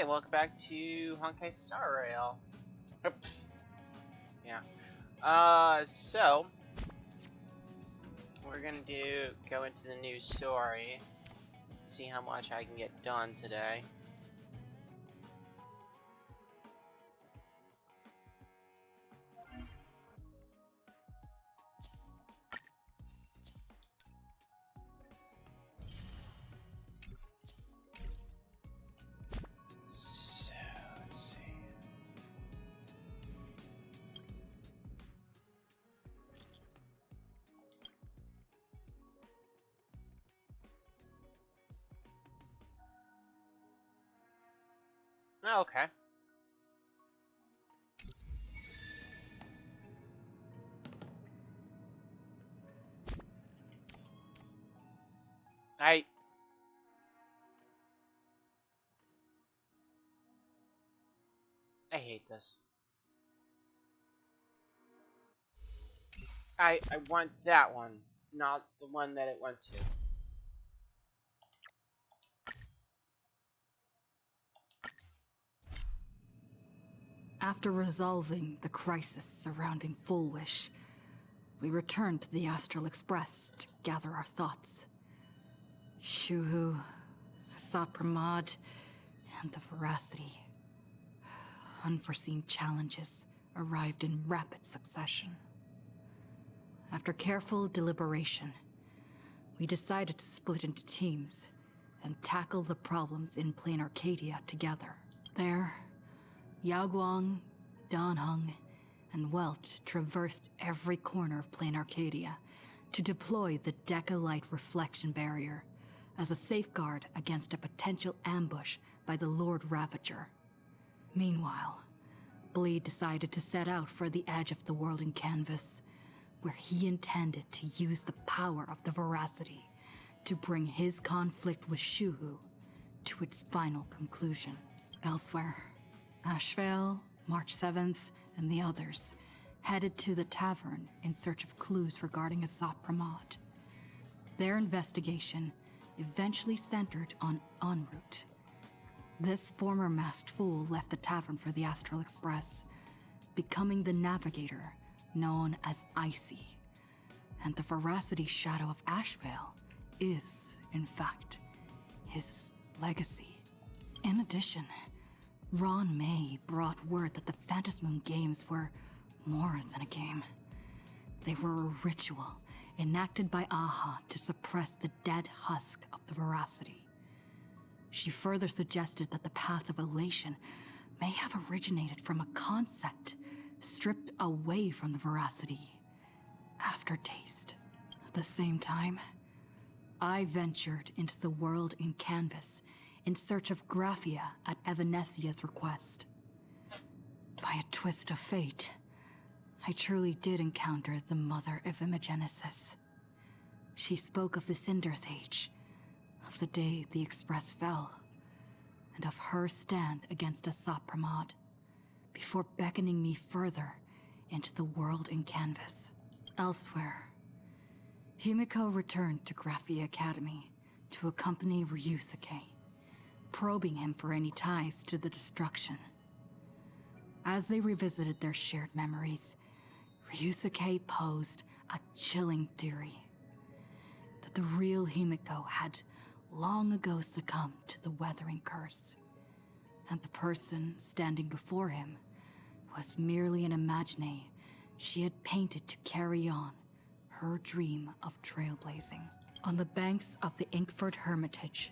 Hey, welcome back to Honkai Star Rail. Oops. Yeah. So we're gonna go into the new story, see how much I can get done today. So let's see. Oh, okay. I hate this. I want that one, not the one that it went to. After resolving the crisis surrounding Full Wish, we returned to the Astral Express to gather our thoughts. Shuhu, Satpramad, and the Veracity. Unforeseen challenges arrived in rapid succession. After careful deliberation, we decided to split into teams and tackle the problems in Plain Arcadia together. There, Yaoguang, Danheng, and Welch traversed every corner of Plain Arcadia to deploy the Decalite reflection barrier as a safeguard against a potential ambush by the Lord Ravager. Meanwhile, Bleed decided to set out for the edge of the world in Canvas, where he intended to use the power of the Veracity to bring his conflict with Shuhu to its final conclusion. Elsewhere, Ashvale, March 7th, and the others headed to the tavern in search of clues regarding Asap Pramod. Their investigation eventually centered on en route. This former masked fool left the tavern for the Astral Express, becoming the navigator known as Icy. And the Veracity shadow of Ashvale is, in fact, his legacy. In addition, Ron May brought word that the Phantasmoon games were more than a game. They were a ritual enacted by Aha to suppress the dead husk of the Veracity. She further suggested that the Path of Elation may have originated from a concept stripped away from the Veracity: aftertaste. At the same time, I ventured into the world in Canvas in search of Graphia at Evanesia's request. By a twist of fate, I truly did encounter the mother of Imogenesis. She spoke of the Cinderth Age, of the day the Express fell, and of her stand against Asap Pramod, before beckoning me further into the world in Canvas. Elsewhere, Himiko returned to Graphia Academy to accompany Ryusuke, probing him for any ties to the destruction. As they revisited their shared memories, Ryusuke posed a chilling theory: that the real Himiko had long ago succumbed to the Weathering Curse, and the person standing before him was merely an imagine she had painted to carry on her dream of trailblazing. On the banks of the Inkford Hermitage,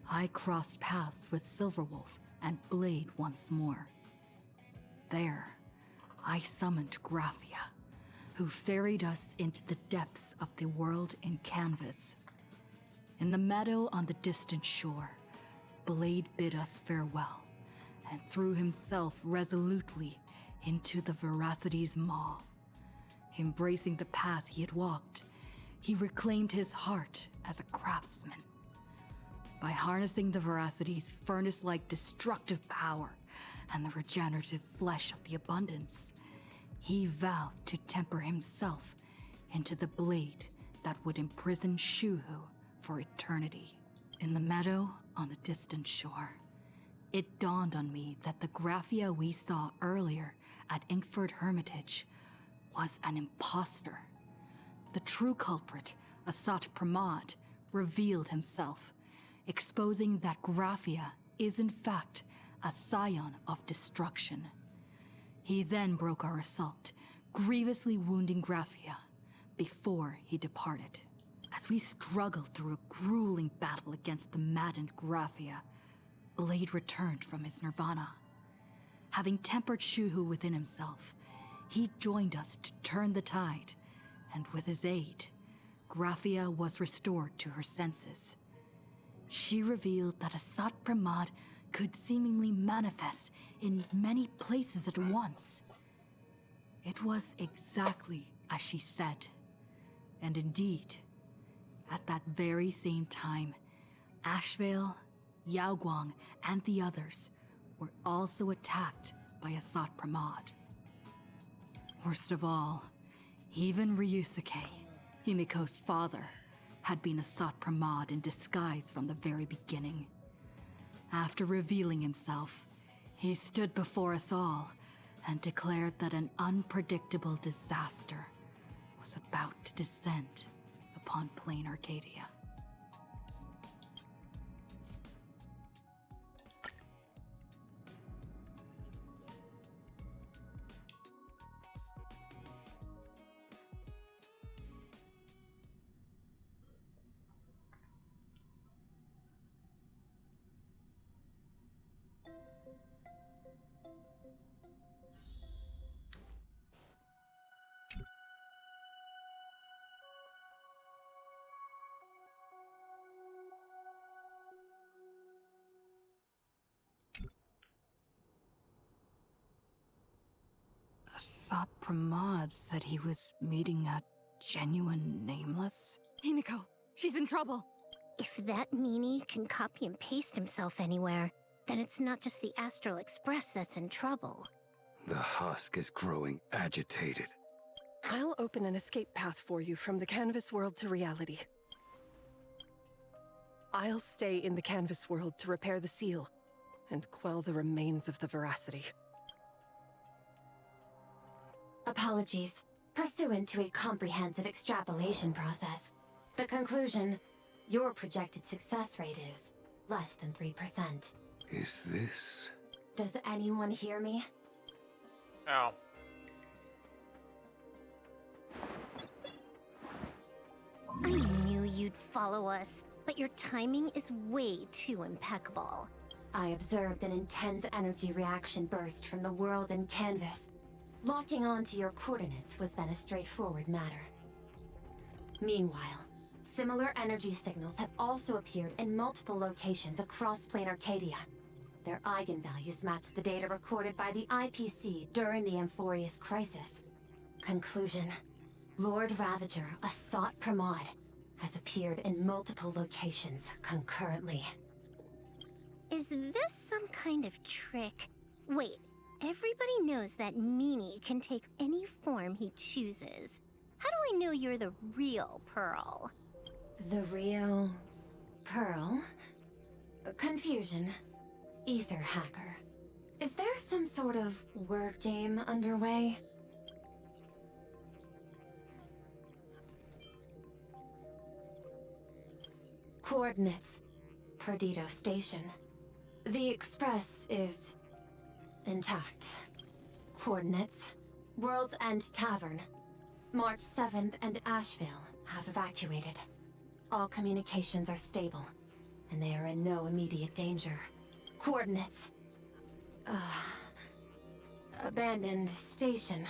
I crossed paths with Silverwolf and Blade once more. There, I summoned Graphia, who ferried us into the depths of the world in Canvas. In the meadow on the distant shore, Blade bid us farewell and threw himself resolutely into the Veracity's maw. Embracing the path he had walked, he reclaimed his heart as a craftsman. By harnessing the Veracity's furnace-like destructive power and the regenerative flesh of the abundance, he vowed to temper himself into the blade that would imprison Shuhu for eternity. In the meadow on the distant shore, it dawned on me that the Graphia we saw earlier at Inkford Hermitage was an imposter. The true culprit, Asat Pramod, revealed himself, exposing that Graphia is in fact a scion of destruction. He then broke our assault, grievously wounding Graphia before he departed. As we struggled through a grueling battle against the maddened Graphia, Blade returned from his nirvana. Having tempered Shuhu within himself, he joined us to turn the tide, and with his aid, Graphia was restored to her senses. She revealed that Asat Pramod could seemingly manifest in many places at once. It was exactly as she said. And indeed, at that very same time, Ashvale, Yaoguang, and the others were also attacked by Asat Pramod. Worst of all, even Ryusuke, Himiko's father, had been Asat Pramod in disguise from the very beginning. After revealing himself, he stood before us all and declared that an unpredictable disaster was about to descend upon plain Arcadia. Asat Pramod said he was meeting a genuine nameless? Himiko, she's in trouble! If that meanie can copy and paste himself anywhere, then it's not just the Astral Express that's in trouble. The husk is growing agitated. I'll open an escape path for you from the canvas world to reality. I'll stay in the canvas world to repair the seal and quell the remains of the veracity. Apologies. Pursuant to a comprehensive extrapolation process, the conclusion, your projected success rate is less than 3%. Is this... Does anyone hear me? Oh. I knew you'd follow us, but your timing is way too impeccable. I observed an intense energy reaction burst from the world in canvas. Locking onto your coordinates was then a straightforward matter. Meanwhile, similar energy signals have also appeared in multiple locations across Plane Arcadia. Their eigenvalues match the data recorded by the IPC during the Amphorius crisis. Conclusion: Lord Ravager, Asat Pramod, has appeared in multiple locations concurrently. Is this some kind of trick? Wait, everybody knows that meanie can take any form he chooses. How do I know you're the real Pearl? The real... Pearl? Confusion. Ether hacker. Is there some sort of word game underway? Coordinates. Perdido Station. The Express is... intact. Coordinates. World's End Tavern. March 7th and Asheville have evacuated. All communications are stable, and they are in no immediate danger. Coordinates. Abandoned station.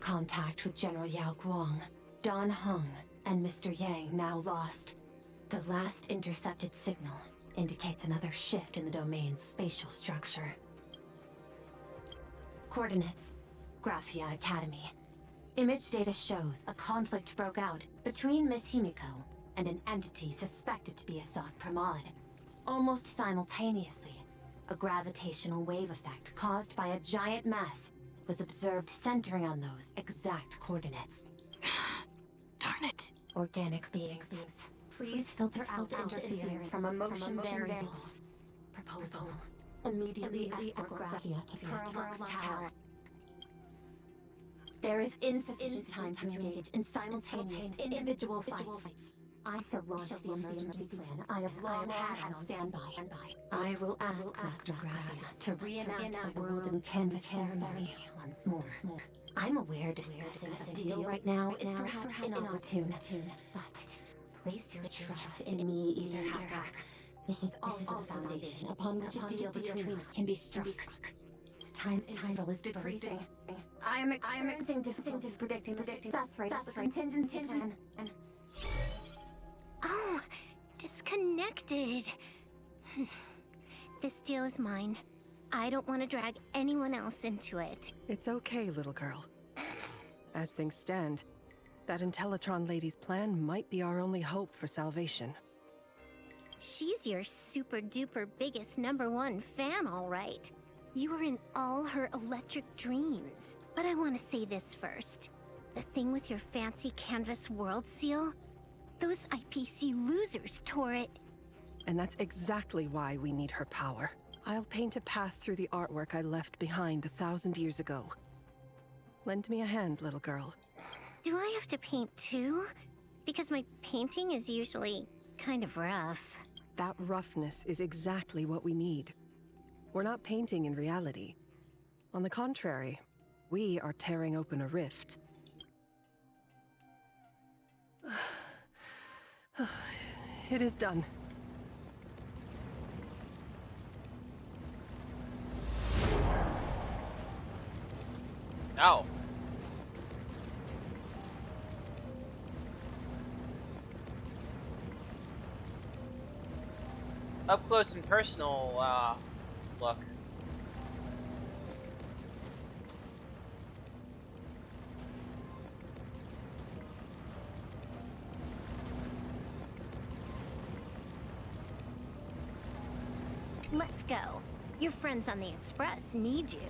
Contact with General Yao Guang, Don Hung, and Mr. Yang now lost. The last intercepted signal indicates another shift in the domain's spatial structure. Coordinates. Graphia Academy. Image data shows a conflict broke out between Miss Himiko and an entity suspected to be Asat Pramod. Almost simultaneously, a gravitational wave effect caused by a giant mass was observed centering on those exact coordinates. Darn it. Organic beings. Please filter out interference from emotion variables. Proposal. Immediately escort Gracia to Pearl's Tower. There is insufficient time to engage in simultaneous individual fights. I shall launch the emergency plan I have long had on standby. I will ask Master Gracia to reenact the World in Canvas ceremony once more. I'm aware discussing a deal right now is perhaps inopportune, but place your trust in me, Ether Hacker. This is also the foundation upon which a deal between us can be struck. Time interval is decreasing. I am experiencing difficulty predicting the success rate of the contingency plan. Oh, disconnected. This deal is mine. I don't want to drag anyone else into it. It's okay, little girl. As things stand, that Intellitron lady's plan might be our only hope for salvation. She's your super duper biggest #1 fan, all right. You were in all her electric dreams. But I want to say this first. The thing with your fancy canvas world seal? Those IPC losers tore it. And that's exactly why we need her power. I'll paint a path through the artwork I left behind 1,000 years ago. Lend me a hand, little girl. Do I have to paint too? Because my painting is usually kind of rough. That roughness is exactly what we need. We're not painting in reality. On the contrary, we are tearing open a rift. It is done. Oh. Up close and personal look. Let's go. Your friends on the Express need you.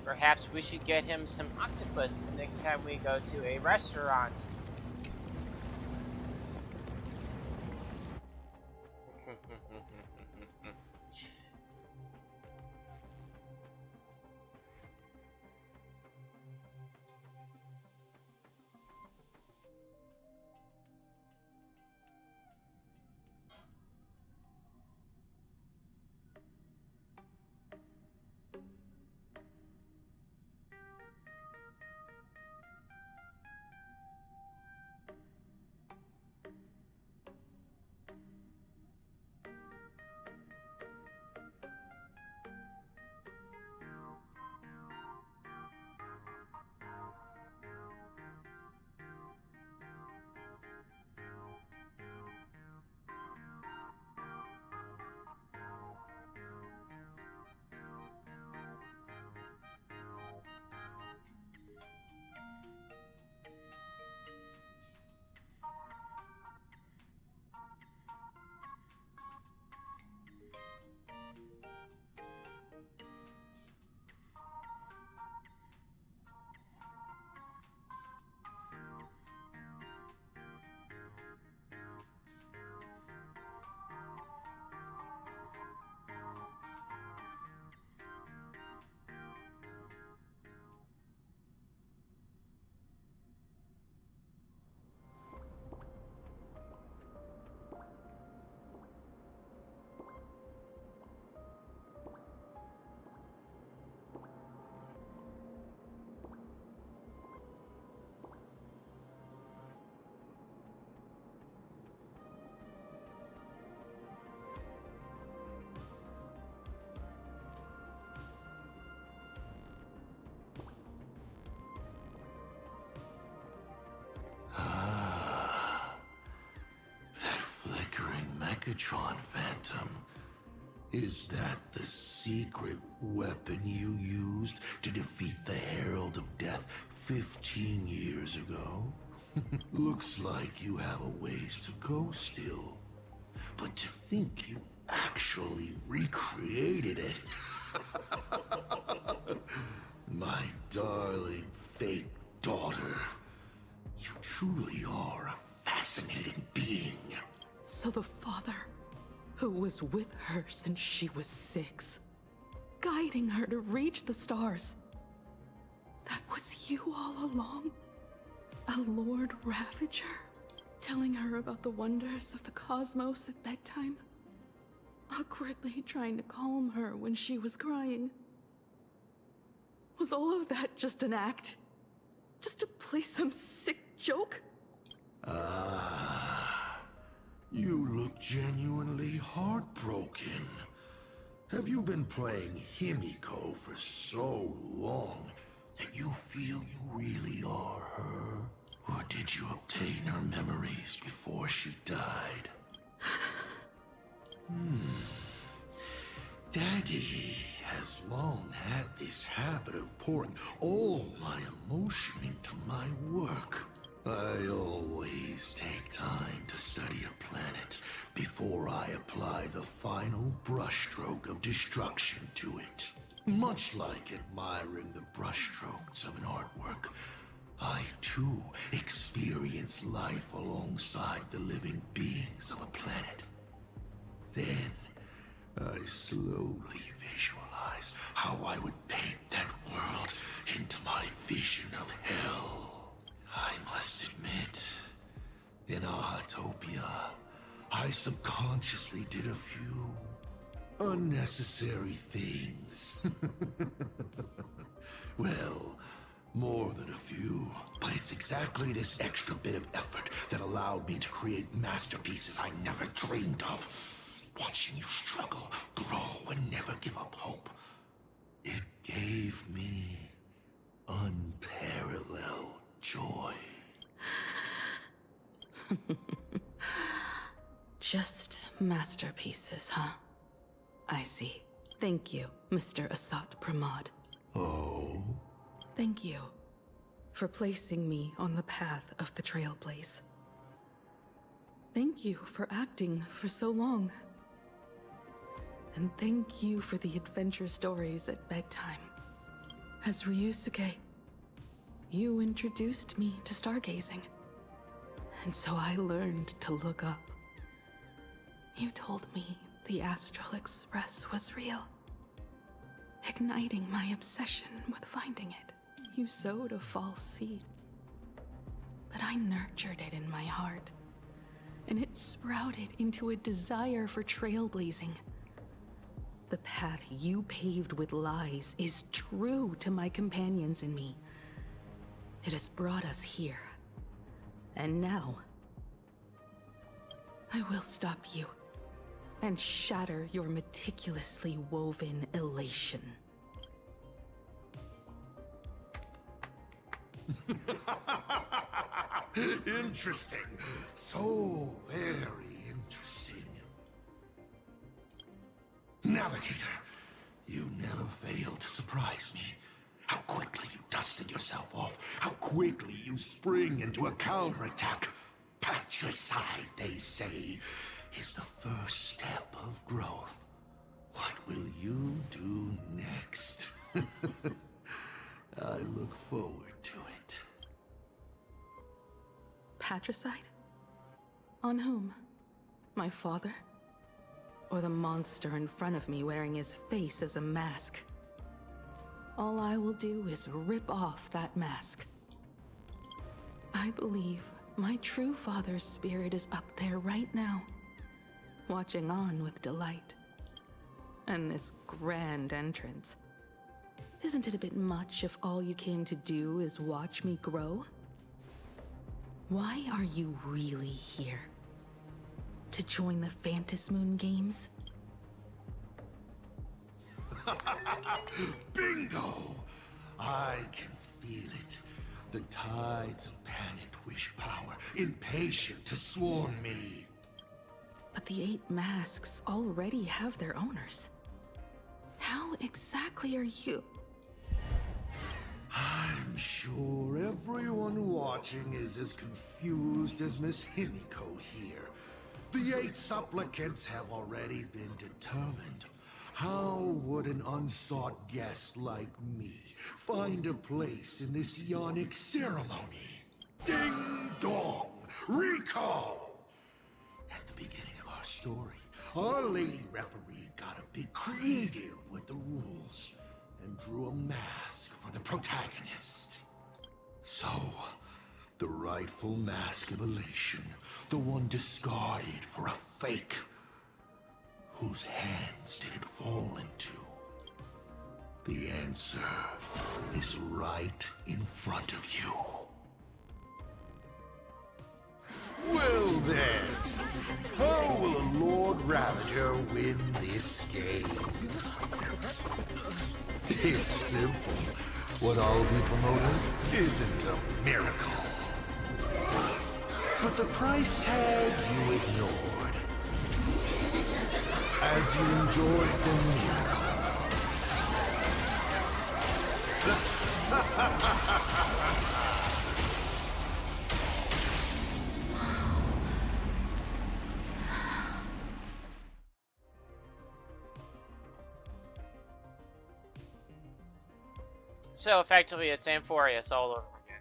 Perhaps we should get him some octopus the next time we go to a restaurant. Megatron Phantom. Is that the secret weapon you used to defeat the Herald of Death 15 years ago? Looks like you have a ways to go still. But to think you actually recreated it. My darling fake daughter. You truly are a fascinating being. So the father, who was with her since she was 6, guiding her to reach the stars, that was you all along? A Lord Ravager? Telling her about the wonders of the cosmos at bedtime? Awkwardly trying to calm her when she was crying? Was all of that just an act? Just to play some sick joke? Ah, you look genuinely heartbroken. Have you been playing Himiko for so long that you feel you really are her? Or did you obtain her memories before she died? Daddy has long had this habit of pouring all my emotion into my work. I always take time to study a planet before I apply the final brushstroke of destruction to it. Much like admiring the brushstrokes of an artwork, I too experience life alongside the living beings of a planet. Then, I slowly visualize how I would paint that world into my vision of hell. I must admit, in Ahatopia, I subconsciously did a few unnecessary things. Well, more than a few, but it's exactly this extra bit of effort that allowed me to create masterpieces I never dreamed of. Watching you struggle, grow, and never give up hope, it gave me unparalleled joy. Just masterpieces, huh? I see. Thank you, Mr. Asat Pramod. Oh? Thank you for placing me on the path of the Trailblaze. Thank you for acting for so long. And thank you for the adventure stories at bedtime. As Ryusuke, you introduced me to stargazing. And so I learned to look up. You told me the Astral Express was real, igniting my obsession with finding it. You sowed a false seed, but I nurtured it in my heart, and it sprouted into a desire for trailblazing. The path you paved with lies is true to my companions and me. It has brought us here. And now, I will stop you and shatter your meticulously woven elation. Interesting. So very interesting. Navigator, you never failed to surprise me. How quickly you dusted yourself off. How quickly you spring into a counterattack. Patricide, they say, is the first step of growth. What will you do next? I look forward to it. Patricide? On whom? My father? Or the monster in front of me wearing his face as a mask? All I will do is rip off that mask. I believe my true father's spirit is up there right now, watching on with delight. And this grand entrance. Isn't it a bit much if all you came to do is watch me grow? Why are you really here? To join the Phantasmoon Games? Bingo! I can feel it. The tides of panicked wish power, impatient to swarm me. But the 8 masks already have their owners. How exactly are you? I'm sure everyone Everyone watching is as confused as Miss Himiko here. The 8 supplicants have already been determined. How would an unsought guest like me find a place in this yonic ceremony? Ding dong! Recall! At the beginning of our story, our lady referee got a bit creative with the rules and drew a mask for the protagonist. So, the rightful mask of elation, the one discarded for a fake. Whose hands did it fall into? The answer is right in front of you. Well then, how will a Lord Ravager win this game? It's simple. What I'll be promoting isn't a miracle. But the price tag you ignored. As you enjoyed the miracle. So effectively, it's Amphorius all over again.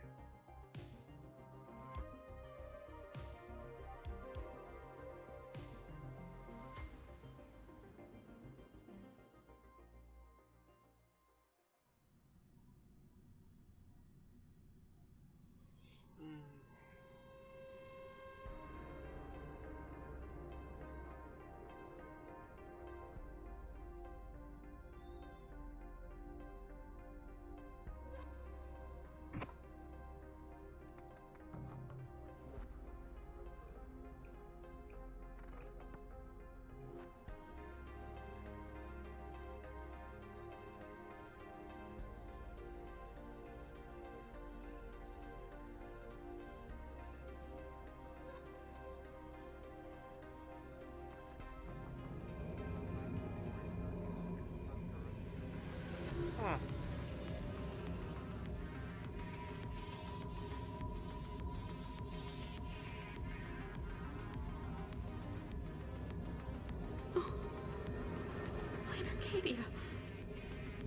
Arcadia,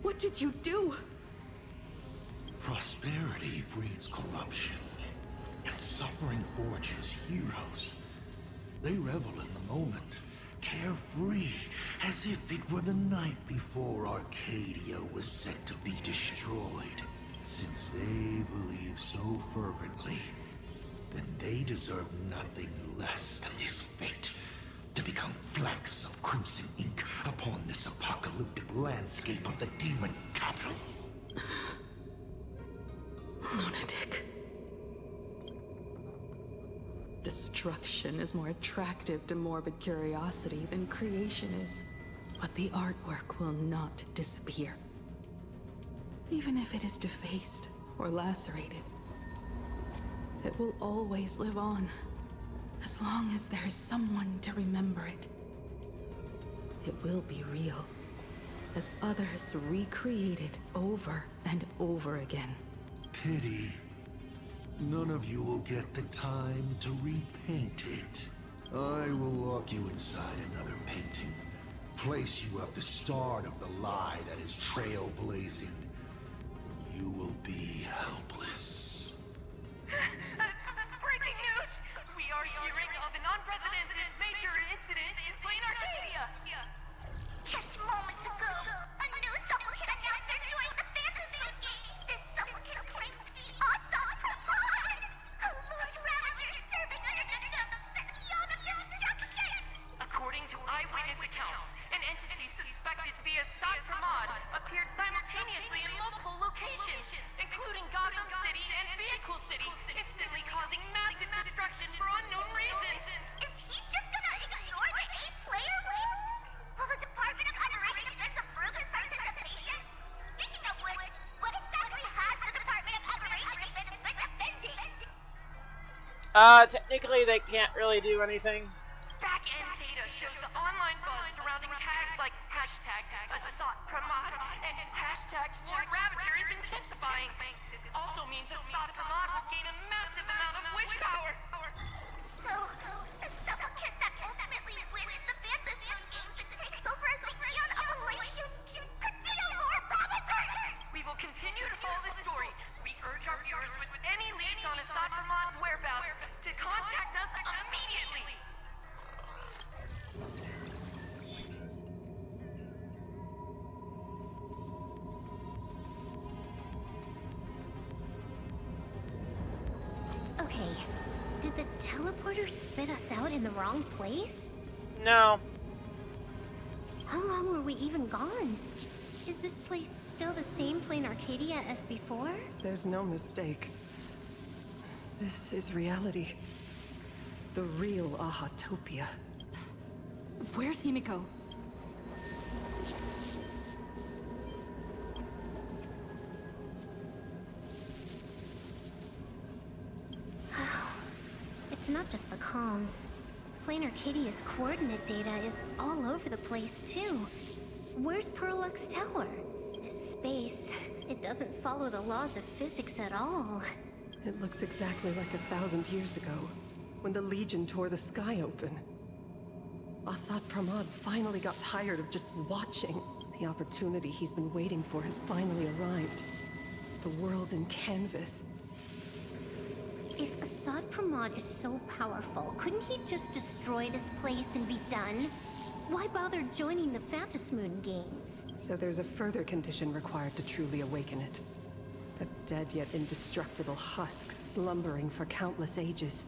what did you do? Prosperity breeds corruption, and suffering forges heroes. They revel in the moment, carefree, as if it were the night before Arcadia was set to be destroyed. Since they believe so fervently, then they deserve nothing less than this fate. To become flecks of crimson ink upon this apocalyptic landscape of the demon capital. Lunatic. Destruction is more attractive to morbid curiosity than creation is. But the artwork will not disappear. Even if it is defaced or lacerated, it will always live on. As long as there is someone to remember it. It will be real, as others recreate it over and over again. Pity. None of you will get the time to repaint it. I will lock you inside another painting. Place you at the start of the lie that is trailblazing. And you will be helpless. Breaking news! We are hearing of a non-precedented major incident in Plain Arcadia! Just moments ago, a new supplicant announced they're doing the fantasy game. This supplicant claims to be Asa Pramod, a Lord Ravager serving under the Eon of Destruction. According to eyewitness accounts, an entity suspected to be Assad Pramod appeared simultaneously in multiple locations, including Gotham City and Vehicle City, instantly causing massive destruction for unknown reasons. Is he just gonna ignore the 8-player rules? Will the Department of Underwriting Defense approve his participation? Speaking of which, what exactly has the Department of Underwriting Defense been defending? Technically they can't really do anything. Back-end data shows the online buzz surrounding tags like hashtag Assad Pramod and hashtag Lord Ravager is intensifying. This also means Assad Ramad will gain a massive amount of wish power. So, a supplicant that ultimately wins the Phantasm games and takes over as the Eon of Elation could be a lore ravager! We will continue to follow the story. We urge our viewers with any leads on Assad Ramad's whereabouts to contact us immediately. Okay, did the teleporter spit us out in the wrong place? No. How long were we even gone? Is this place still the same plain Arcadia as before? There's no mistake. This is reality. The real Ahatopia. Where's Himiko? It's not just the comms. Plain Arcadia's coordinate data is all over the place, too. Where's Perlux Tower? This space, it doesn't follow the laws of physics at all. It looks exactly like 1,000 years ago, when the Legion tore the sky open. Assad Pramad finally got tired of just watching. The opportunity he's been waiting for has finally arrived. The world in canvas. If Assad Pramad is so powerful, couldn't he just destroy this place and be done? Why bother joining the Phantasmoon games? So there's a further condition required to truly awaken it. The dead yet indestructible husk slumbering for countless ages.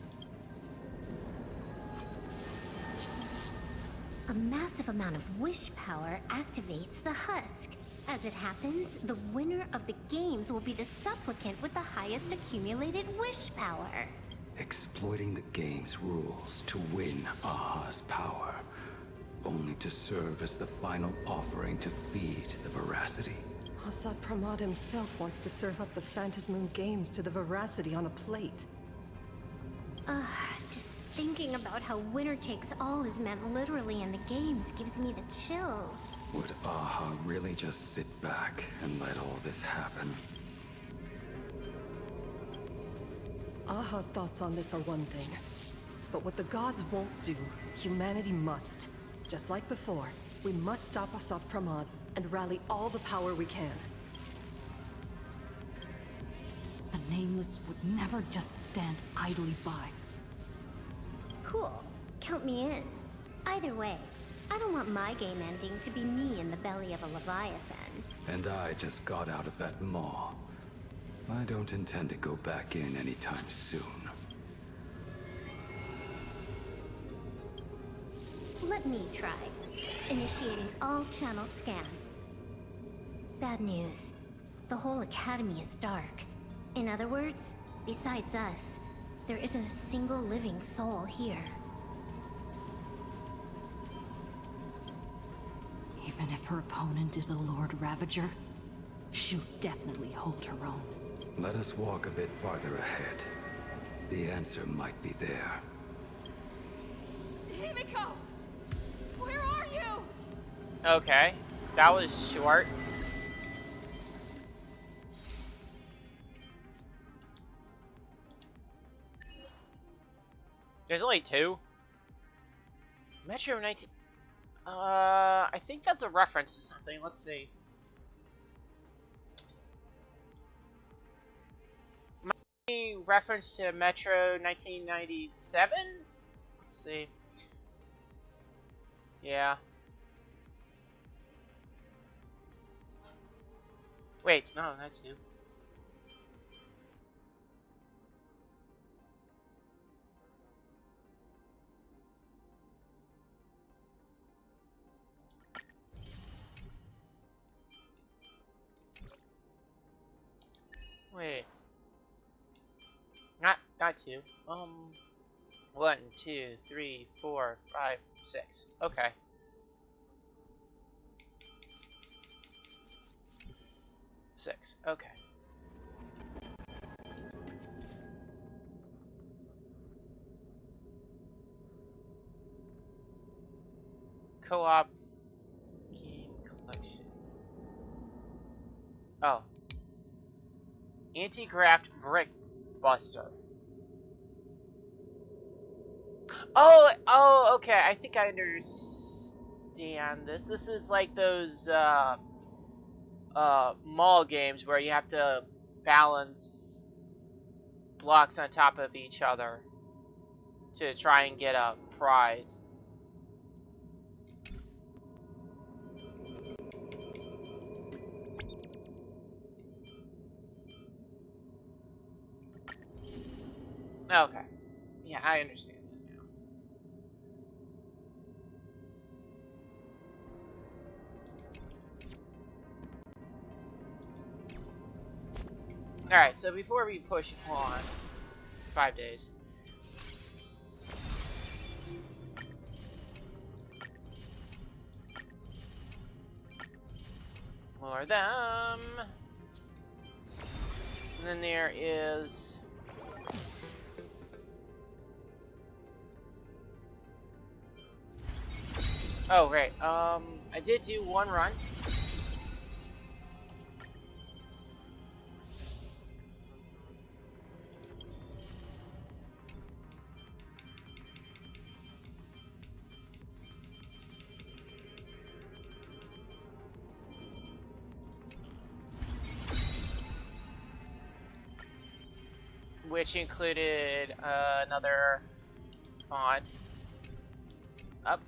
A massive amount of wish power activates the husk. As it happens, the winner of the games will be the supplicant with the highest accumulated wish power. Exploiting the game's rules to win Aha's power, only to serve as the final offering to feed the veracity. Assad Pramad himself wants to serve up the Phantasmoon games to the veracity on a plate. Just thinking about how winner takes all is meant literally in the games gives me the chills. Would Aha really just sit back and let all this happen? Aha's thoughts on this are one thing. But what the gods won't do, humanity must. Just like before, we must stop Assad Pramad and rally all the power we can. The Nameless would never just stand idly by. Cool. Count me in. Either way, I don't want my game ending to be me in the belly of a Leviathan. And I just got out of that maw. I don't intend to go back in anytime soon. Let me try. Initiating all channel scan. Bad news. The whole academy is dark. In other words, besides us, there isn't a single living soul here. Even if her opponent is a Lord Ravager, she'll definitely hold her own. Let us walk a bit farther ahead. The answer might be there. Himiko! Where are you? Okay, that was short. There's only two. Metro 19. I think that's a reference to something. Let's see. Might be reference to Metro 1997. Let's see. Yeah. Wait, no, that's you. Wait. Not two. 1, 2, 3, 4, 5, 6. Okay. Six. Okay. Co-op game collection. Oh. Anti-graft brick buster. Oh, okay. I think I understand this. This is like those mall games where you have to balance blocks on top of each other to try and get a prize. Okay. Yeah, I understand that now. Alright, so before we push on 5 days. More of them. And then there is... Oh, right. I did do one run. Which included another pond. Up.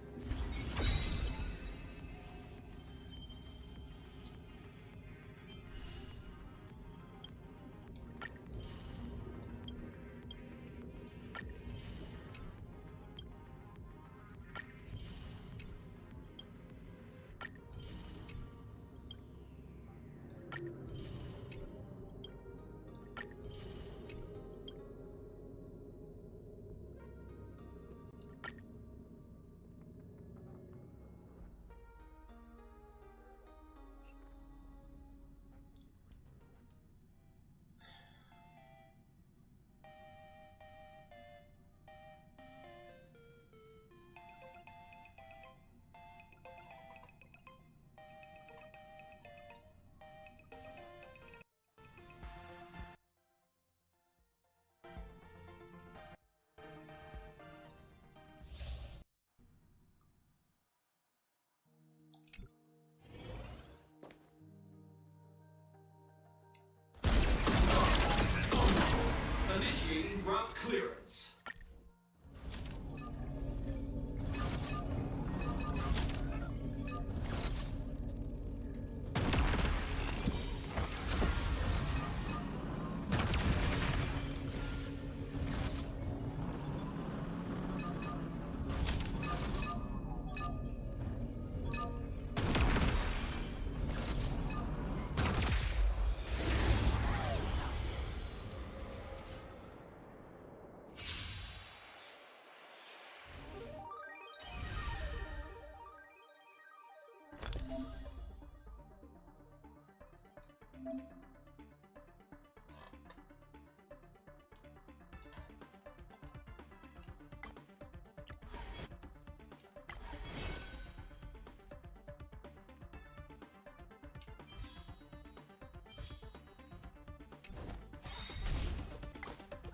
Initiating route clearance.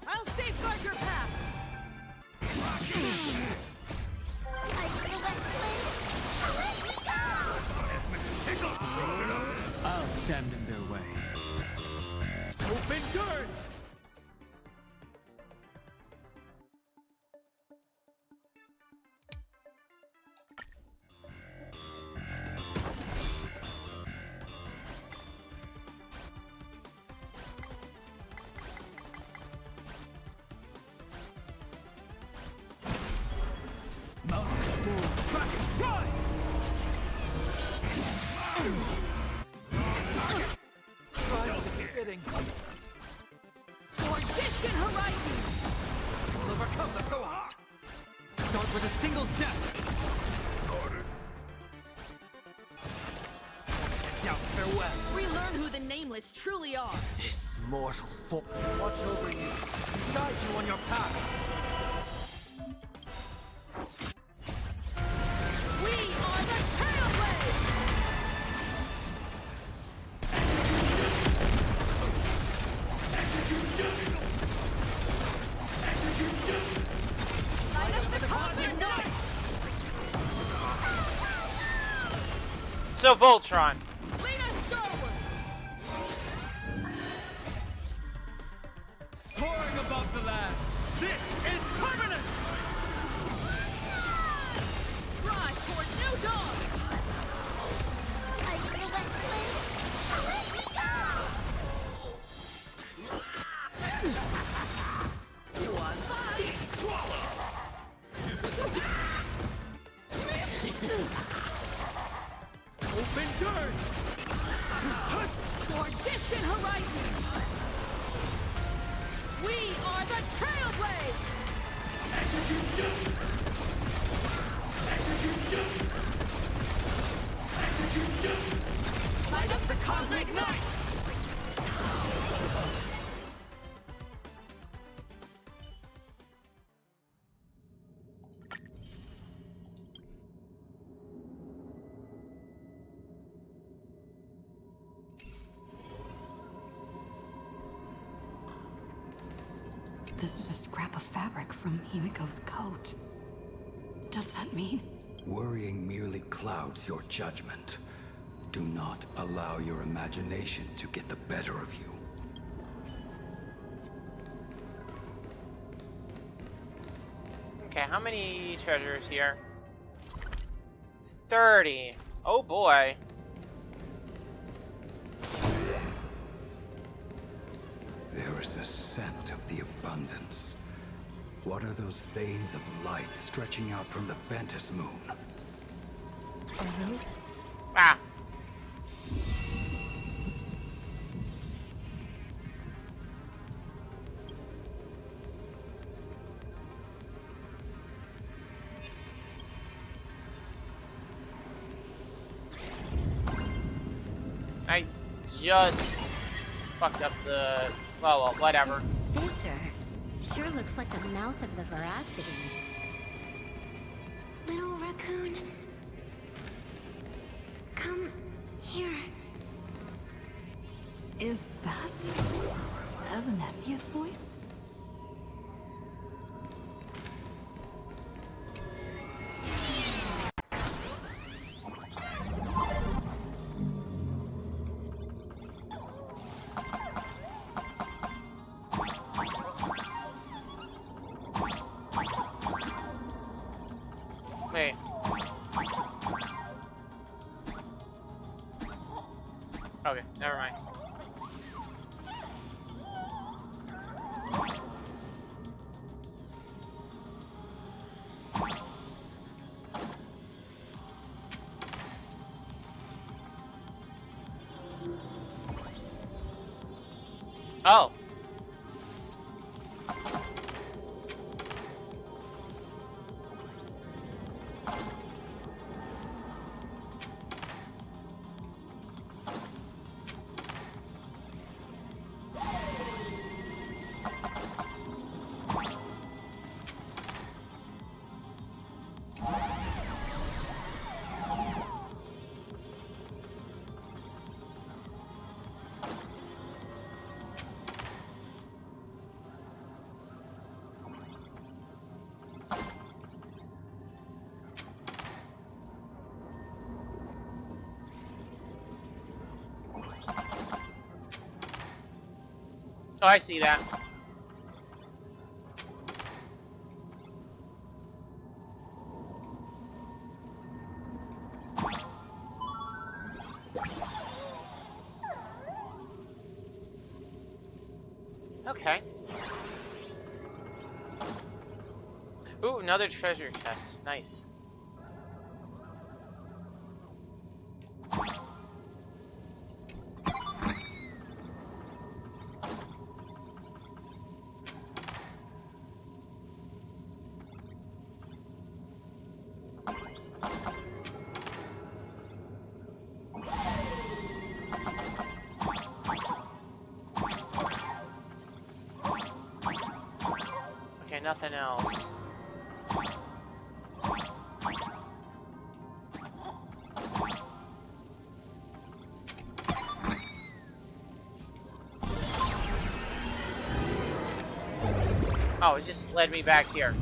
I'll safeguard your path! I feel that flame. Let me go! I'll stand in their way. Open doors! For distant horizons! We'll overcome the thorns! Start with a single step! Now, farewell! Relearn who the Nameless truly are! This mortal foe watch over you, guide you on your path! We are the Trailblazers! So Voltron. Lead us starward! Soaring above the land. This is permanent! Rise toward new dawn! I feel that flame. Let me Open doors! For distant horizons! We are the Trailblades! Light up the cosmic night! This is a scrap of fabric from Himiko's coat. Does that mean? Worrying merely clouds your judgment. Do not allow your imagination to get the better of you. Okay, how many treasures here? 30. Oh boy. There is a scent of the abundance. What are those veins of light stretching out from the Ventus moon? Are those? Ah. I just fucked up the... well, whatever. This fissure sure looks like the mouth of the Veracity. Little raccoon. Come here. Is that Evanesia's voice? Wait. Okay, never mind. Oh. Oh, I see that. Okay. Ooh, another treasure chest. Nice. Okay, nothing else. Oh, it just led me back here.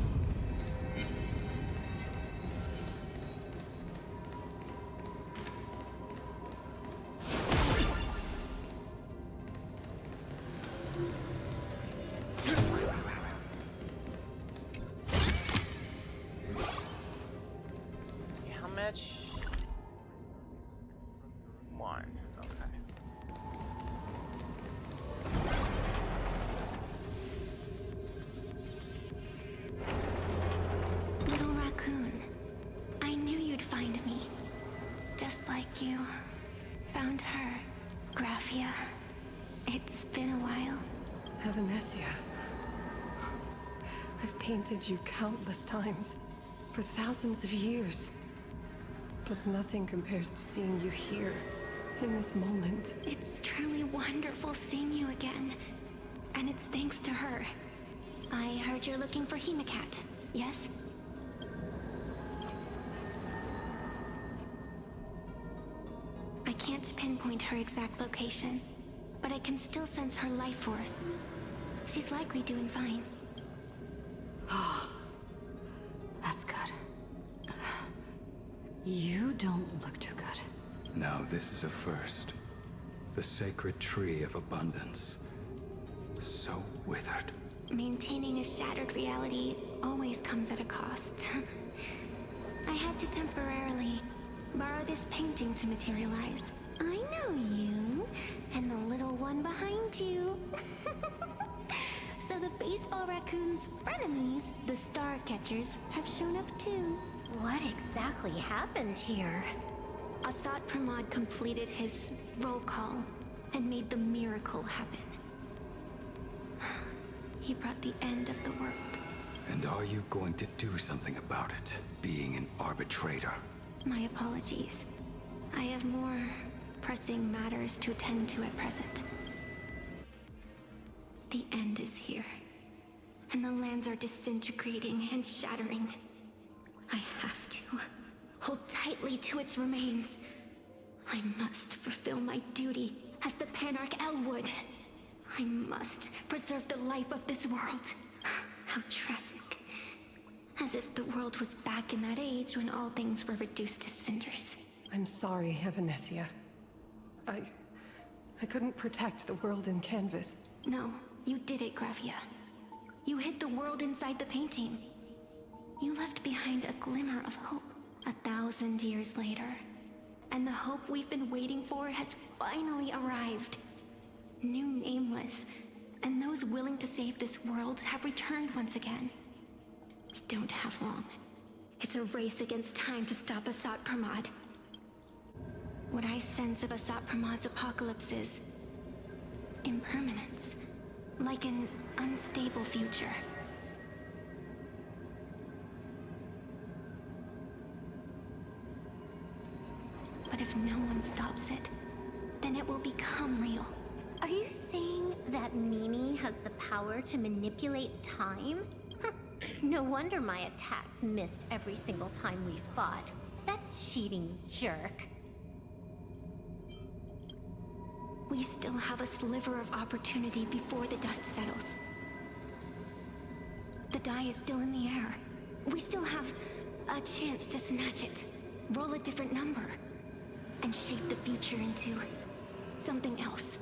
Venetia. I've painted you countless times, for thousands of years. But nothing compares to seeing you here, in this moment. It's truly wonderful seeing you again. And it's thanks to her. I heard you're looking for Hemacat, yes? I can't pinpoint her exact location, but I can still sense her life force. She's likely doing fine. That's good. You don't look too good. Now this is a first. The sacred tree of abundance. So withered. Maintaining a shattered reality always comes at a cost. I had to temporarily borrow this painting to materialize. I know you, and the little one behind you. So the baseball raccoon's frenemies, the star catchers, have shown up too. What exactly happened here? Asat Pramod completed his roll call and made the miracle happen. He brought the end of the world. And are you going to do something about it, being an arbitrator? My apologies. I have more pressing matters to attend to at present. The end is here, and the lands are disintegrating and shattering. I have to hold tightly to its remains. I must fulfill my duty as the Panarch Elwood. I must preserve the life of this world. How tragic. As if the world was back in that age when all things were reduced to cinders. I'm sorry, Venetia. I couldn't protect the world in canvas. No, you did it, Gravia. You hid the world inside the painting. You left behind a glimmer of hope 1,000 years later. And the hope we've been waiting for has finally arrived. New Nameless, and those willing to save this world have returned once again. We don't have long. It's a race against time to stop Asat Pramod. What I sense of Asat Pramod's apocalypse is impermanence, like an unstable future. But if no one stops it, then it will become real. Are you saying that Mimi has the power to manipulate time? No wonder my attacks missed every single time we fought. That cheating jerk. We still have a sliver of opportunity before the dust settles. The die is still in the air. We still have a chance to snatch it, roll a different number, and shape the future into something else.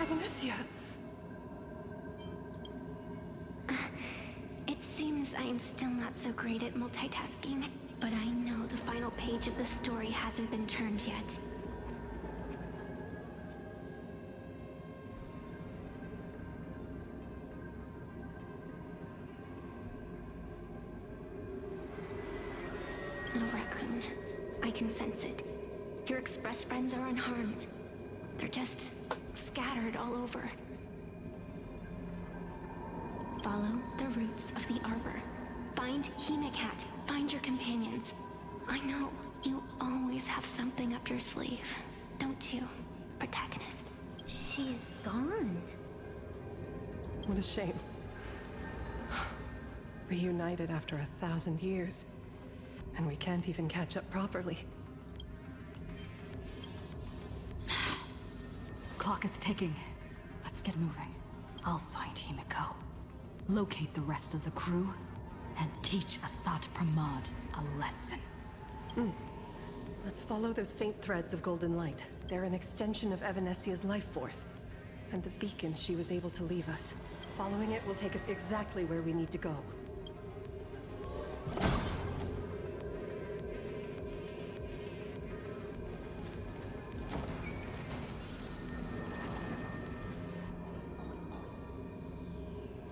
Venetia! It seems I am still not so great at multitasking, but I know the final page of the story hasn't been turned yet. Little raccoon, I can sense it. Your express friends are unharmed. They're just scattered all over. Follow the roots of the arbor. Find Hemacat. Find your companions. I know you always have something up your sleeve, don't you, protagonist? She's gone. What a shame. Reunited after 1,000 years. And we can't even catch up properly. Clock is ticking. Let's get moving. I'll find Himiko, locate the rest of the crew, and teach Asat Pramod a lesson. Let's follow those faint threads of golden light. They're an extension of Evanesia's life force, and the beacon she was able to leave us. Following it will take us exactly where we need to go.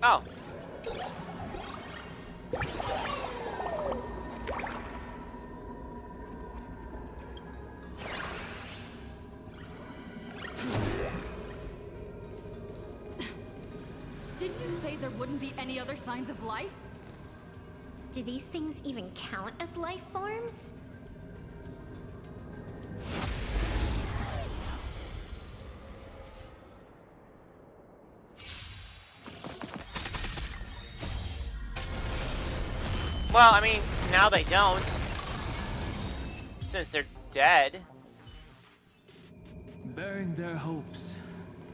Oh. wouldn't be any other signs of life? Do these things even count as life forms? Well, I mean, now they don't. Since they're dead. Bearing their hopes,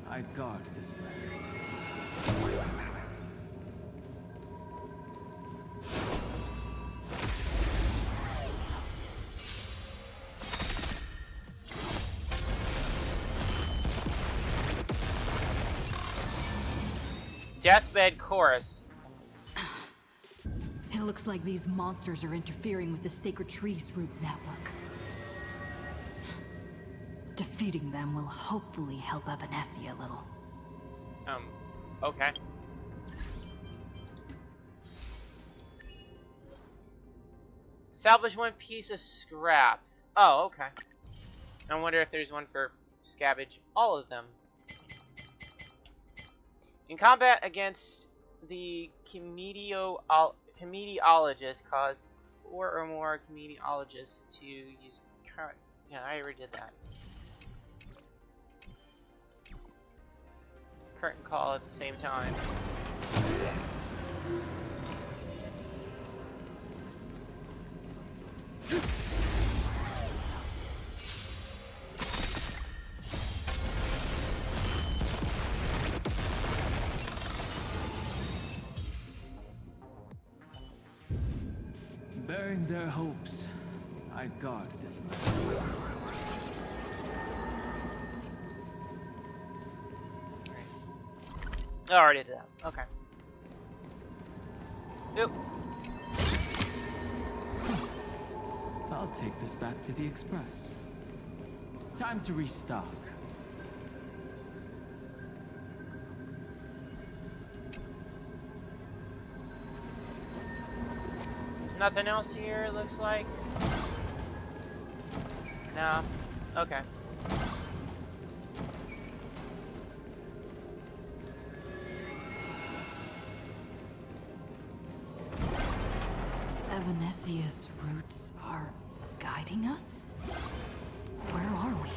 I guard this land. Deathbed Chorus. It looks like these monsters are interfering with the Sacred Trees root network. Defeating them will hopefully help Evanessi a little. Okay. Salvage one piece of scrap. Oh, okay. I wonder if there's one for scavenge all of them. In combat against the comediologist, cause 4 or more comediologists to use current. Yeah, I already did that. Curtain call at the same time. Bearing their hopes, I guard this land. I already did that. Okay. Oop. I'll take this back to the Express. Time to restock. Nothing else here, looks like. No. Okay. Evanessia's roots are guiding us? Where are we?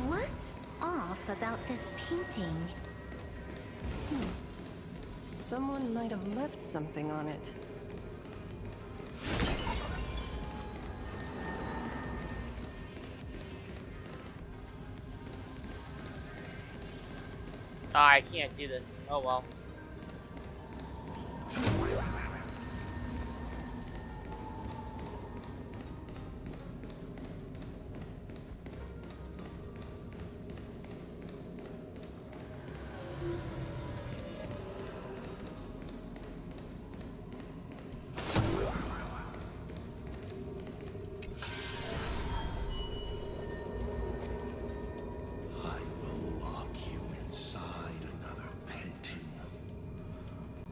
What's off about this painting? Someone might have left something on it. Oh, I can't do this. Oh well. I will lock you inside another painting.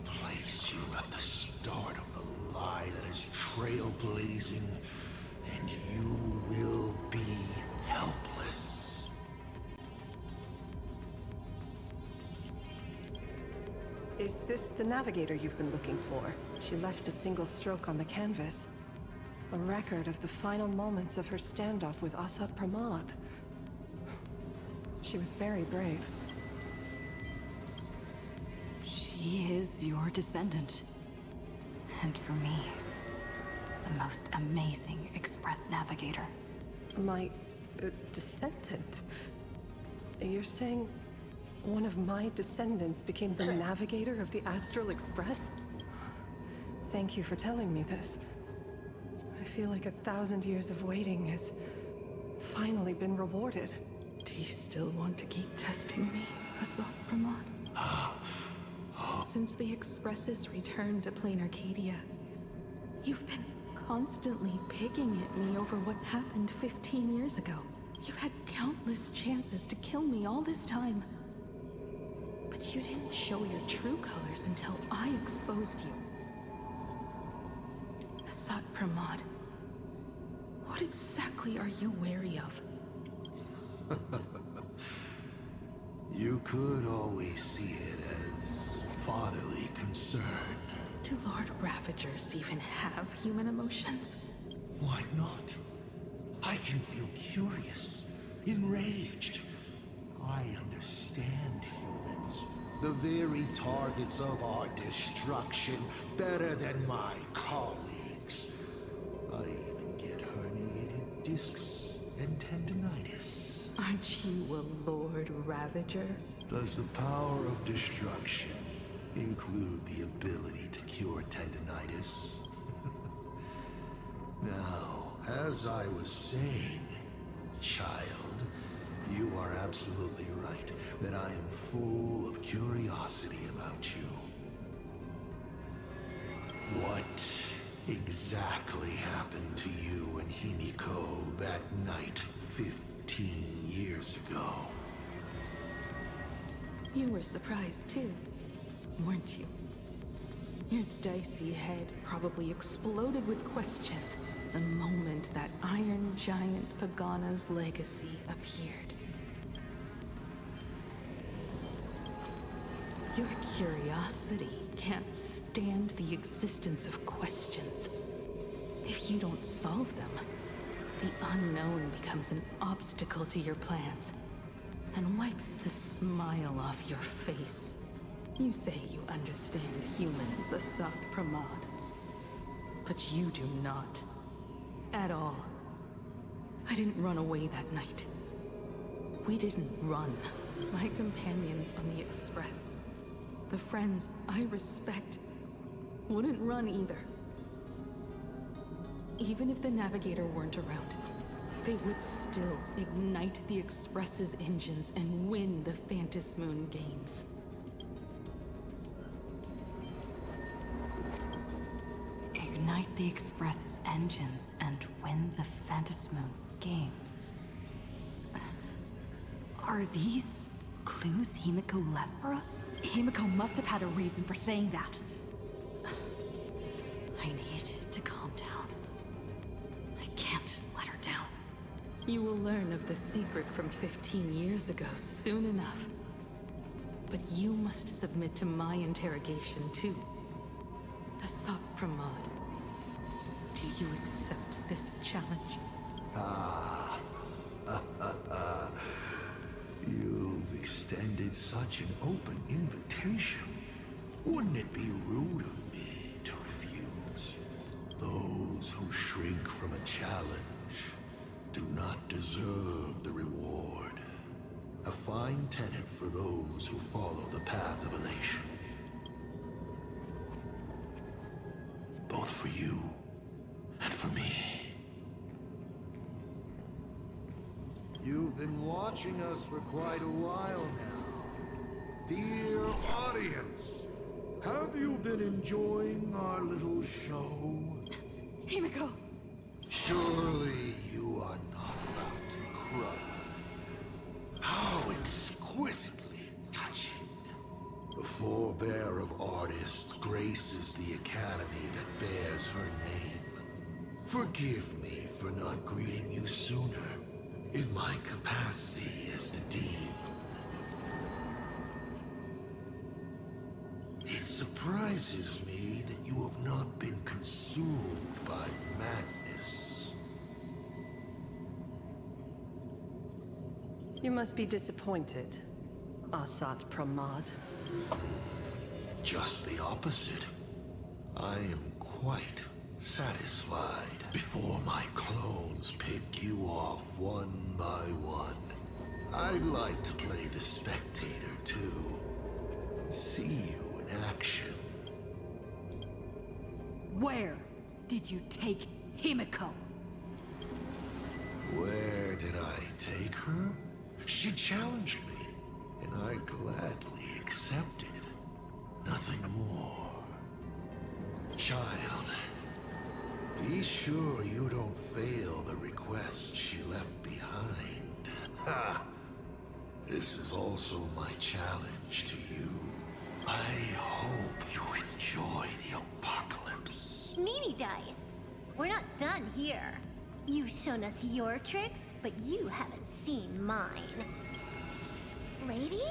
Place you at the start of the lie that is trailblazing, and you will be helpless. Is this the navigator you've been looking for? She left a single stroke on the canvas. A record of the final moments of her standoff with Asad Pramod. She was very brave. She is your descendant. And for me, the most amazing Express navigator. My descendant? You're saying one of my descendants became the navigator of the Astral Express? Thank you for telling me this. I feel like 1,000 years of waiting has finally been rewarded. Do you still want to keep testing me, Asad Pramod? Since the Express's return to Plain Arcadia, you've been constantly picking at me over what happened 15 years ago. You've had countless chances to kill me all this time. But You didn't show your true colors until I exposed you. Asat Pramod, what exactly are you wary of? You could always see it as fatherly concern. Do Lord Ravagers even have human emotions? Why not? I can feel curious, enraged. I understand humans, the very targets of our destruction, better than my colleagues. I even get herniated discs and tendinitis. Aren't you a Lord Ravager? Does the power of destruction include the ability to cure tendinitis? Now, as I was saying, child, you are absolutely right that I am full of curiosity about you. What exactly happened to you and Himiko that night 15 years ago? You were surprised too, weren't you? Your dicey head probably exploded with questions the moment that Iron Giant Pagana's legacy appeared. Your curiosity can't stand the existence of questions. If you don't solve them, the unknown becomes an obstacle to your plans and wipes the smile off your face. You say you understand humans, Asat Pramod, but you do not. At all. I didn't run away that night. We didn't run. My companions on the Express, the friends I respect, wouldn't run either. Even if the Navigator weren't around, they would still ignite the Express's engines and win the Phantasmoon Moon games. Ignite the Express's engines and win the Phantasmoon games. Are these clues Himiko left for us? Himiko must have had a reason for saying that. I need to calm down. I can't let her down. You will learn of the secret from 15 years ago soon enough. But you must submit to my interrogation too. Asat Pramod, do you accept this challenge? You've extended such an open invitation. Wouldn't it be rude of me to refuse? Those who shrink from a challenge do not deserve the reward. A fine tenet for those who follow the path of elation. Both for you and for me. You've been watching us for quite a while now. Dear audience, have you been enjoying our little show? Himiko! Surely you are not about to cry. How exquisitely touching. The forebear of artists graces the academy that bears her name. Forgive me for not greeting you sooner, in my capacity as the Dean. It surprises me that you have not been consumed by madness. You must be disappointed, Asat Pramod. Just the opposite. I am quite satisfied. Before my clones pick you off one by one, I'd like to play the spectator too. See you in action. Where did you take Himiko? Where did I take her? She challenged me, and I gladly accepted. Nothing more. Child, be sure you don't fail the request she left behind. Ha! This is also my challenge to you. I hope you enjoy the apocalypse. Meanie Dice! We're not done here. You've shown us your tricks, but you haven't seen mine. Lady?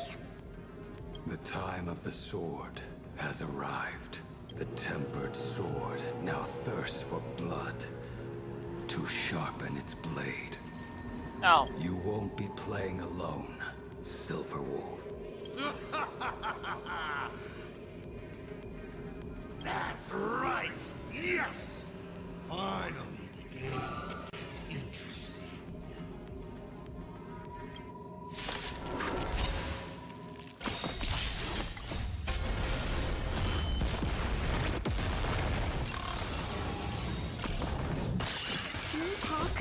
The time of the sword has arrived. The tempered sword now thirsts for blood to sharpen its blade. Oh. You won't be playing alone, Silver Wolf. That's right! Yes! Finally, the game gets interesting. Can we talk?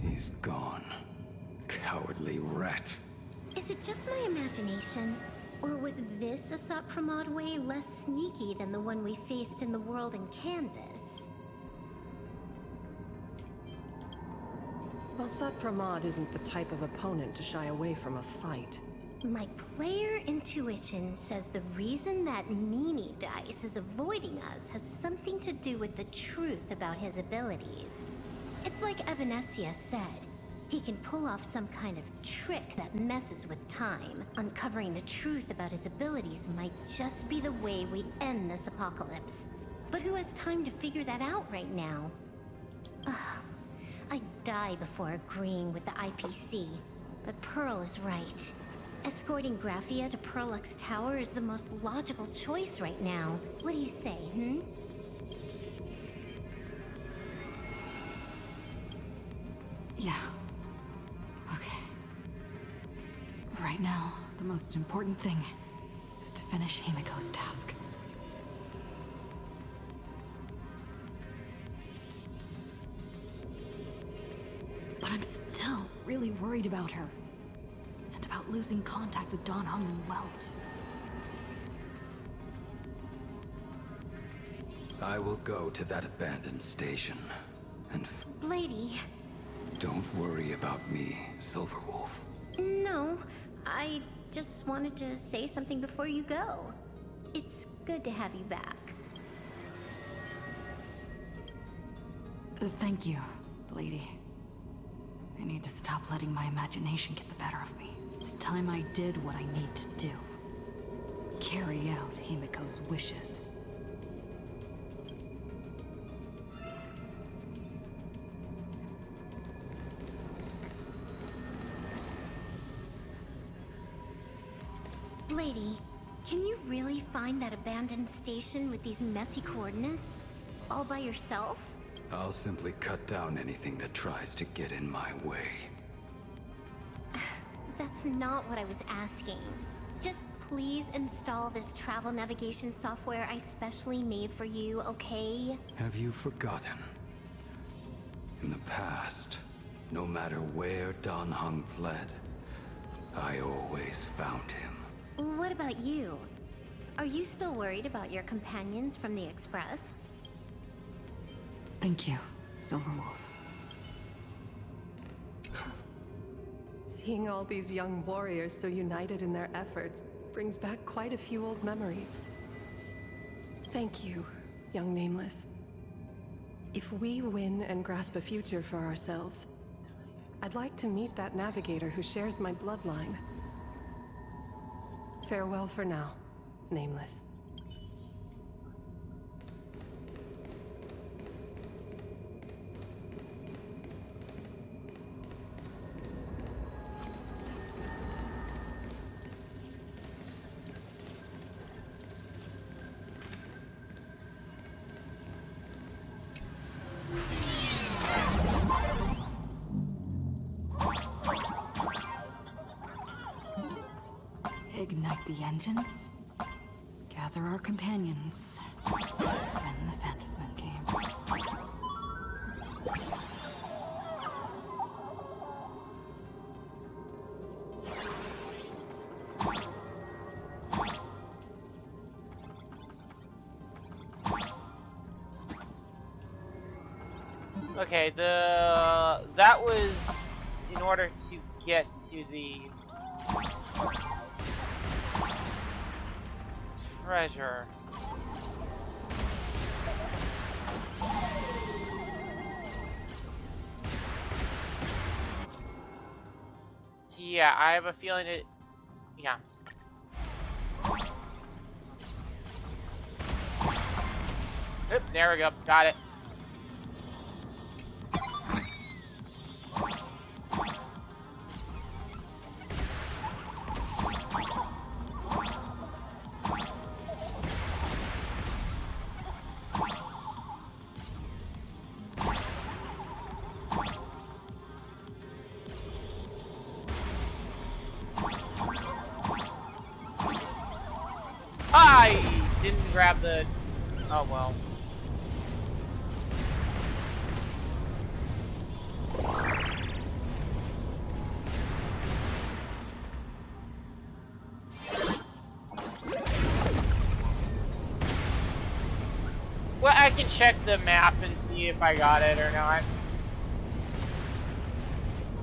He's gone. Cowardly rat. Is it just my imagination? Or was this Asat Pramod way less sneaky than the one we faced in the world in Canvas? Well, Asat Pramod isn't the type of opponent to shy away from a fight. My player intuition says the reason that Meanie Dice is avoiding us has something to do with the truth about his abilities. It's like Evanescia said. He can pull off some kind of trick that messes with time. Uncovering the truth about his abilities might just be the way we end this apocalypse. But who has time to figure that out right now? Ugh. I'd die before agreeing with the IPC. But Pearl is right. Escorting Graphia to Perlux Tower is the most logical choice right now. What do you say, hmm? Yeah. Okay. Right now, the most important thing is to finish Himiko's task. But I'm still really worried about her. And about losing contact with Dan Heng and Welt. I will go to that abandoned station and Lady. Don't worry about me, Silver Wolf. No, I just wanted to say something before you go. It's good to have you back. Thank you, lady. I need to stop letting my imagination get the better of me. It's time I did what I need to do. Carry out Himiko's wishes. Lady, can you really find that abandoned station with these messy coordinates? All by yourself? I'll simply cut down anything that tries to get in my way. That's not what I was asking. Just please install this travel navigation software I specially made for you, okay? Have you forgotten? In the past, no matter where Dan Heng fled, I always found him. What about you? Are you still worried about your companions from the Express? Thank you, Silver Wolf. Seeing all these young warriors so united in their efforts brings back quite a few old memories. Thank you, young Nameless. If we win and grasp a future for ourselves, I'd like to meet that navigator who shares my bloodline. Farewell for now, Nameless. Ignite the engines, gather our companions, and the Phantasmal Games. Okay, that was in order to get to the treasure. Yeah, I have a feeling it. Yeah. Oop, there we go. Got it. I didn't grab the. Oh well. Well, I can check the map and see if I got it or not.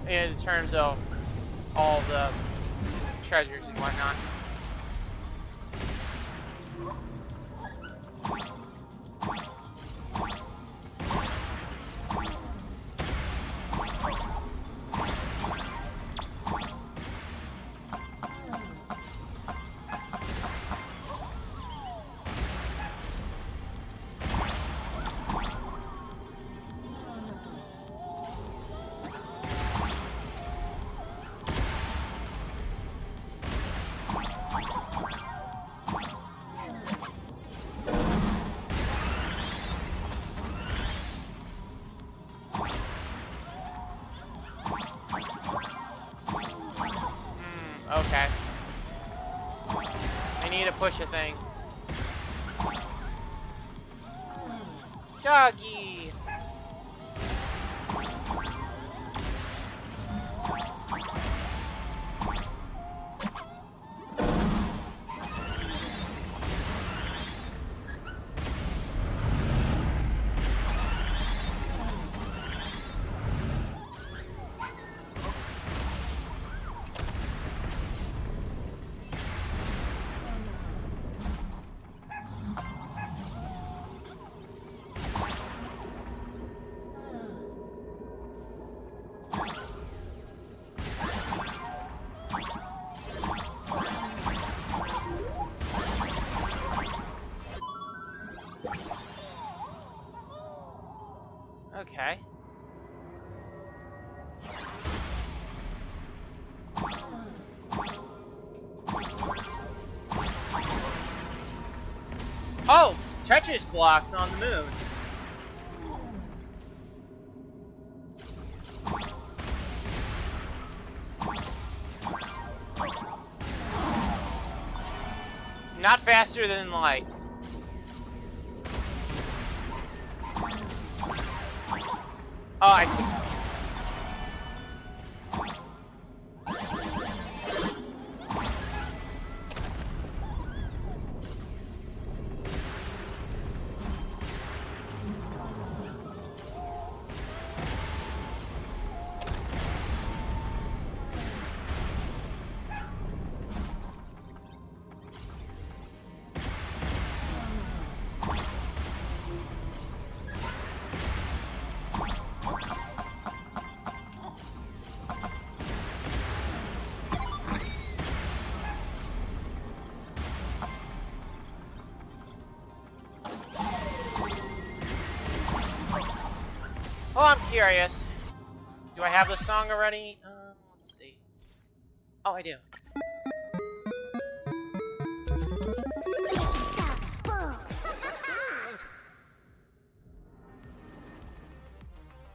In terms of all the treasures and whatnot. Okay. I need to push a thing. Doggy! Okay. Oh! Tetris blocks on the moon. Not faster than light. Oh, I think. Oh, I'm curious. Do I have the song already? Let's see. Oh, I do.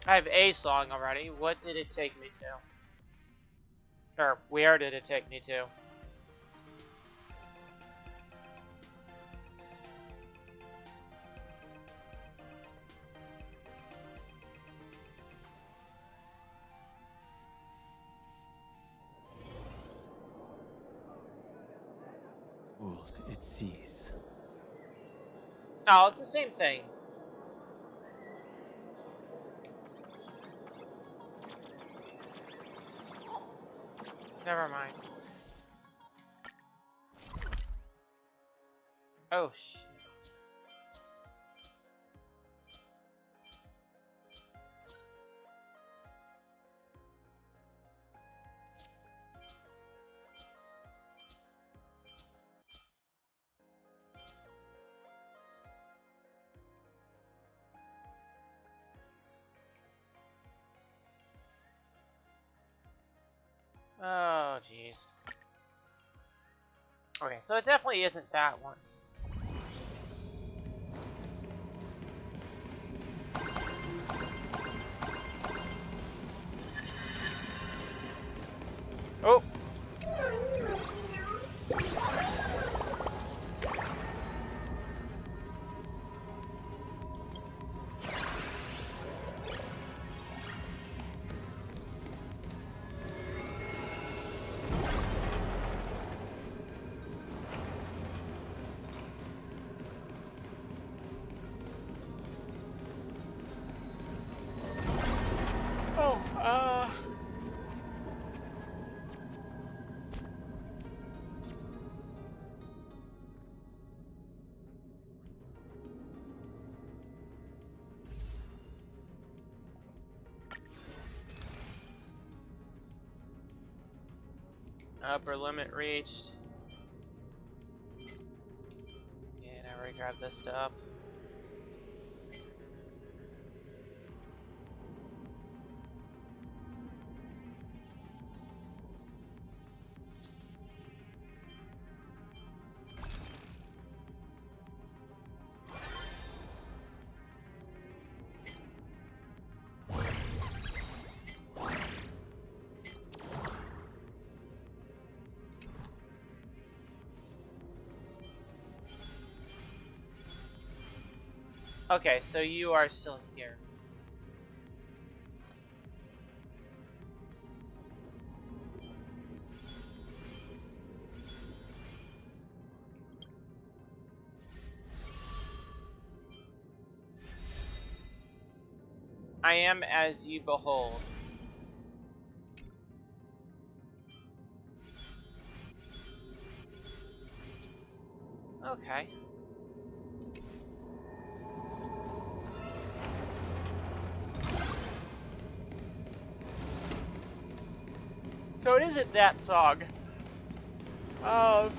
I have a song already. What did it take me to? Or where did it take me to? World it sees. Oh, it's the same thing. Never mind. Oh, shit. Oh, jeez. Okay, so it definitely isn't that one. Oh! Upper limit reached. And I already grabbed this stuff. Okay, so you are still here. I am as you behold. Okay. So it isn't that song. Blah.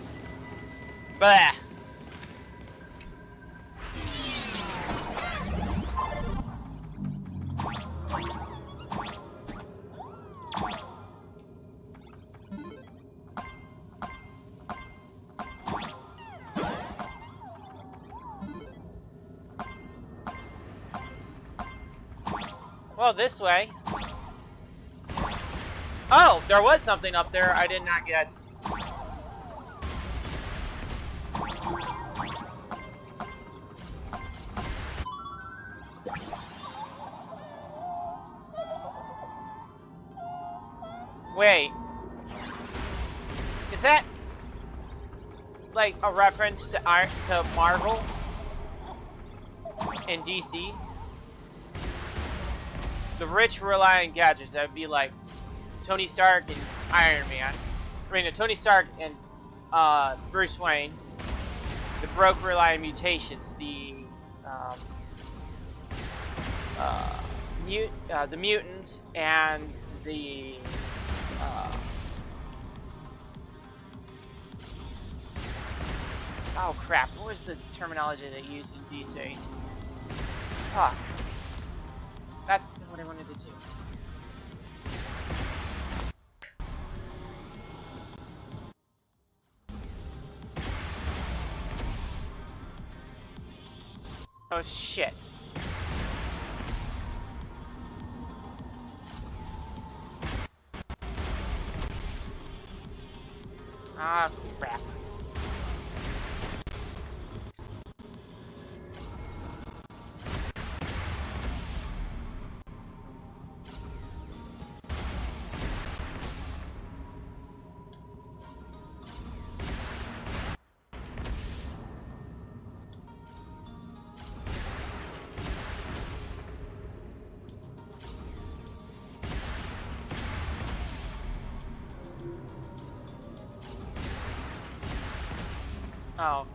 Well, this way. Oh, there was something up there I did not get. Wait. Is that like a reference to Marvel in DC? The rich rely on gadgets. That would be like Tony Stark and Iron Man. I mean, Tony Stark and Bruce Wayne. The broke rely on mutations. The mutants and the oh crap! What was the terminology they used in DC? Fuck. That's not what I wanted to do. Oh shit. Ah, crap. Oh.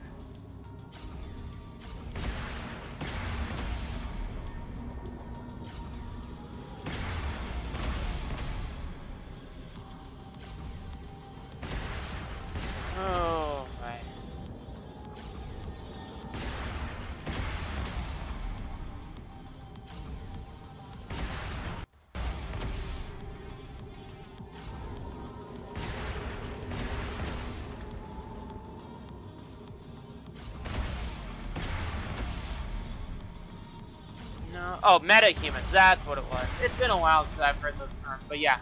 Oh, my. No. Oh, metahumans. That's what it was. It's been a while since I've heard the term, but yeah.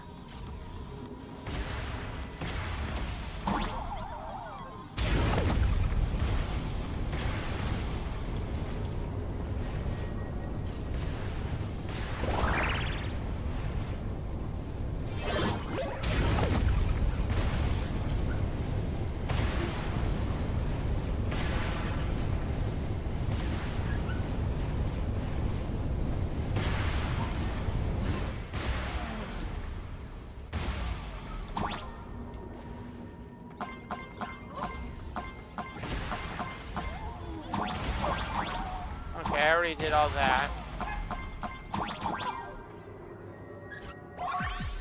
Okay, I already did all that.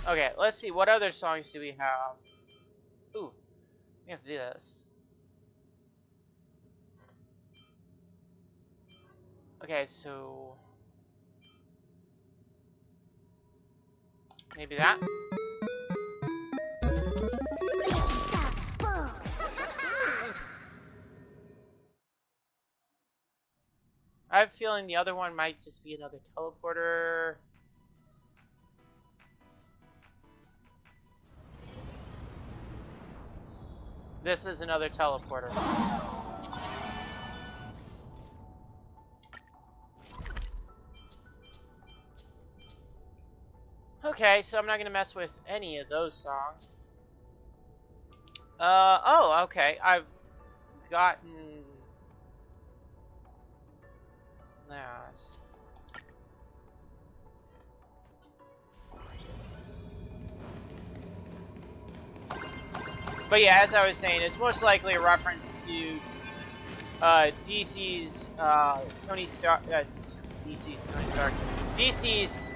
Okay, let's see. What other songs do we have? Ooh, we have this. Okay, so maybe that. I have a feeling the other one might just be another teleporter. This is another teleporter. Okay, so I'm not gonna mess with any of those songs. Oh, okay. I've gotten that. But yeah, as I was saying, it's most likely a reference to DC's Tony Stark. DC's Tony Stark. DC's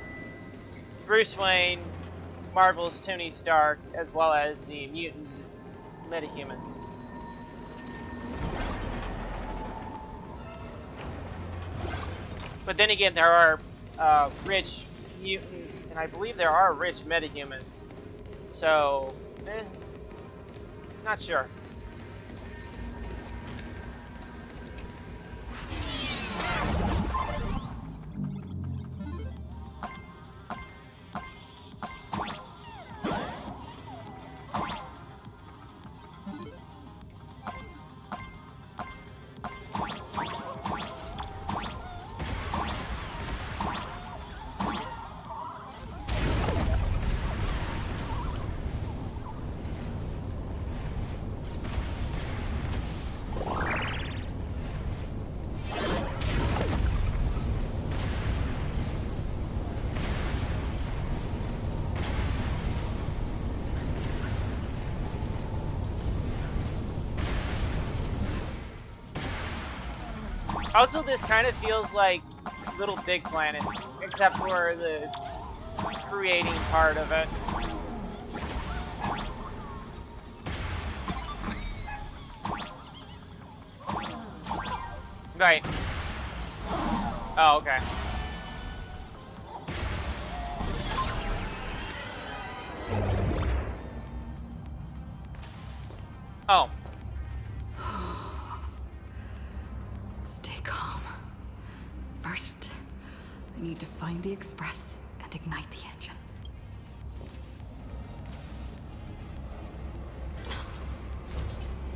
Bruce Wayne, Marvel's Tony Stark, as well as the mutants, metahumans. But then again, there are rich mutants, and I believe there are rich metahumans. So, not sure. Also, this kind of feels like Little Big Planet, except for the creating part of it. Right. Oh, okay. Oh. Stay calm. First, I need to find the Express and ignite the engine.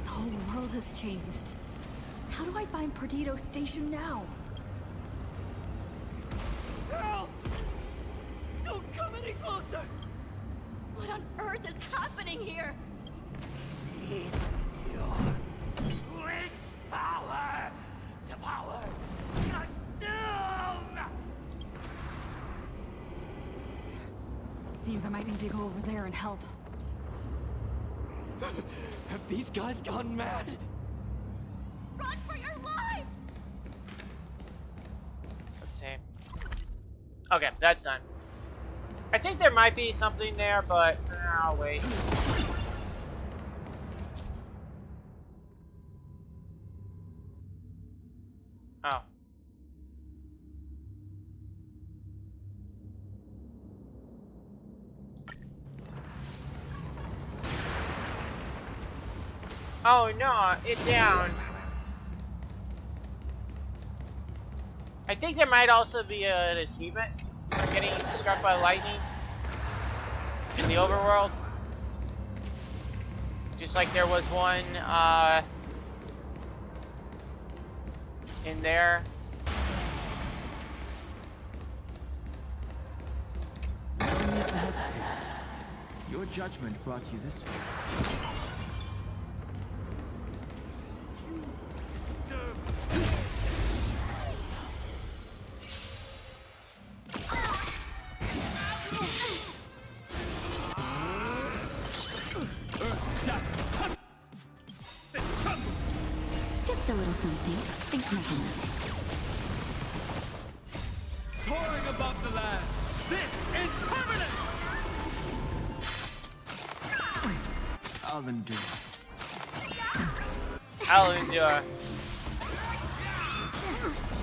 The whole world has changed. How do I find Perdido Station now? Girl! Don't come any closer! What on earth is happening here? Your wish power to power consume! Seems I might need to go over there and help. Have these guys gone mad? same. Okay, that's done. I think there might be something there, but I'll wait. Oh. Oh no, it's down. I think there might also be an achievement for getting struck by lightning in the overworld. Just like there was one in there. No need to hesitate. Your judgment brought you this far. Just a little something. Think nothing of it. Soaring above the land, this is permanent! I'll endure. I'll endure.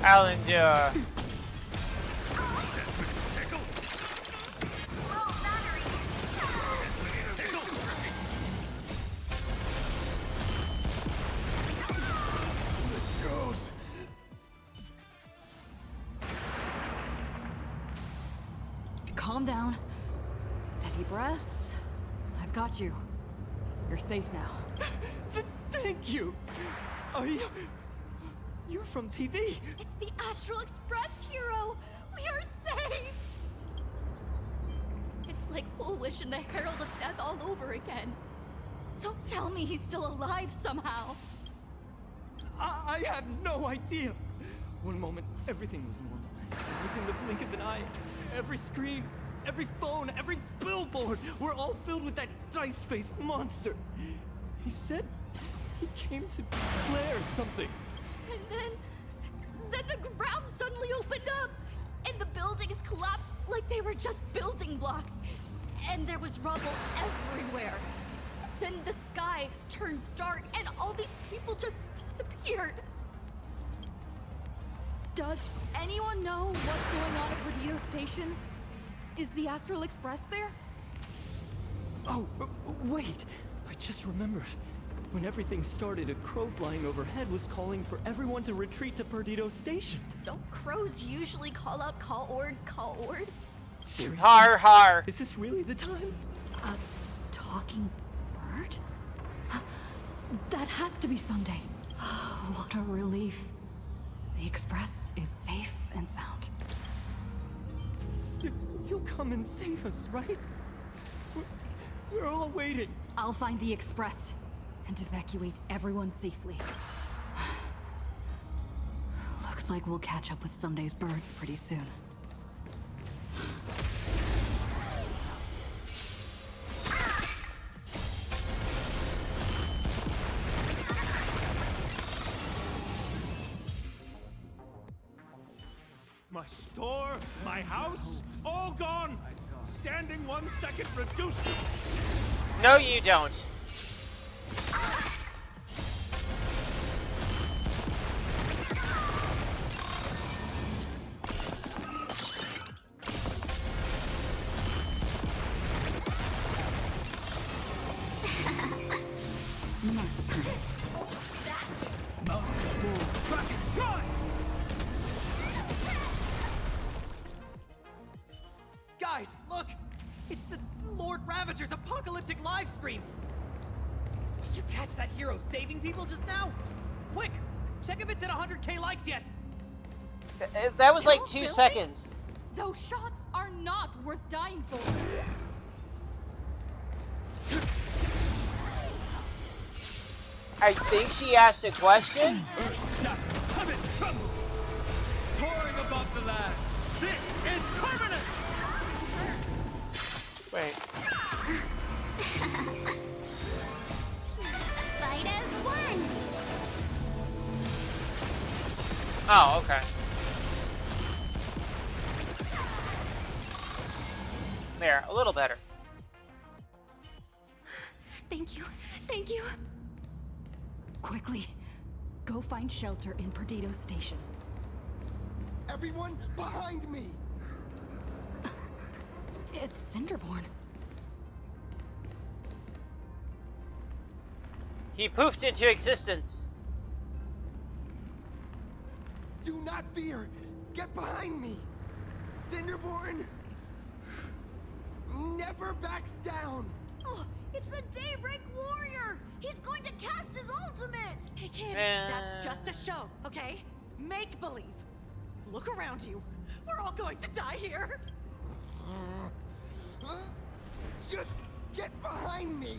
I'll endure. Calm down. Steady breaths. I've got you. You're safe now. Thank you. Are you... You're from TV. It's the Astral Express hero! We are safe! It's like Foolish and the Herald of Death all over again. Don't tell me he's still alive somehow. I have no idea. One moment, everything was normal. Within the blink of an eye, every screen, every phone, every billboard were all filled with that dice-faced monster. He said he came to declare something. And then the ground suddenly opened up, and the buildings collapsed like they were just building blocks. And there was rubble everywhere. Then the sky turned dark, and all these people just disappeared. Does anyone know what's going on at Perdido Station? Is the Astral Express there? Oh, wait! I just remembered. When everything started, a crow flying overhead was calling for everyone to retreat to Perdido Station. Don't crows usually call out call-ord, call-ord? Seriously? Har har. Is this really the time? A talking bird? That has to be someday. What a relief. The Express is safe and sound. You'll come and save us, right? We're all waiting. I'll find the Express and evacuate everyone safely. Looks like we'll catch up with Sunday's birds pretty soon. My store, my house, all gone! Standing 1 second reduced. No, you don't. Guys, look! It's the Lord Ravager's apocalyptic live stream! Did you catch that hero saving people just now? Quick! Check if it's at 100K likes yet! That was like 2 seconds. Those shots are not worth dying for. I think she asked a question. Earth shatters, heaven trembles. Soaring above the land, this is permanent! Wait. Fight as one. Oh, okay. There, a little better. Thank you. Thank you. Quickly, go find shelter in Perdido Station. Everyone behind me! It's Cinderborn. He poofed into existence. Do not fear! Get behind me! Cinderborn never backs down! Oh, it's the Daybreak Warrior! He's going to cast his ultimate! Hey kid, that's just a show, okay? Make believe. Look around you. We're all going to die here. Just get behind me!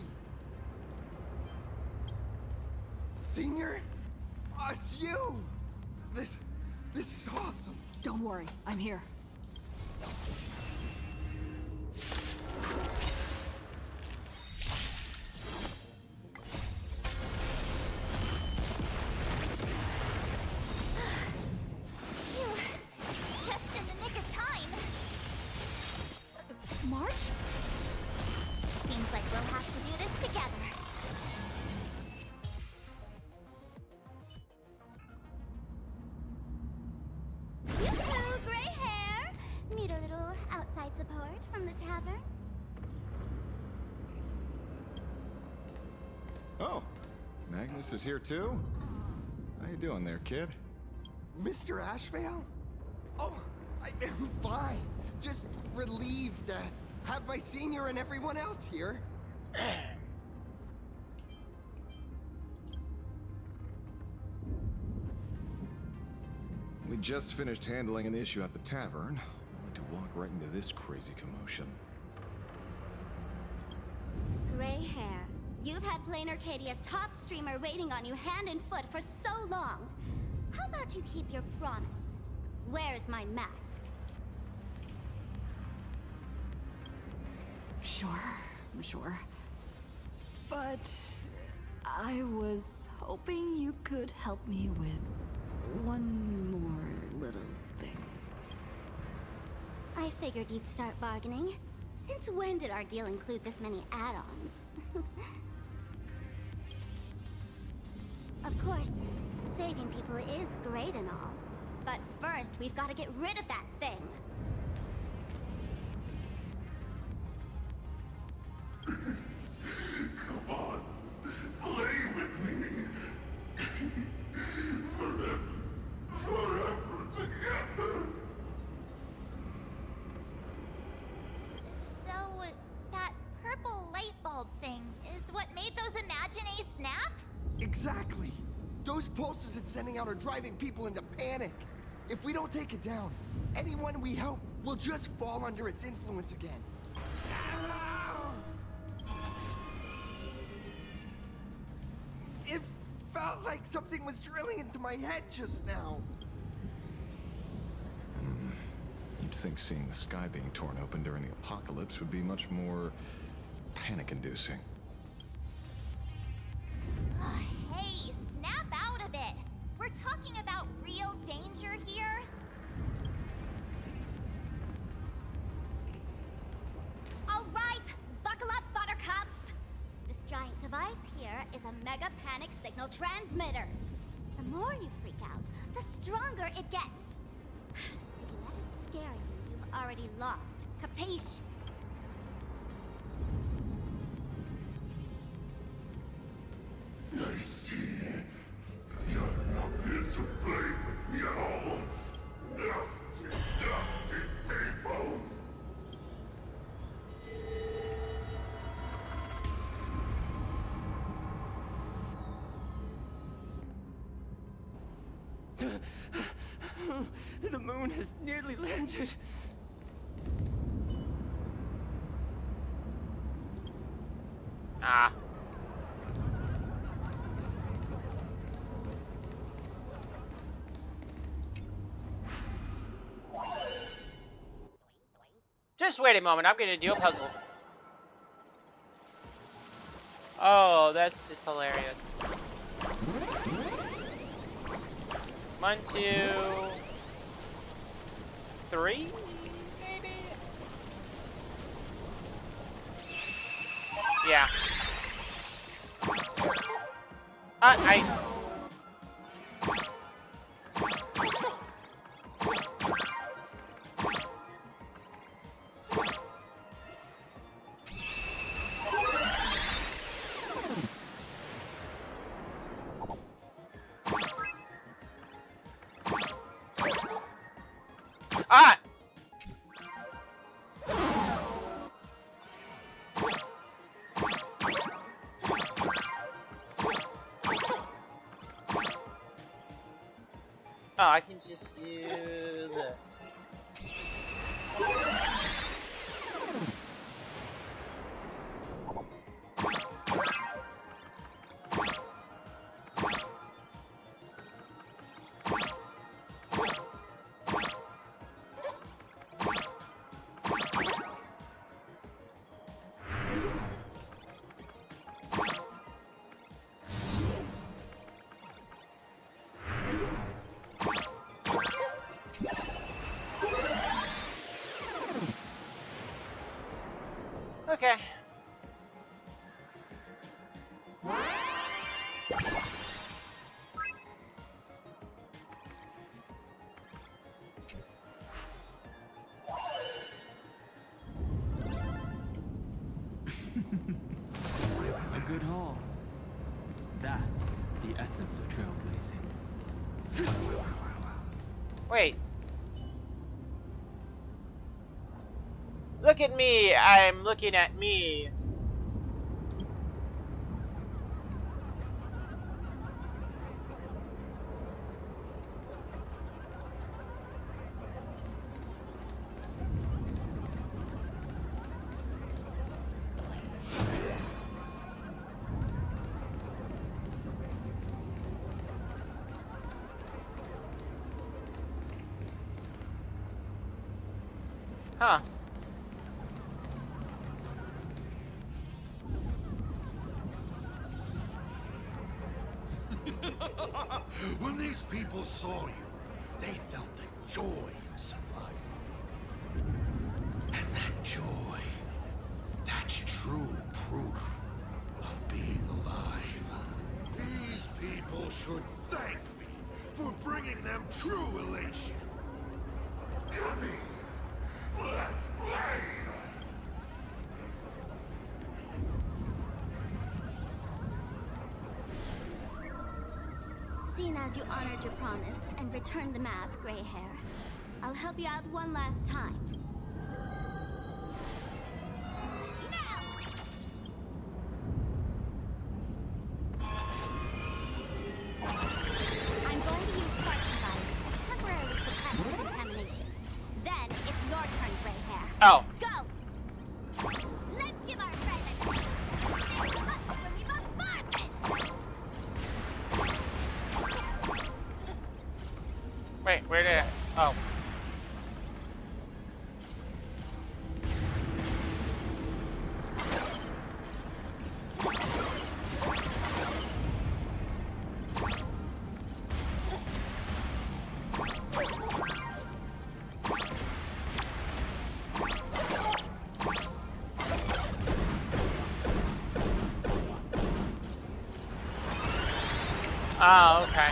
Senior? It's you! This is awesome. Don't worry, I'm here. Just in the nick of time. March? Seems like we'll have to do this together. Yoo-hoo, gray hair! Need a little outside support from the tavern? Oh, Magnus is here too? How you doing there, kid? Mr. Ashvale? Oh, I am fine. Just relieved to have my senior and everyone else here. We just finished handling an issue at the tavern, only to walk right into this crazy commotion. Gray hair. You've had Plain Arcadia's top streamer waiting on you hand and foot for so long. How about you keep your promise? Where's my mask? Sure. But I was hoping you could help me with one more little thing. I figured you'd start bargaining. Since when did our deal include this many add-ons? Of course, saving people is great and all. But first, we've got to get rid of that thing. Come on, play with me. Forever together. So, that purple light bulb thing is what made those Imaginae snap? Exactly. Those pulses it's sending out are driving people into panic. If we don't take it down, anyone we help will just fall under its influence again. It felt like something was drilling into my head just now. You'd think seeing the sky being torn open during the apocalypse would be much more panic-inducing. Hey, snap out of it! We're talking about real danger here. All right, buckle up, buttercups! This giant device here is a mega panic signal transmitter. The more you freak out, the stronger it gets. If you let it scare you, you've already lost. Capiche? I see. You're not here to play with me at all. Nasty people. The moon has nearly landed. Ah. Just wait a moment, I'm gonna do a puzzle. Oh, that's just hilarious. 1, 2, 3, maybe? Yeah. Ah! Oh, I can just do this. Okay. A good haul. That's the essence of trailblazing. Wait. Look at me. I'm looking at me. Huh. When these people saw you, they felt the joy of survival. And that joy, that's true proof of being alive. These people should thank me for bringing them true elation. Come here. Let's play! Seeing as you honored your promise and returned the mask, Gray Hair, I'll help you out one last time. I'm going to use Sparking Virus to temporarily suppress the contamination. Then it's your turn, Gray Hair. Oh. Go! Let's give our friend a hush from the bombardment! Wait, where did I? Oh. Oh, okay.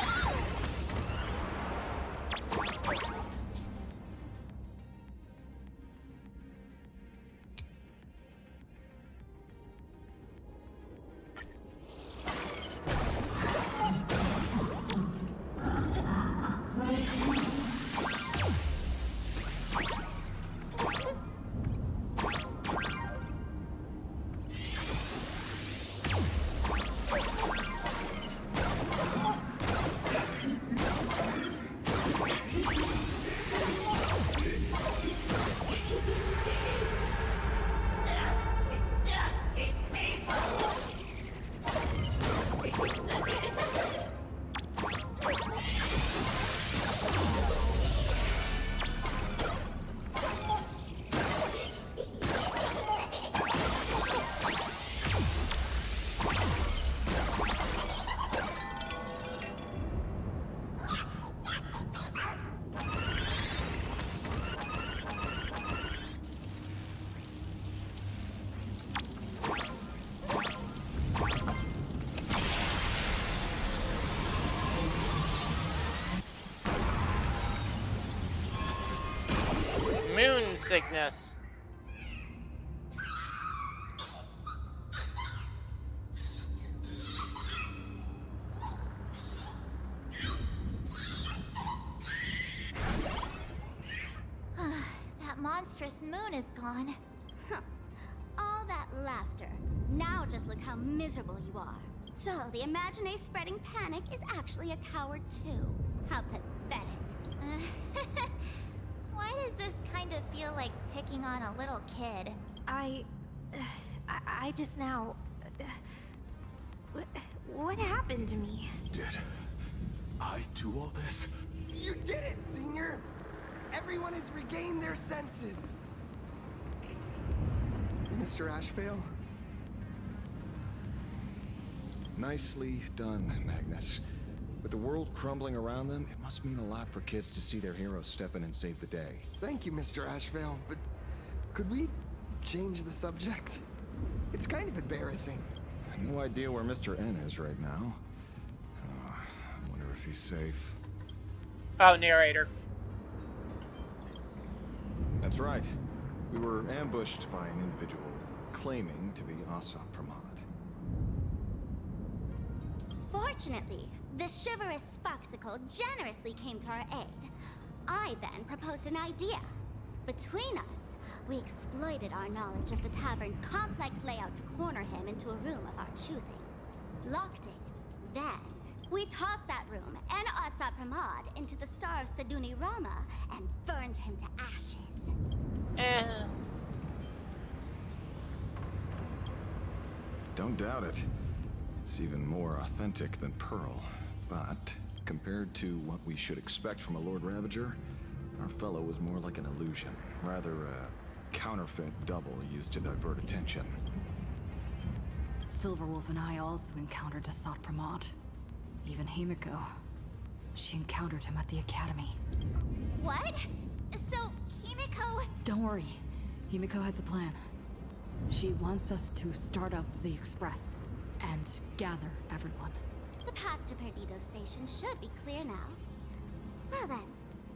sickness. That monstrous moon is gone. Huh. All that laughter. Now just look how miserable you are. So, the Imaginé spreading panic is actually a coward too. How pathetic. Why does this kind of feel like picking on a little kid? I just now... What happened to me? Did I do all this? You did it, Senior! Everyone has regained their senses! Mr. Ashvale? Nicely done, Magnus. With the world crumbling around them, it must mean a lot for kids to see their heroes step in and save the day. Thank you, Mr. Ashvale, but could we change the subject? It's kind of embarrassing. No idea where Mr. N is right now. I wonder if he's safe. Oh, narrator. That's right. We were ambushed by an individual claiming to be Asap Pramod. Fortunately, the chivalrous Sparksicle generously came to our aid. I then proposed an idea. Between us, we exploited our knowledge of the tavern's complex layout to corner him into a room of our choosing. Locked it. Then, we tossed that room and Asap Pramod into the star of Saduni Rama and burned him to ashes. Don't doubt it. It's even more authentic than Pearl, but compared to what we should expect from a Lord Ravager, our fellow was more like an illusion, rather a counterfeit double used to divert attention. Silverwolf and I also encountered Asap Pramod. Even Himiko. She encountered him at the academy. What? So, Himiko... Don't worry. Himiko has a plan. She wants us to start up the Express and gather everyone. The path to Perdido Station should be clear now. Well then,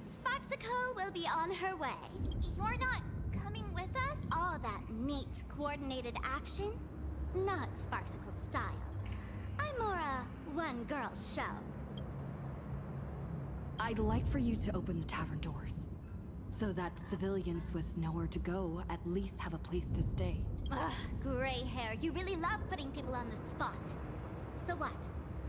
Sparksicle will be on her way. You're not coming with us? All that neat, coordinated action? Not Sparksicle style. I'm more a one-girl show. I'd like for you to open the tavern doors, so that civilians with nowhere to go at least have a place to stay. Ugh, gray hair, you really love putting people on the spot. So what?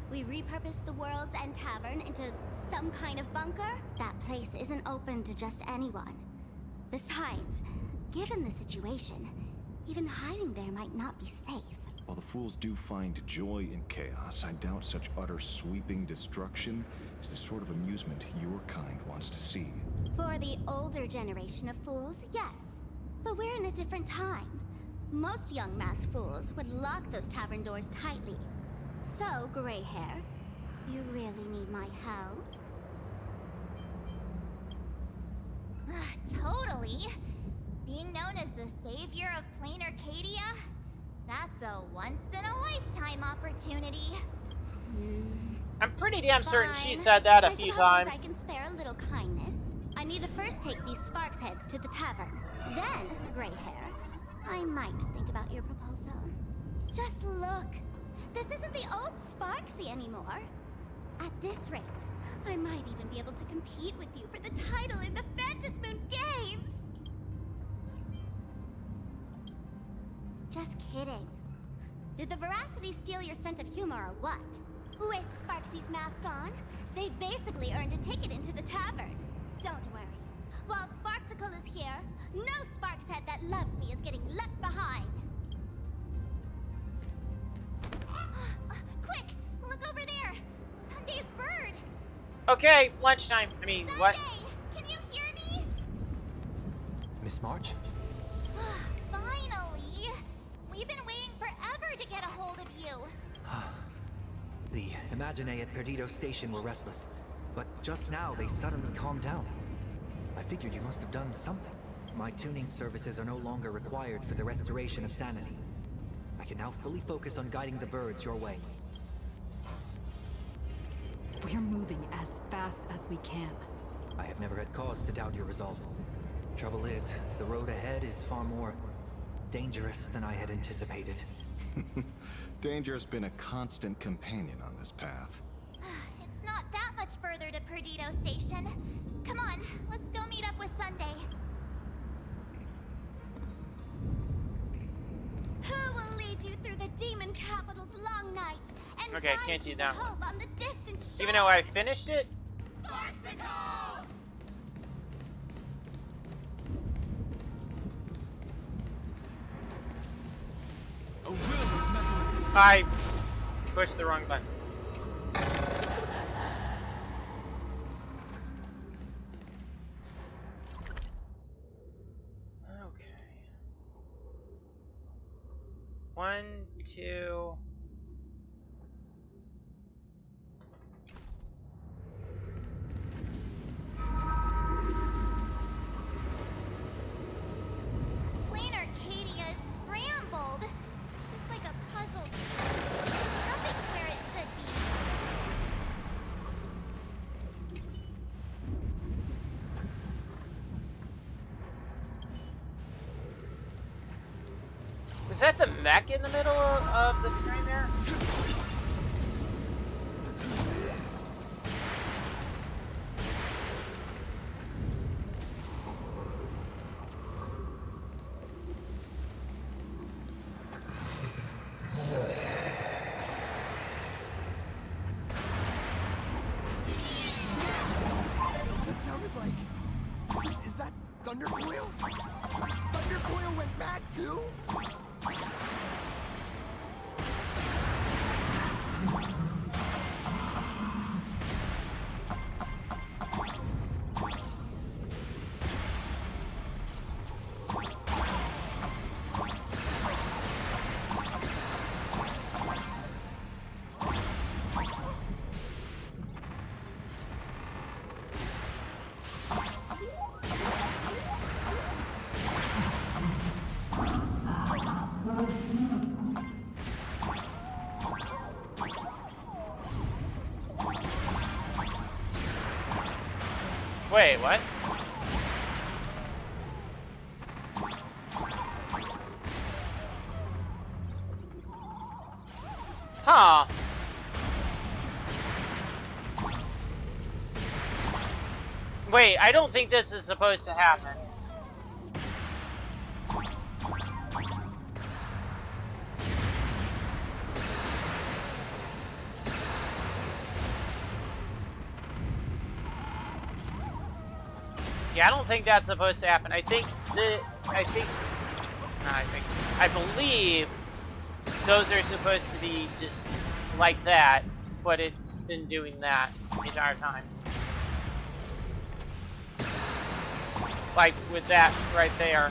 We repurpose the World's End Tavern into some kind of bunker? That place isn't open to just anyone. Besides, given the situation, even hiding there might not be safe. While the fools do find joy in chaos, I doubt such utter sweeping destruction is the sort of amusement your kind wants to see. For the older generation of fools, yes. But we're in a different time. Most young masked fools would lock those tavern doors tightly. So, gray hair, you really need my help? Totally. Being known as the savior of plain Arcadia? That's a once-in-a-lifetime opportunity. I'm pretty damn certain she said that a few times. I can spare a little kindness. I need to first take these Sparks heads to the tavern. Then, gray hair, I might think about your proposal. Just look. This isn't the old Sparksy anymore. At this rate, I might even be able to compete with you for the title in the Phantasmoon Games! Just kidding. Did the Veracity steal your sense of humor or what? With Sparksy's mask on, they've basically earned a ticket into the tavern. Don't worry. While Sparksicle is here, no Sparks head that loves me is getting left behind. Quick! Look over there! Sunday's bird! Okay, lunchtime. I mean, Sunday, what? Can you hear me? Miss March? Finally! We've been waiting forever to get a hold of you. The Imaginé at Perdido Station were restless, but just now they suddenly calmed down. I figured you must have done something. My tuning services are no longer required for the restoration of sanity. I can now fully focus on guiding the birds your way. We're moving as fast as we can. I have never had cause to doubt your resolve. Trouble is, the road ahead is far more dangerous than I had anticipated. Danger's been a constant companion on this path. It's not that much further to Perdido Station. Come on, let's go meet up with Sunday. Who will lead you through the demon capital's long night and Okay, I guide can't do you that to one. hope on the distant shore? Even though I finished it? I pushed the wrong button. Okay. 1, 2. Plain Arcadia is scrambled. Just like a puzzle. Nothing's where it should be. Is that the mech in the middle of the screen there? That sounded like... Is that Thundercoil? Thundercoil went mad too? Wait, what? Huh. Wait, I don't think this is supposed to happen. Yeah, I don't think that's supposed to happen. I believe those are supposed to be just like that, but it's been doing that the entire time. Like with that right there.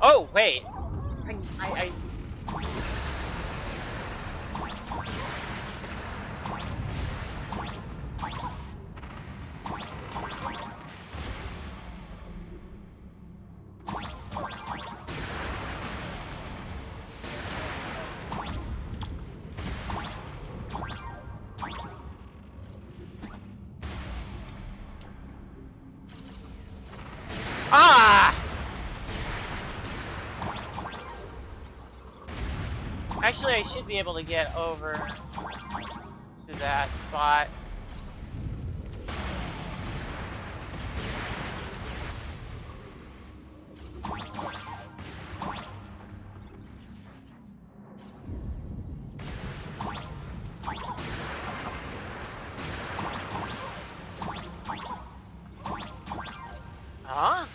Oh, wait. I Actually, I should be able to get over to that spot. Huh?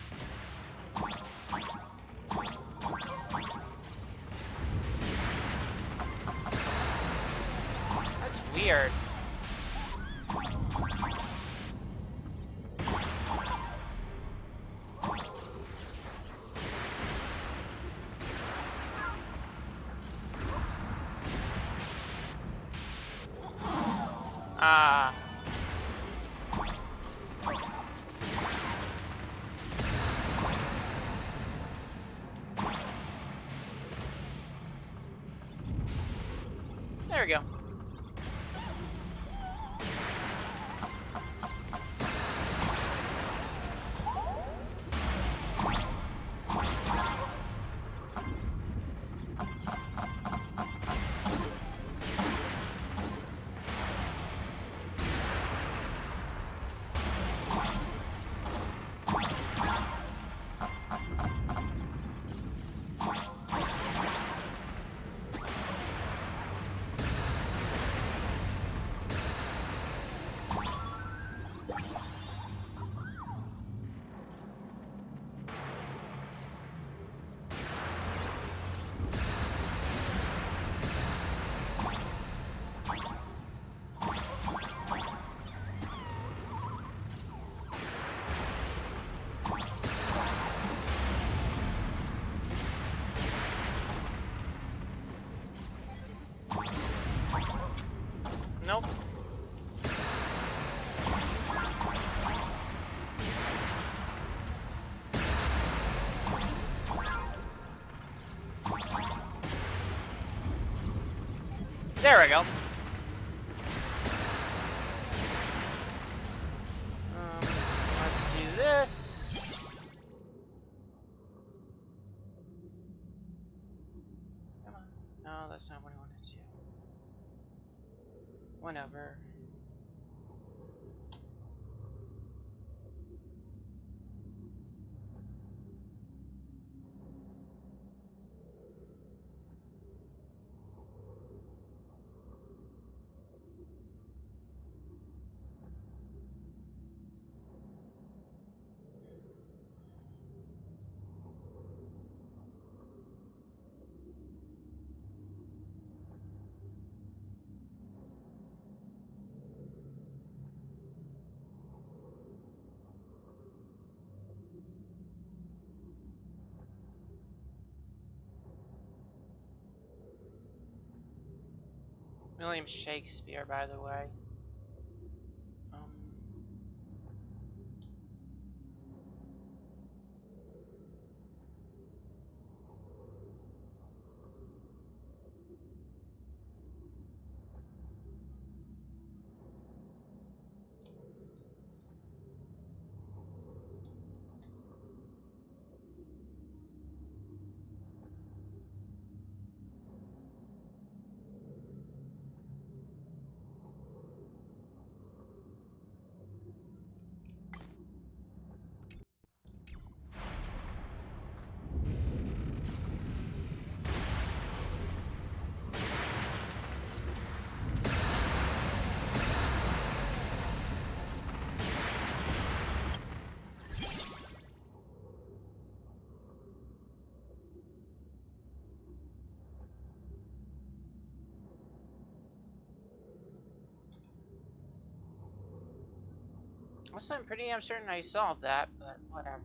That's weird. There we go. Nope. There we go. Let's do this. Come on. No, that's not what I wanted to do. Whenever. William Shakespeare, by the way. Also, I'm pretty damn certain I solved that, but whatever.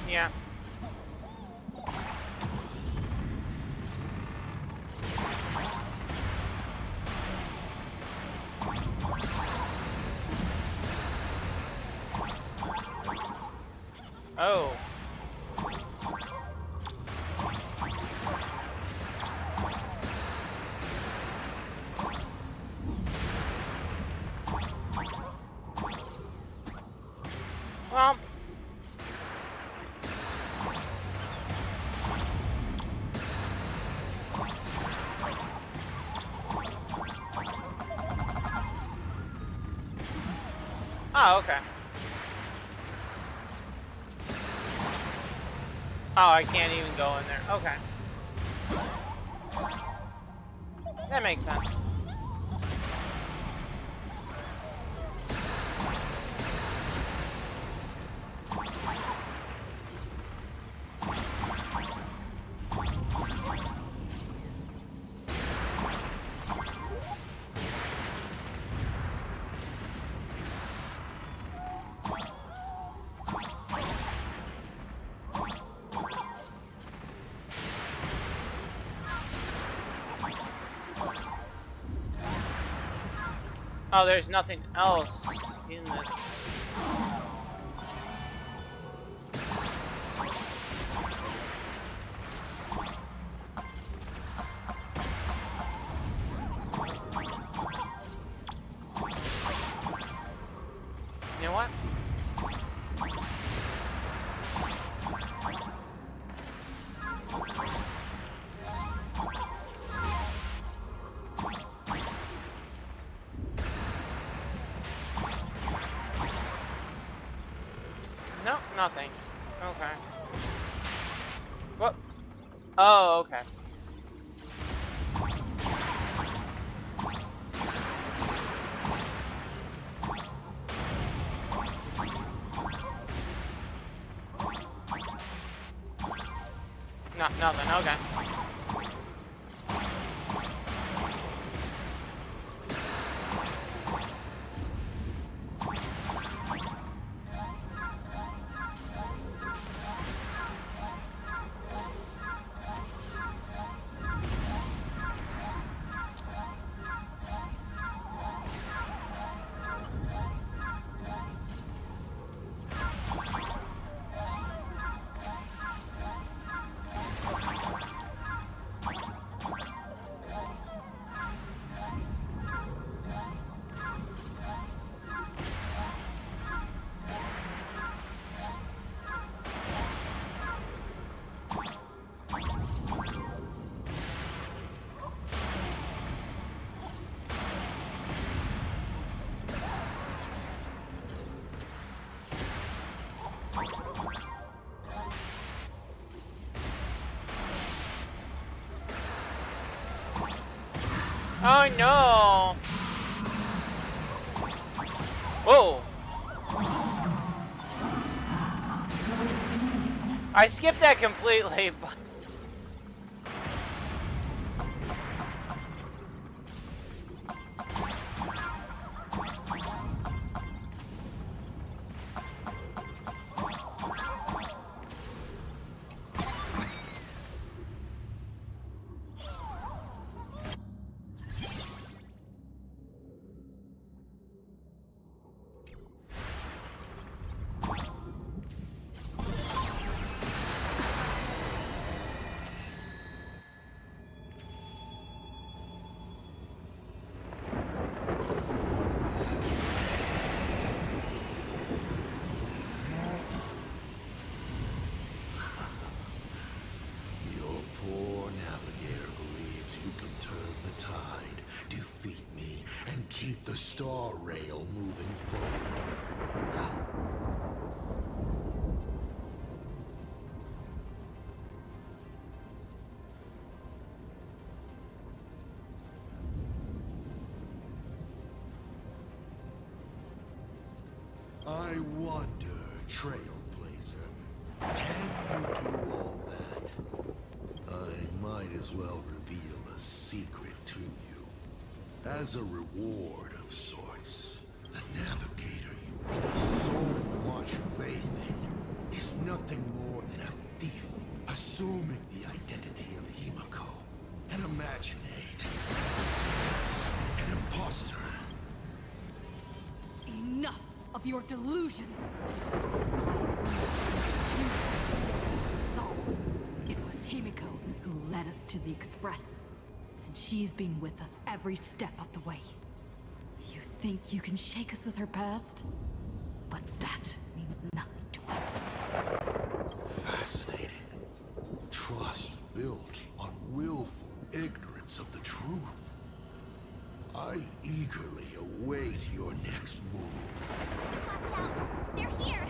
Yeah. Oh. Well. Oh, okay. Oh, I can't even go in there. Okay. That makes sense. Oh, there's nothing else in this. You know what? No, nothing. Okay. What? Oh, okay. No, nothing. Okay. Oh no! Whoa! I skipped that completely, but... Your poor navigator believes you can turn the tide, defeat me, and keep the Star Rail moving forward. I wonder, Trailblazer, can you do all that? I might as well reveal a secret to you. As a reward of sorts, the navigator you place so much faith in is nothing more than a thief, assuming the identity of Himiko, an imaginate, an imposter. Enough of your delusions! Resolve. It was Himiko who led us to the Express, and she's been with us every step of the way. You think you can shake us with her past? But that means nothing to us. Fascinating. Trust built on willful ignorance of the truth. I eagerly await your next move. Watch out! They're here!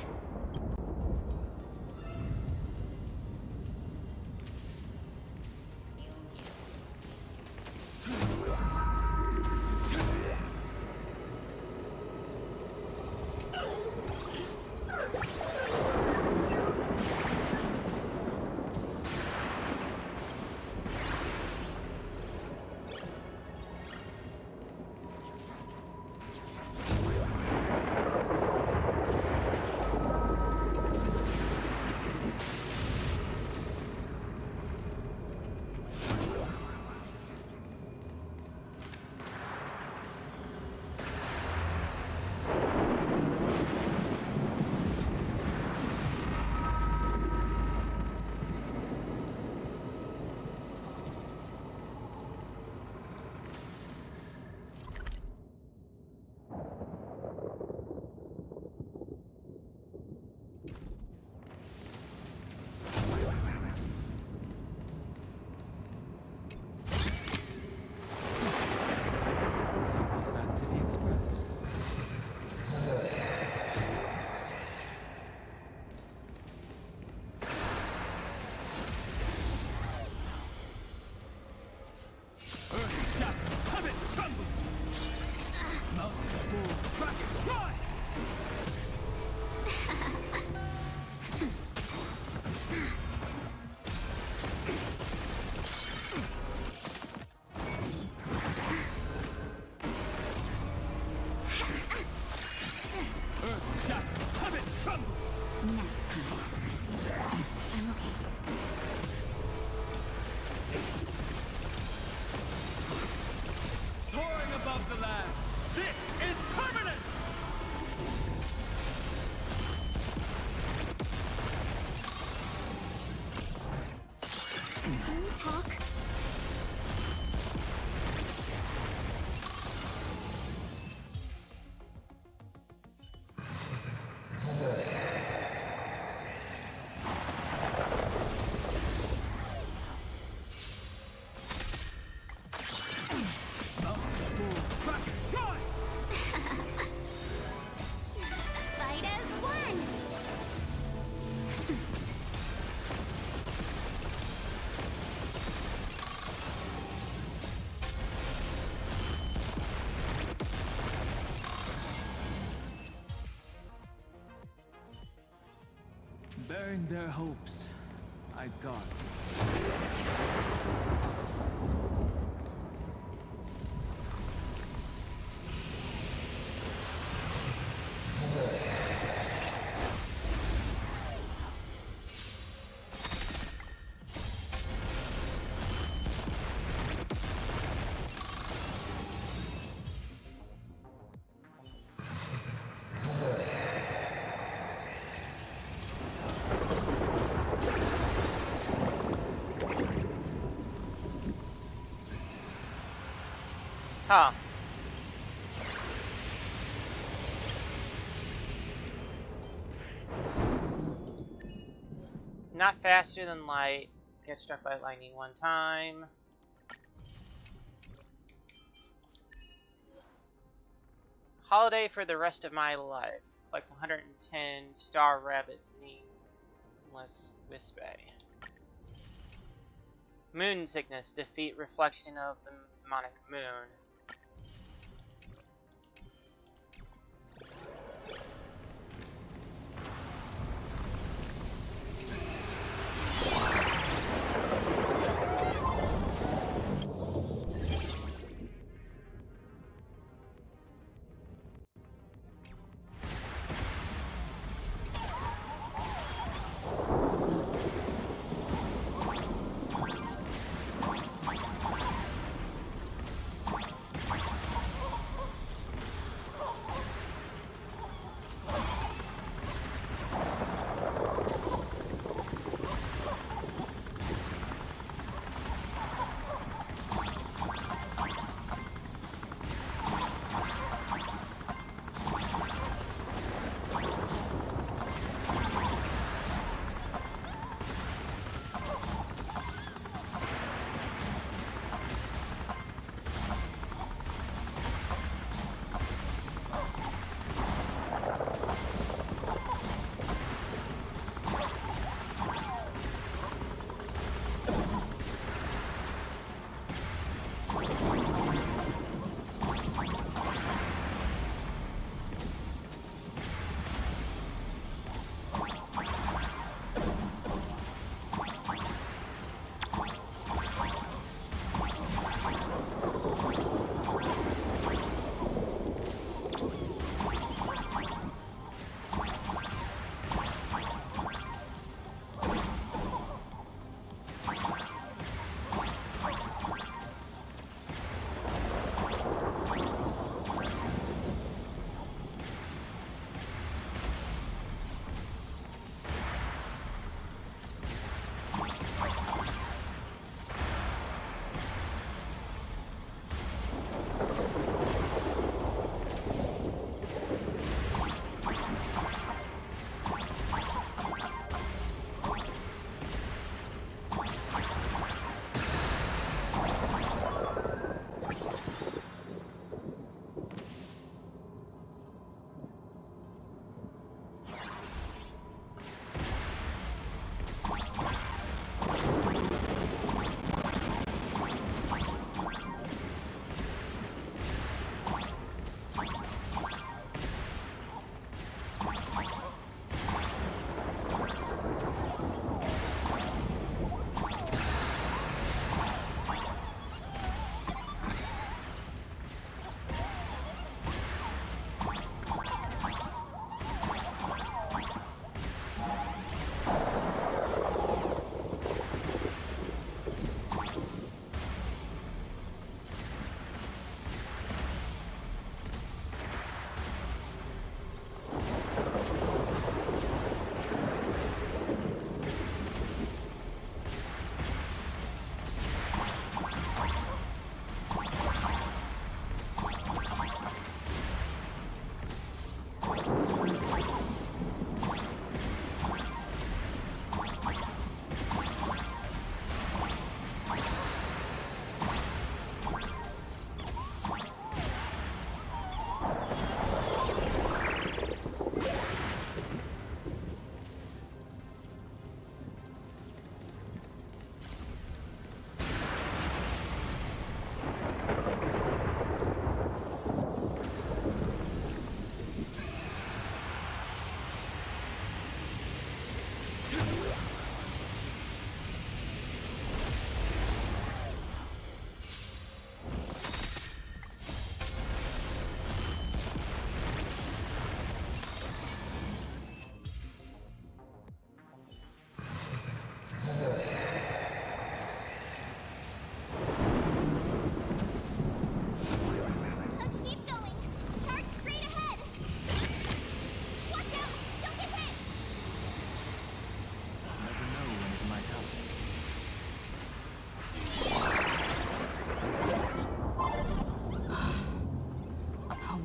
Bearing their hopes, I guard. Huh. Not faster than light. Get struck by lightning one time. Holiday for the rest of my life. Collect 110 star rabbits nameless Wispe. Moon sickness. Defeat reflection of the demonic moon.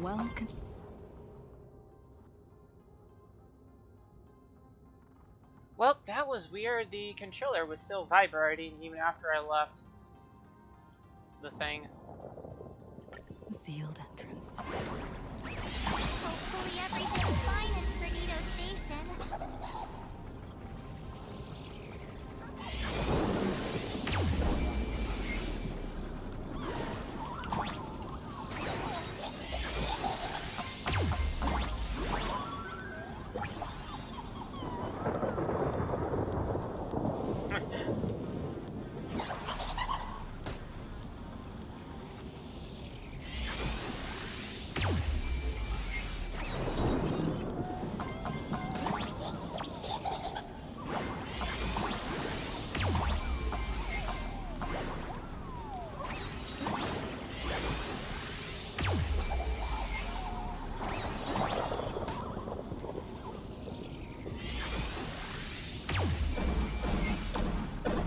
well. Well, that was weird. The controller was still vibrating even after I left the thing. Sealed entrance. Hopefully everything's fine in Perdido Station.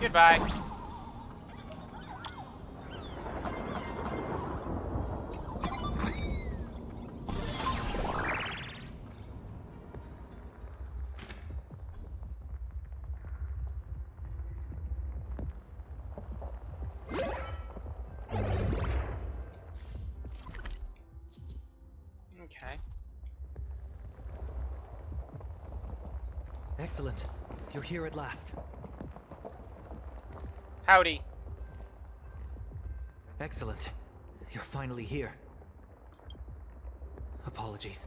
Goodbye. Okay. Excellent. You're here at last. Howdy. Excellent. You're finally here. Apologies.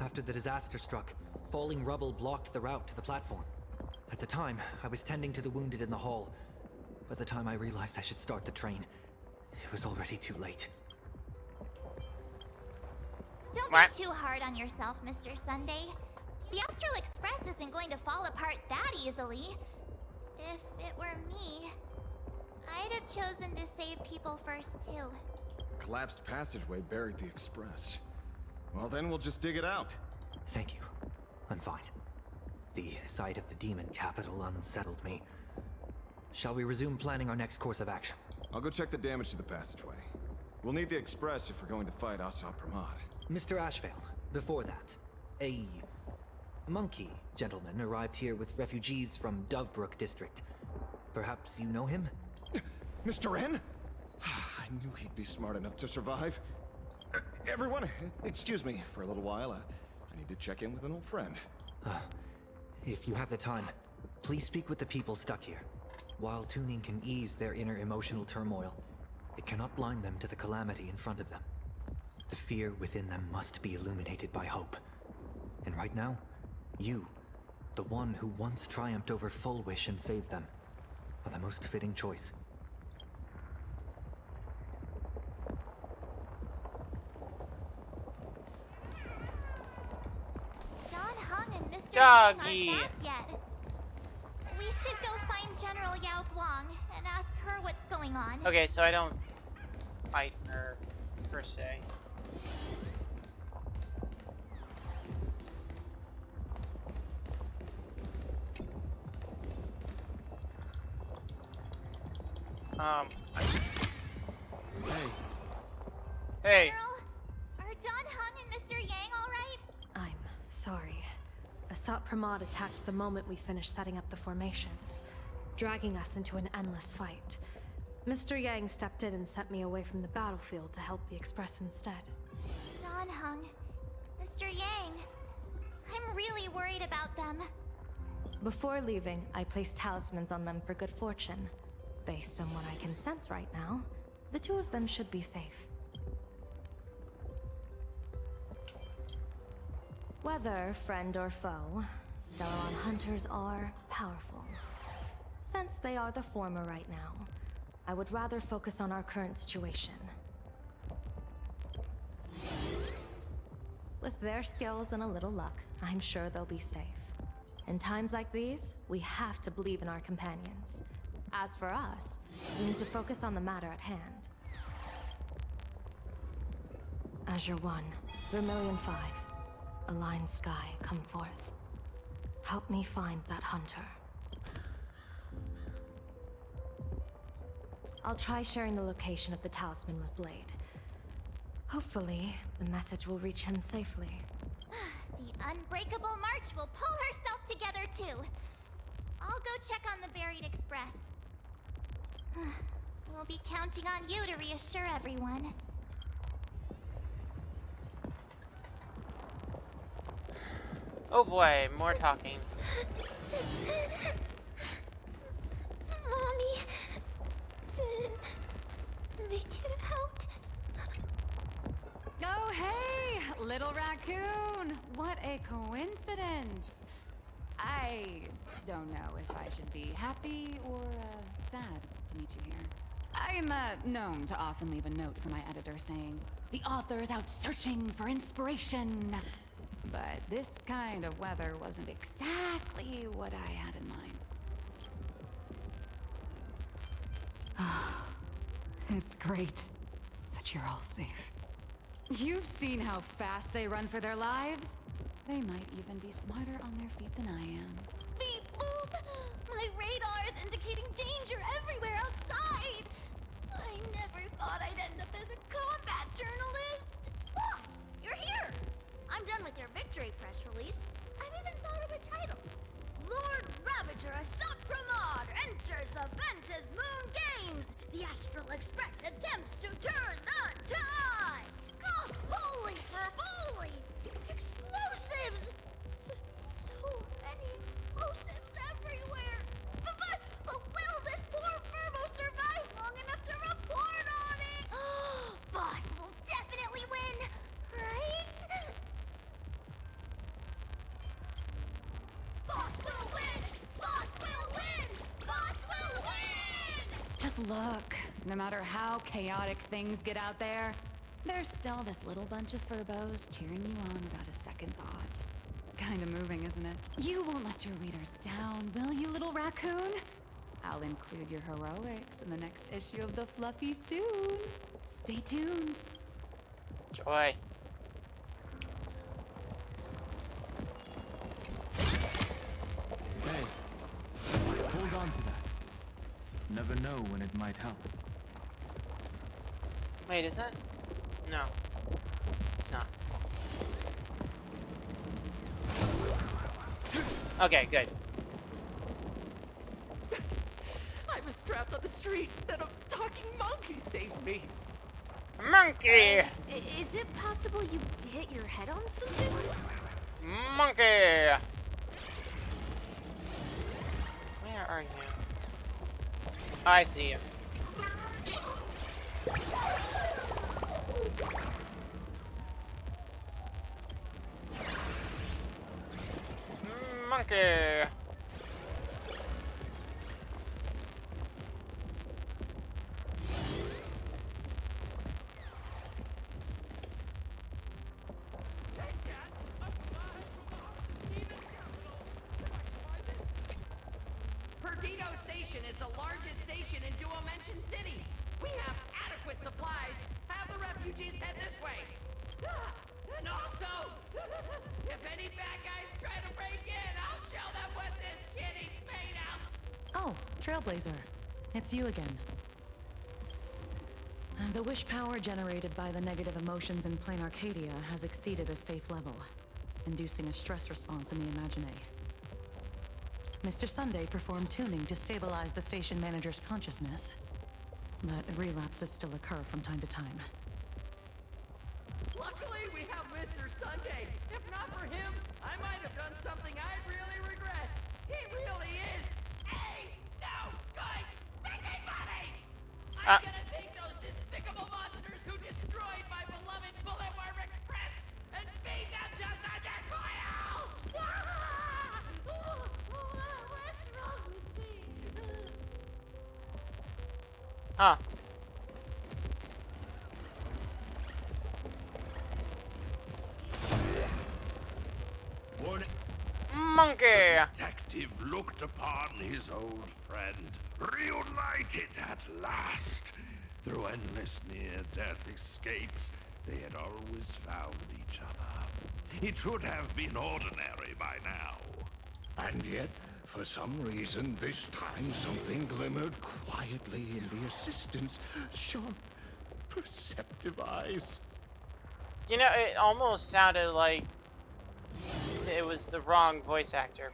After the disaster struck, falling rubble blocked the route to the platform. At the time, I was tending to the wounded in the hall. By the time I realized I should start the train, it was already too late. Don't be too hard on yourself, Mr. Sunday. The Astral Express isn't going to fall apart that easily. If it were me, I'd have chosen to save people first, too. A collapsed passageway buried the express. Well, then we'll just dig it out. Thank you. I'm fine. The sight of the demon capital unsettled me. Shall we resume planning our next course of action? I'll go check the damage to the passageway. We'll need the express if we're going to fight Assad Pramad. Mr. Ashvale, before that, a monkey gentleman arrived here with refugees from Dovebrook district. Perhaps you know him? Mr. N? I knew he'd be smart enough to survive. Everyone, excuse me for a little while. I need to check in with an old friend. If you have the time, please speak with the people stuck here. While tuning can ease their inner emotional turmoil, it cannot blind them to the calamity in front of them. The fear within them must be illuminated by hope. And right now, you, the one who once triumphed over Full Wish and saved them, are the most fitting choice. Don Hung and Mr. Doggy. Yang aren't back yet. We should go find General Yao Guang and ask her what's going on. Okay, so I don't fight her, per se. Hey. General, are Don Hung and Mr. Yang all right? I'm sorry. Assad Pramad attacked the moment we finished setting up the formations, dragging us into an endless fight. Mr. Yang stepped in and sent me away from the battlefield to help the Express instead. Don Hung, Mr. Yang, I'm really worried about them. Before leaving, I placed talismans on them for good fortune. Based on what I can sense right now, the two of them should be safe. Whether friend or foe, Stellaron hunters are powerful. Since they are the former right now, I would rather focus on our current situation. With their skills and a little luck, I'm sure they'll be safe. In times like these, we have to believe in our companions. As for us, we need to focus on the matter at hand. Azure 1, Vermilion 5, Aligned Sky, come forth. Help me find that hunter. I'll try sharing the location of the talisman with Blade. Hopefully, the message will reach him safely. The Unbreakable March will pull herself together too. I'll go check on the Buried Express. We'll be counting on you to reassure everyone. Oh boy, more talking. Mommy didn't make it out. Oh, hey, little raccoon. What a coincidence. I don't know if I should be happy or sad to meet you here. I'm known to often leave a note for my editor saying, "The author is out searching for inspiration." But this kind of weather wasn't exactly what I had in mind. It's great that you're all safe. You've seen how fast they run for their lives. They might even be smarter on their feet than I am. Beep boop! My radar is indicating danger everywhere outside! I never thought I'd end up as a combat journalist! Boss, you're here! I'm done with your victory press release. I've even thought of a title. Lord Ravager Asat Pramod enters the Ventus Moon Games! The Astral Express attempts to turn the tide! Oh, holy holy! Explosives! So many explosives everywhere! But will this poor Furbo survive long enough to report on it? Boss will definitely win, right? Boss will win! Boss will win! Boss will win! Just look. No matter how chaotic things get out there, there's still this little bunch of Furbos cheering you on without a second thought. Kinda moving, isn't it? You won't let your readers down, will you, little raccoon? I'll include your heroics in the next issue of The Fluffy soon. Stay tuned. Joy. Hey, hold on to that. Never know when it might help. Wait, is that? No. It's not. Okay, good. I was trapped on the street, then a talking monkey saved me. Monkey! Is it possible you hit your head on something? Monkey! Where are you? Oh, I see you. Monkey! Perdido Station is the largest station in Duomension City. We have adequate supplies. Have the refugees head this way. And also, if any bad guys try to break in, I'll show them what this kitty's made of. Oh, Trailblazer. It's you again. The wish power generated by the negative emotions in Plain Arcadia has exceeded a safe level, inducing a stress response in the Imaginea. Mr. Sunday performed tuning to stabilize the station manager's consciousness, but relapses still occur from time to time. Luckily, we have Mr. Sunday. If not for him, I might have done something I'd really regret. He really is a no good thinking buddy! I'm gonna take those despicable monsters who destroyed my beloved Bullet Worm Express and feed them to Thunder Coil! What's wrong with me? Huh. Monkey! Detective looked upon his old friend, reunited at last. Through endless near-death escapes, they had always found each other. It should have been ordinary by now. And yet, for some reason, this time something glimmered quietly in the assistant's sharp, perceptive eyes. You know, it almost sounded like it was the wrong voice actor.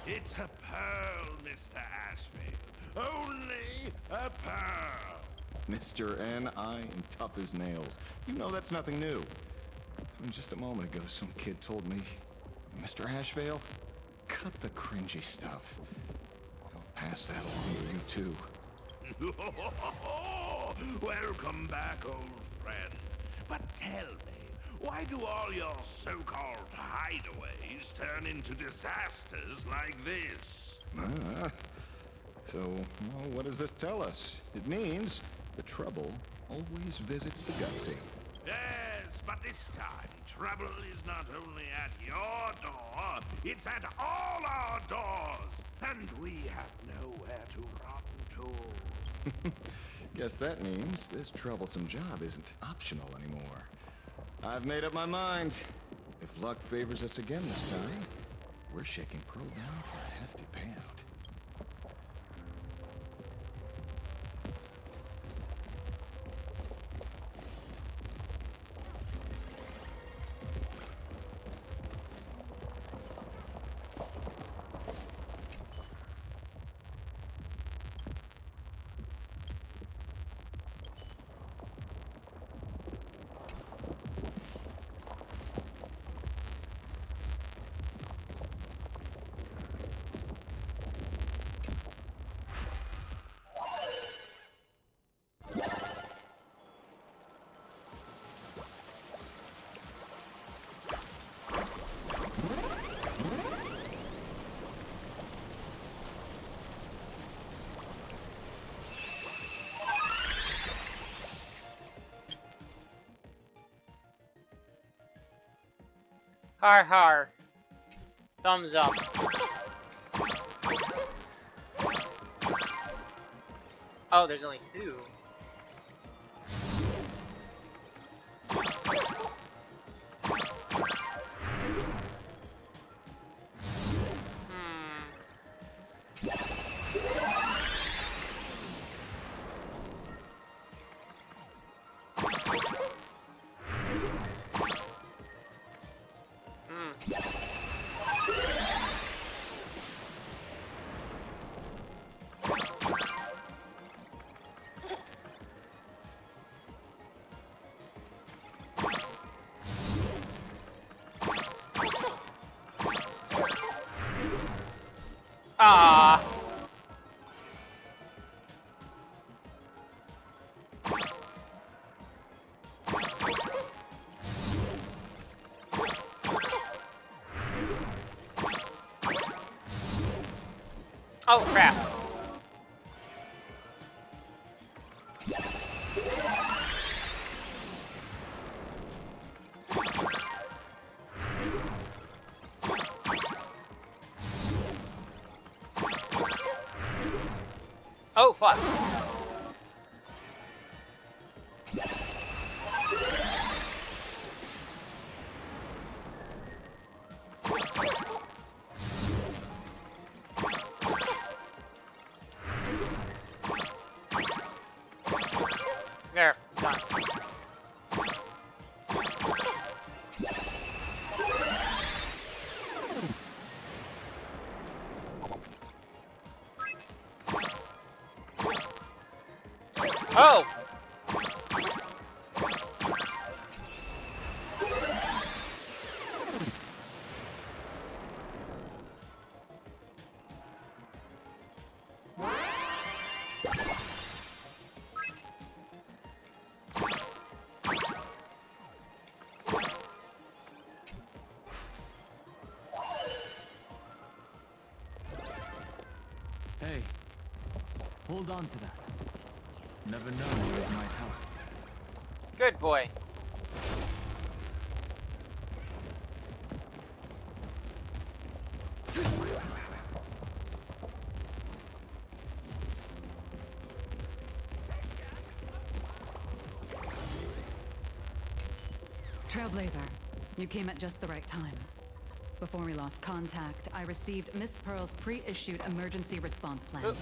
It's a pearl, Mr. Ashfield. Only a pearl. Mr. N.I. and tough as nails. You know that's nothing new. And just a moment ago, some kid told me, Mr. Ashvale, cut the cringy stuff. I'll pass that along to you, too. Welcome back, old friend. But tell me, why do all your so-called hideaways turn into disasters like this? So, well, what does this tell us? It means the trouble always visits the gutsy. Yes, but this time, trouble is not only at your door, it's at all our doors, and we have nowhere to run to. Guess that means this troublesome job isn't optional anymore. I've made up my mind. If luck favors us again this time, we're shaking Pearl down for a hefty payout. Har har. Thumbs up. Oh, there's only two. Ah. Oh crap. Oh fuck. There, done. Oh! Hey, hold on to that. Never know where it might help. Good boy. Trailblazer, you came at just the right time. Before we lost contact, I received Miss Pearl's pre-issued emergency response plan.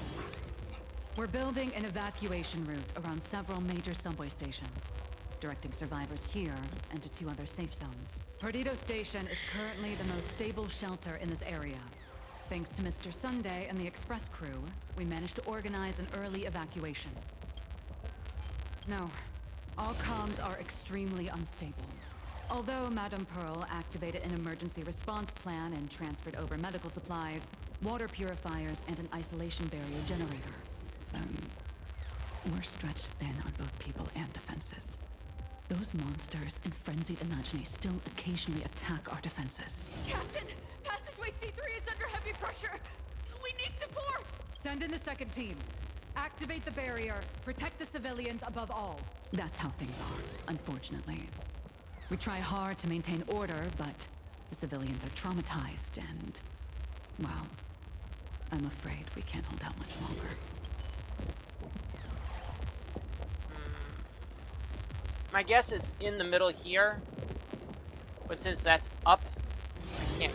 We're building an evacuation route around several major subway stations. directing survivors here and to 2 other safe zones. Perdido Station is currently the most stable shelter in this area. Thanks to Mr. Sunday and the express crew, we managed to organize an early evacuation. No, all comms are extremely unstable. Although Madame Pearl activated an emergency response plan and transferred over medical supplies, water purifiers, and an isolation barrier generator, we're stretched thin on both people and defenses. Those monsters and frenzied Imagine still occasionally attack our defenses. Captain, passageway C3 is under heavy pressure. We need support. Send in the second team. Activate the barrier. Protect the civilians above all. That's how things are, unfortunately. We try hard to maintain order, but the civilians are traumatized and, well, I'm afraid we can't hold out much longer. My guess it's in the middle here, but since that's up, I can't.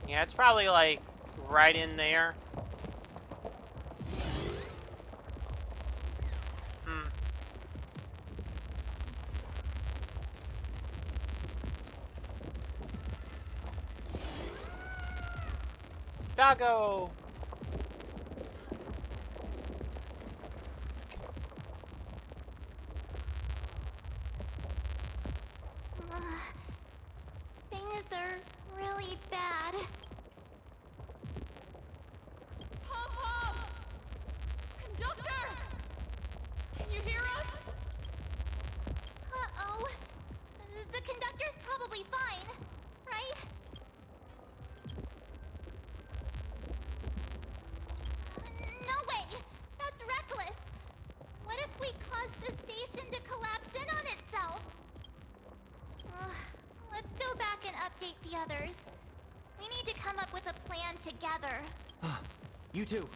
Yeah, it's probably like right in there. Doggo! Things are really bad. Pom-Pom! Conductor! Can you hear us? Uh-oh. The conductor's probably fine, right? No way! That's reckless! What if we cause the station to collapse in on itself? Let's go back and update the others. We need to come up with a plan together. You two.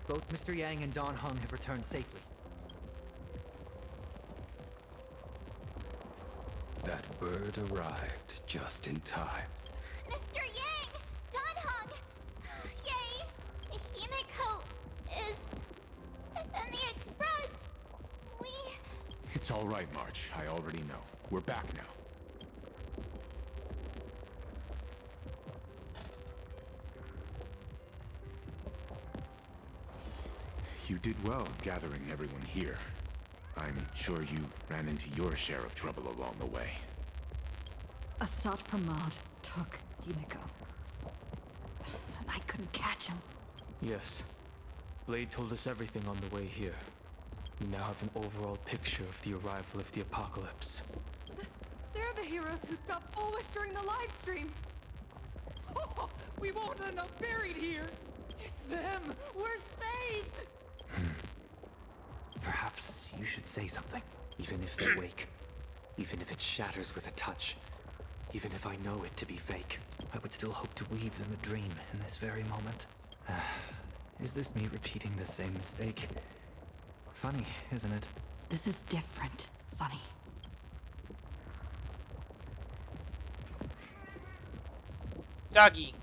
Both Mr. Yang and Don Hung have returned safely. That bird arrived just in time. Mr. Yang! Don Hung! Yay! Himiko is... and the Express! We... It's all right, March. I already know. We're back now. You did well gathering everyone here. I'm sure you ran into your share of trouble along the way. Assad Pramad took Himiko. And I couldn't catch him. Yes. Blade told us everything on the way here. We now have an overall picture of the arrival of the apocalypse. They're the heroes who stopped Bulwish during the live stream. We won't end up buried here. It's them. We're saved. Perhaps you should say something, even if they wake. Even if it shatters with a touch. Even if I know it to be fake. I would still hope to weave them a dream in this very moment. Is this me repeating the same mistake? Funny, isn't it? This is different, Sonny. Doggy.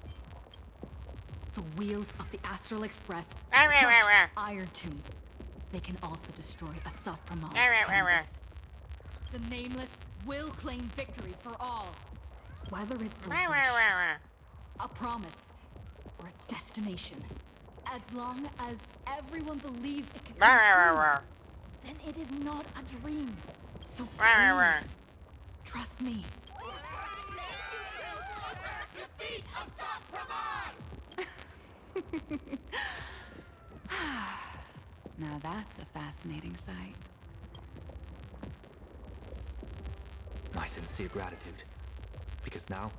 The wheels of the Astral Express Rah, rah, rah, crush rah. Iron Tomb. They can also destroy Asat Pramad's Rah, rah, rah, rah. canvas. The Nameless will claim victory for all. Whether it's a Rah, rah, wish, rah, rah. a promise, or a destination, as long as everyone believes it can Rah, come rah, rah, true, rah. then it is not a dream. So Rah, rah, rah. please, trust me. Now that's a fascinating sight. My sincere gratitude. Because now,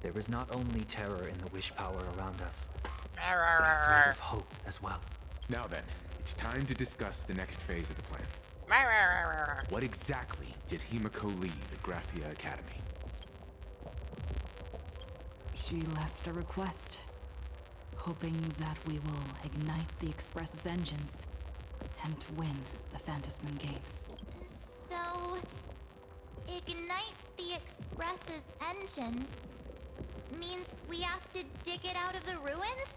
there is not only terror in the wish power around us, Rah, rah, but a rah, thread rah. of hope as well. Now then, it's time to discuss the next phase of the plan. Rah, rah, rah, rah, rah. What exactly did Himiko leave at Graphia Academy? She left a request, hoping that we will ignite the Express's engines and win the Phantasman Games. So, ignite the Express's engines means we have to dig it out of the ruins?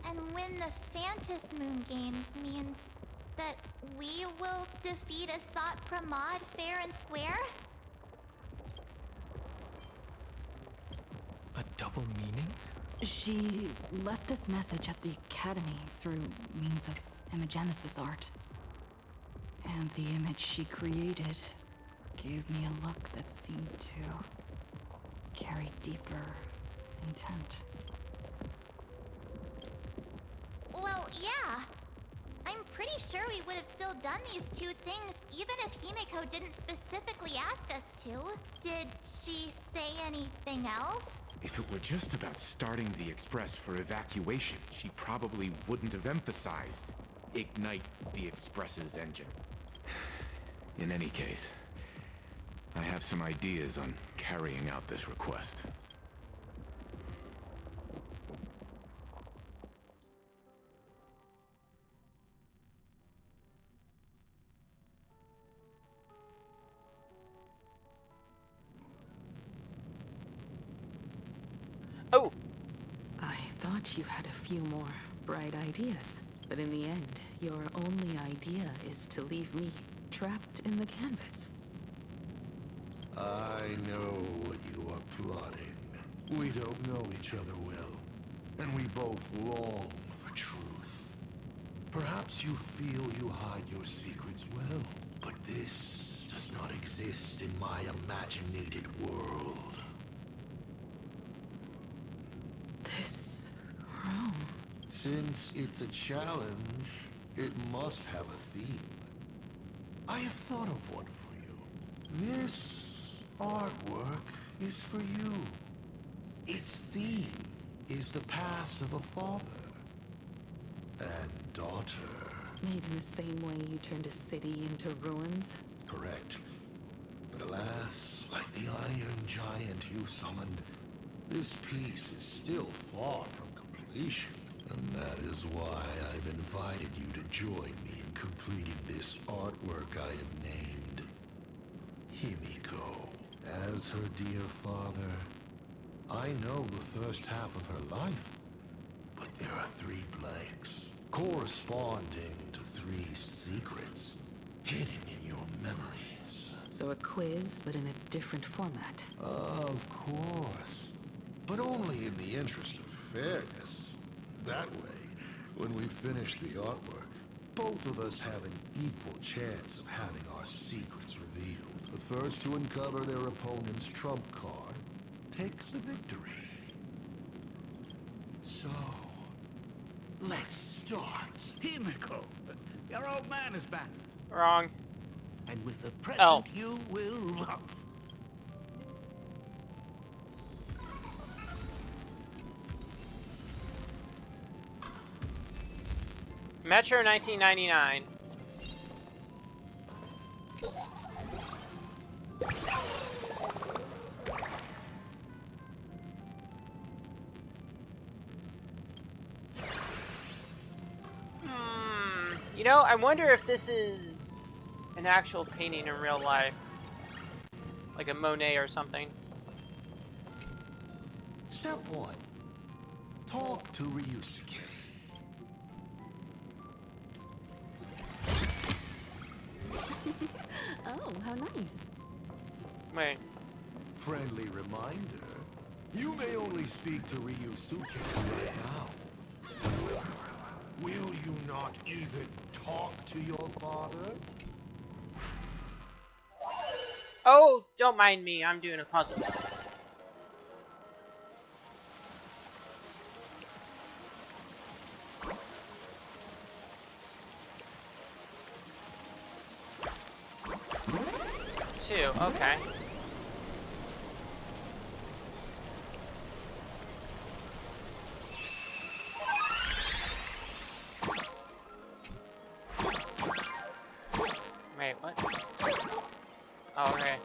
And win the Phantasmoon Games means that we will defeat Asat Pramod fair and square? A double meaning? She left this message at the Academy through means of Imogenesis art. And the image she created gave me a look that seemed to carry deeper intent. Well, yeah. I'm pretty sure we would have still done these two things even if Himiko didn't specifically ask us to. Did she say anything else? If it were just about starting the Express for evacuation, she probably wouldn't have emphasized ignite the Express's engine. In any case, I have some ideas on carrying out this request. Oh! I thought you had a few more bright ideas, but in the end, your only idea is to leave me trapped in the canvas. I know what you are plotting. We don't know each other well, and we both long for truth. Perhaps you feel you hide your secrets well, but this does not exist in my imaginated world. This room. Since it's a challenge, it must have a theme. I have thought of one for you. This artwork is for you. Its theme is the past of a father and daughter. Made in the same way you turned a city into ruins? Correct. But alas, like the iron giant you summoned, this piece is still far from completion. And that is why I've invited you to join me in completing this artwork I have named Himiko. As her dear father, I know the first half of her life, but there are 3 blanks, corresponding to 3 secrets hidden in your memories. So a quiz, but in a different format. Of course. But only in the interest of fairness. That way, when we finish the artwork, both of us have an equal chance of having our secrets revealed. The first to uncover their opponent's trump card takes the victory. So, let's start. Himiko, your old man is back. Wrong. And with a present you will love. Metro 1999. You know, I wonder if this is an actual painting in real life. Like a Monet or something. Step 1. Talk to Ryusuke. Oh, how nice. Wait. Friendly reminder. You may only speak to Ryusuke right now. Will you not even talk to your father? Oh, don't mind me. I'm doing a puzzle. Two, okay. Wait, what? Oh, okay.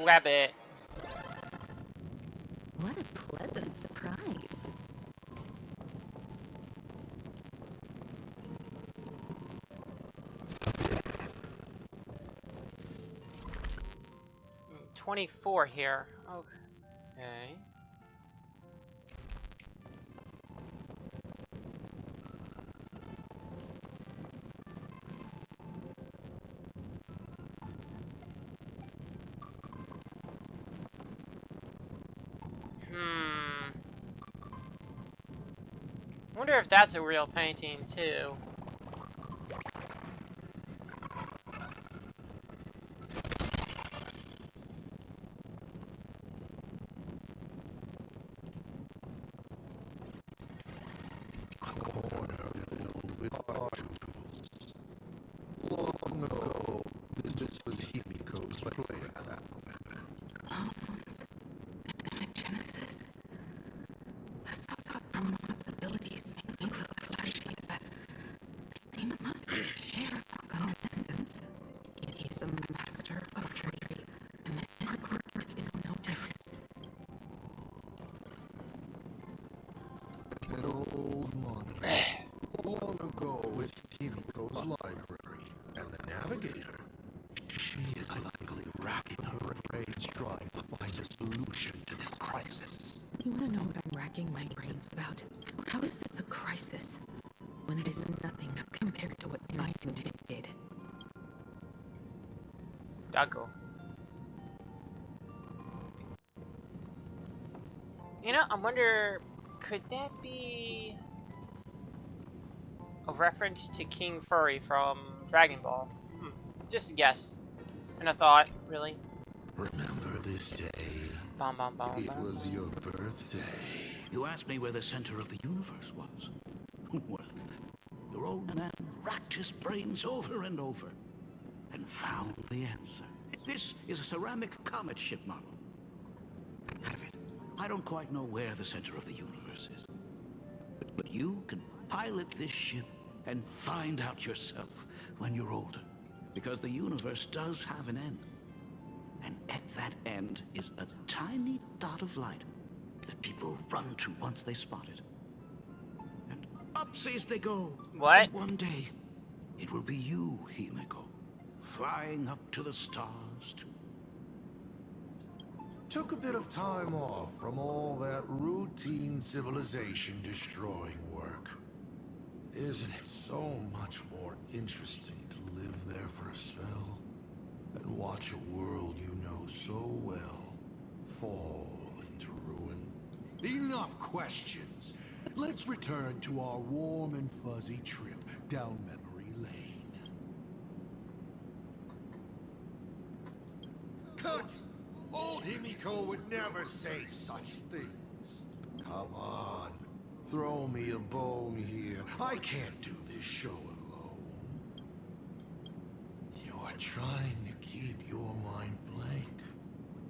Rabbit. What a pleasant surprise. Mm, 24 here. Okay. Wonder if that's a real painting too. Corner filled with art tools. Long ago, this was Himiko's playground. Genesis. Assault from Mod's abilities make me look flashy, but they must share a common essence. He is a master of trickery, and his purpose is no different. An old monitor. Long ago was Himiko's library, and the navigator. She is likely racking her brains trying to find a solution to this crisis. You want to know what I'm racking my brains about? How is this a crisis when it is nothing compared to what I did? Doggo. You know, I wonder, could that be a reference to King Furry from Dragon Ball? Just a guess. And a thought, really. Remember this day? Bom, bom, bom, It bom. was your birthday. You asked me where the center of the universe was. Well, your old man racked his brains over and over and found the answer. This is a ceramic comet ship model. Have it. I don't quite know where the center of the universe is. But you can pilot this ship and find out yourself when you're older. Because the universe does have an end. And at that end is a tiny dot of light that people run to once they spot it. And upsies they go. What? And one day, it will be you, Himeko, flying up to the stars too. Took a bit of time off from all that routine civilization-destroying work. Isn't it so much more interesting to live there for a spell and watch a world you know so well fall into ruin? Enough questions. Let's return to our warm and fuzzy trip down memory lane. Cut! Old Himiko would never say such things. Come on. Throw me a bone here. I can't do this show alone. You're trying to keep your mind blank,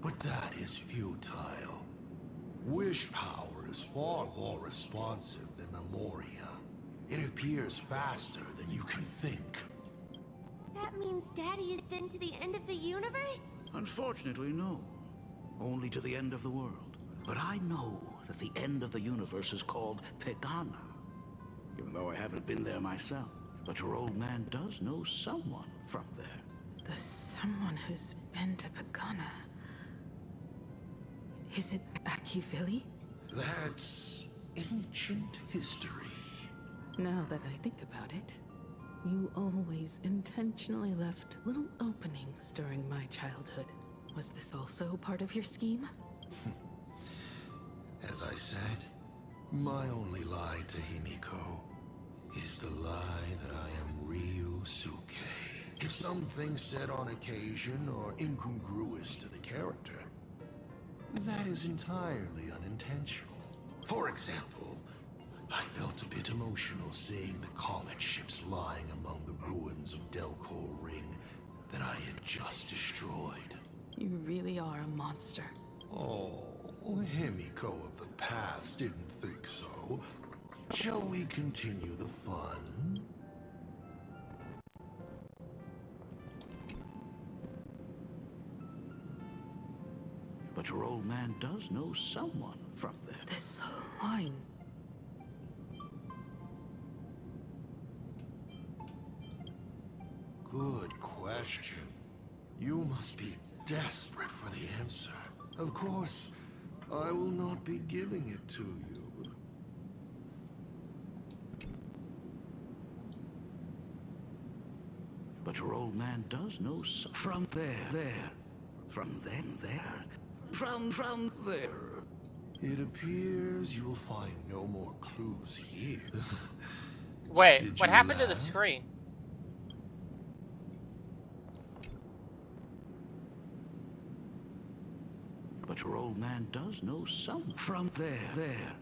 but that is futile. Wish power is far more responsive than Memoria. It appears faster than you can think. That means Daddy has been to the end of the universe? Unfortunately, no. Only to the end of the world. But I know that the end of the universe is called Pegana. Even though I haven't been there myself. But your old man does know someone from there. The someone who's been to Pagana. Is it Akivili? That's ancient history. Now that I think about it, you always intentionally left little openings during my childhood. Was this also part of your scheme? As I said, my only lie to Himiko is the lie that I am Ryusuke. If something said on occasion or incongruous to the character, that is entirely unintentional. For example, I felt a bit emotional seeing the comet ships lying among the ruins of Delco Ring that I had just destroyed. You really are a monster. Oh, Himiko of the past didn't think so. Shall we continue the fun? But your old man does know someone from there. This line. Good question. You must be desperate for the answer. Of course, I will not be giving it to you. But your old man does know from there. From then there. From there. It appears you'll find no more clues here. Wait, what happened to the screen? But your old man does know some from there.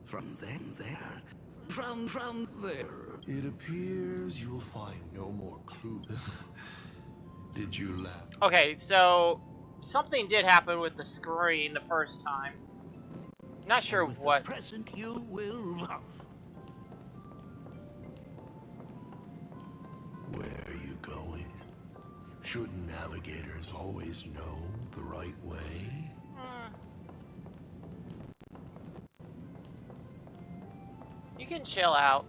From then there. From there. It appears you'll find no more clues. Did you laugh? Okay, so something did happen with the screen the first time. Not sure what. The present you will love. Where are you going? Shouldn't navigators always know the right way? You can chill out.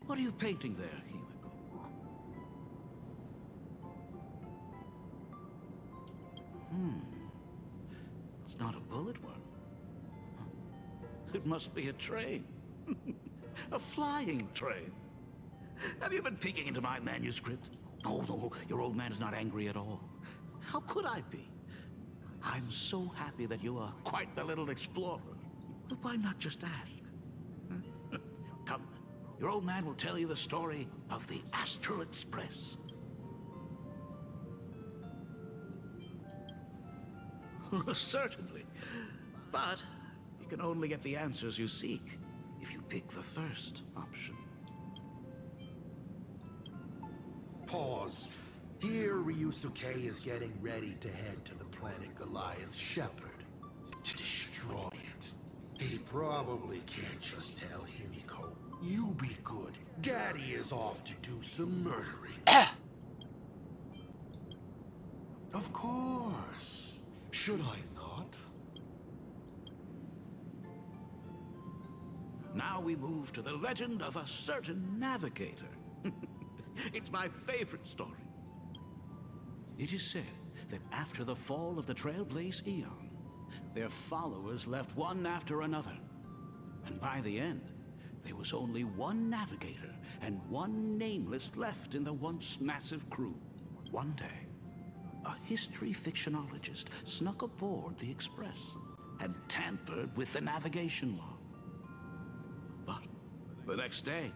What are you painting there, Himiko? It's not a bullet one. It must be a train. A flying train. Have you been peeking into my manuscript? No, your old man is not angry at all. How could I be? I'm so happy that you are quite the little explorer. But why not just ask? Come, your old man will tell you the story of the Astral Express. Certainly. But you can only get the answers you seek if you pick the first option. Pause. Here, Ryusuke is getting ready to head to the planet Goliath's Shepherd to destroy it. He probably can't just tell Himiko, "You be good. Daddy is off to do some murdering." Of course. Should I not? Now we move to the legend of a certain navigator. It's my favorite story. It is said that after the fall of the Trailblaze Eon, their followers left one after another. And by the end, there was only one navigator and one nameless left in the once massive crew. One day, a history fictionologist snuck aboard the Express and tampered with the navigation log. But the next day,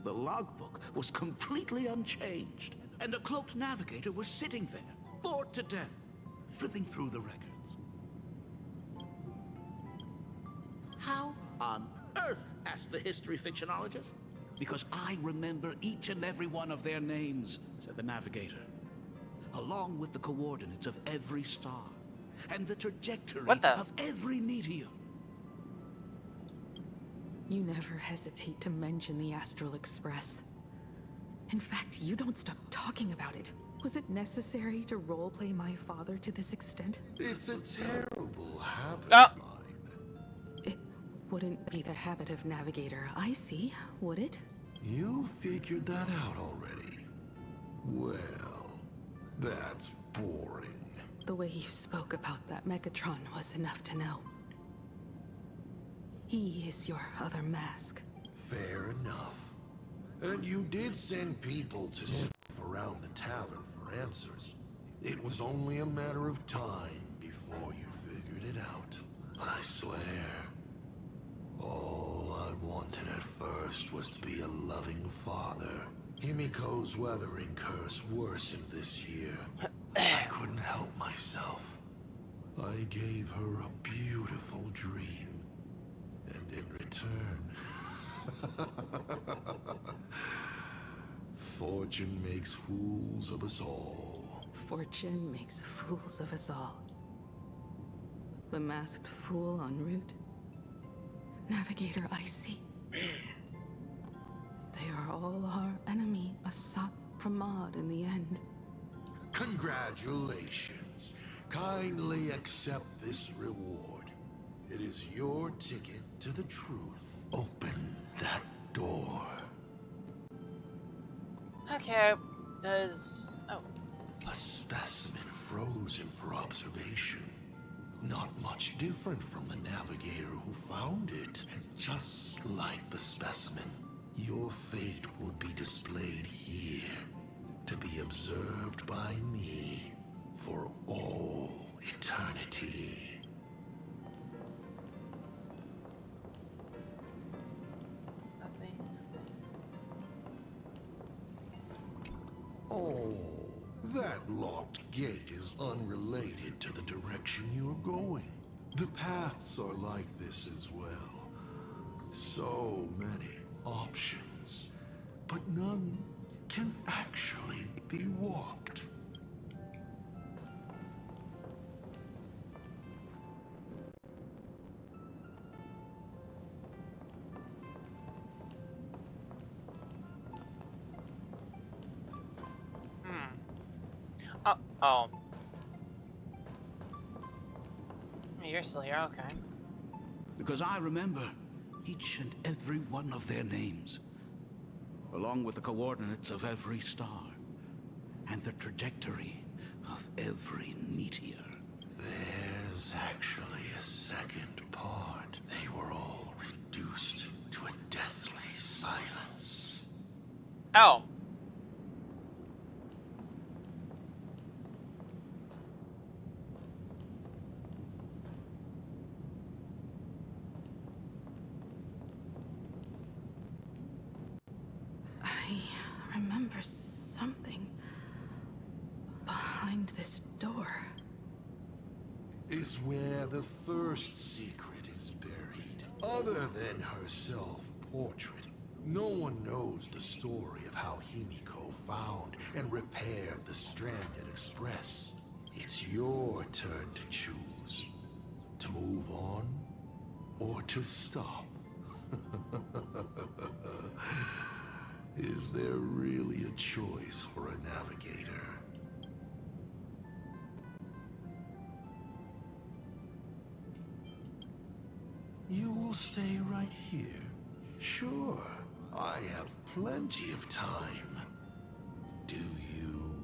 the logbook was completely unchanged, and a cloaked navigator was sitting there, bored to death, flipping through the records. How on earth? Asked the history fictionologist. Because I remember each and every one of their names, said the navigator, along with the coordinates of every star and the trajectory of every meteor. You never hesitate to mention the Astral Express. In fact, you don't stop talking about it. Was it necessary to roleplay my father to this extent? It's a terrible habit of mine. It wouldn't be the habit of Navigator I see, would it? You figured that out already. Well, that's boring. The way you spoke about that Megatron was enough to know. He is your other mask. Fair enough. And you did send people to sniff around the tavern for answers. It was only a matter of time before you figured it out. But I swear, all I wanted at first was to be a loving father. Himiko's weathering curse worsened this year. I couldn't help myself. I gave her a beautiful dream. And in return, fortune makes fools of us all. Fortune makes fools of us all. The masked fool en route. Navigator Icy. They are all our enemy, Asat Pramod in the end. Congratulations. Kindly accept this reward. It is your ticket to the truth. Open that door. Okay, does... Oh. A specimen frozen for observation. Not much different from the navigator who found it. And just like the specimen, your fate will be displayed here, to be observed by me for all eternity. Oh, that locked gate is unrelated to the direction you're going. The paths are like this as well. So many options, but none can actually be walked. Oh. You're still here, okay. Because I remember each and every one of their names, along with the coordinates of every star, and the trajectory of every meteor. There's actually a second part. They were all reduced to a deathly silence. Oh. I remember something behind this door. Is where the first secret is buried. Other than her self-portrait, no one knows the story of how Himiko found and repaired the stranded Express. It's your turn to choose. To move on, or to stop. Is there really a choice for a navigator? You will stay right here. Sure, I have plenty of time. Do you?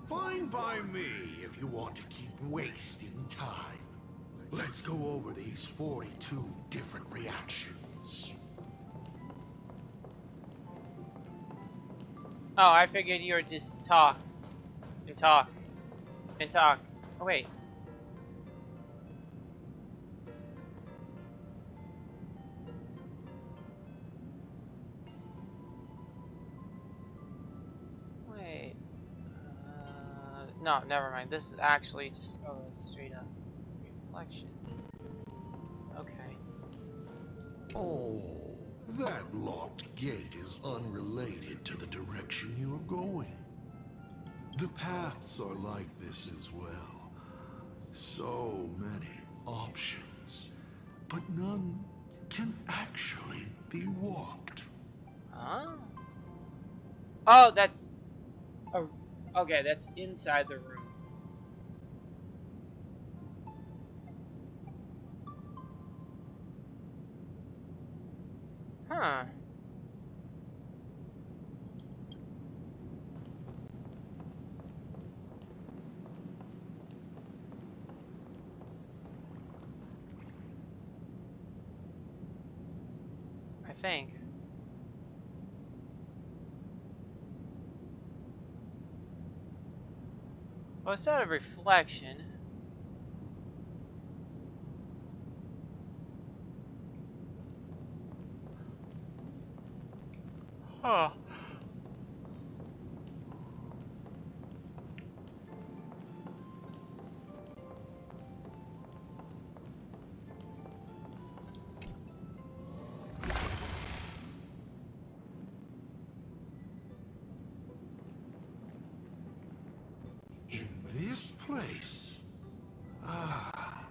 Fine by me if you want to keep wasting time. Let's go over these 42 different reactions. Oh, I figured you would just talk and talk and talk. Oh wait. Wait. No, never mind. This is actually just straight up reflection. Okay. Oh, that locked gate is unrelated to the direction you're going. The paths are like this as well. So many options, but none can actually be walked. Huh? Oh, that's... Oh, okay, that's inside the room. Huh. I think. Well, it's not a reflection. Huh. In this place? Ah.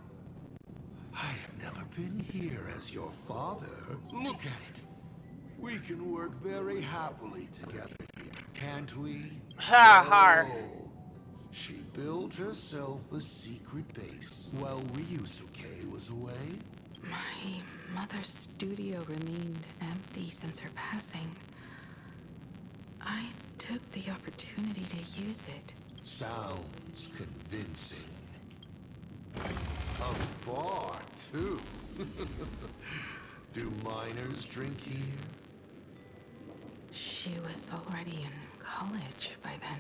I have never been here as your father. Look at it. We can work very happily together here, can't we? Ha har. She built herself a secret base while Ryusuke was away? My mother's studio remained empty since her passing. I took the opportunity to use it. Sounds convincing. A bar, too. Do minors drink here? She was already in college by then.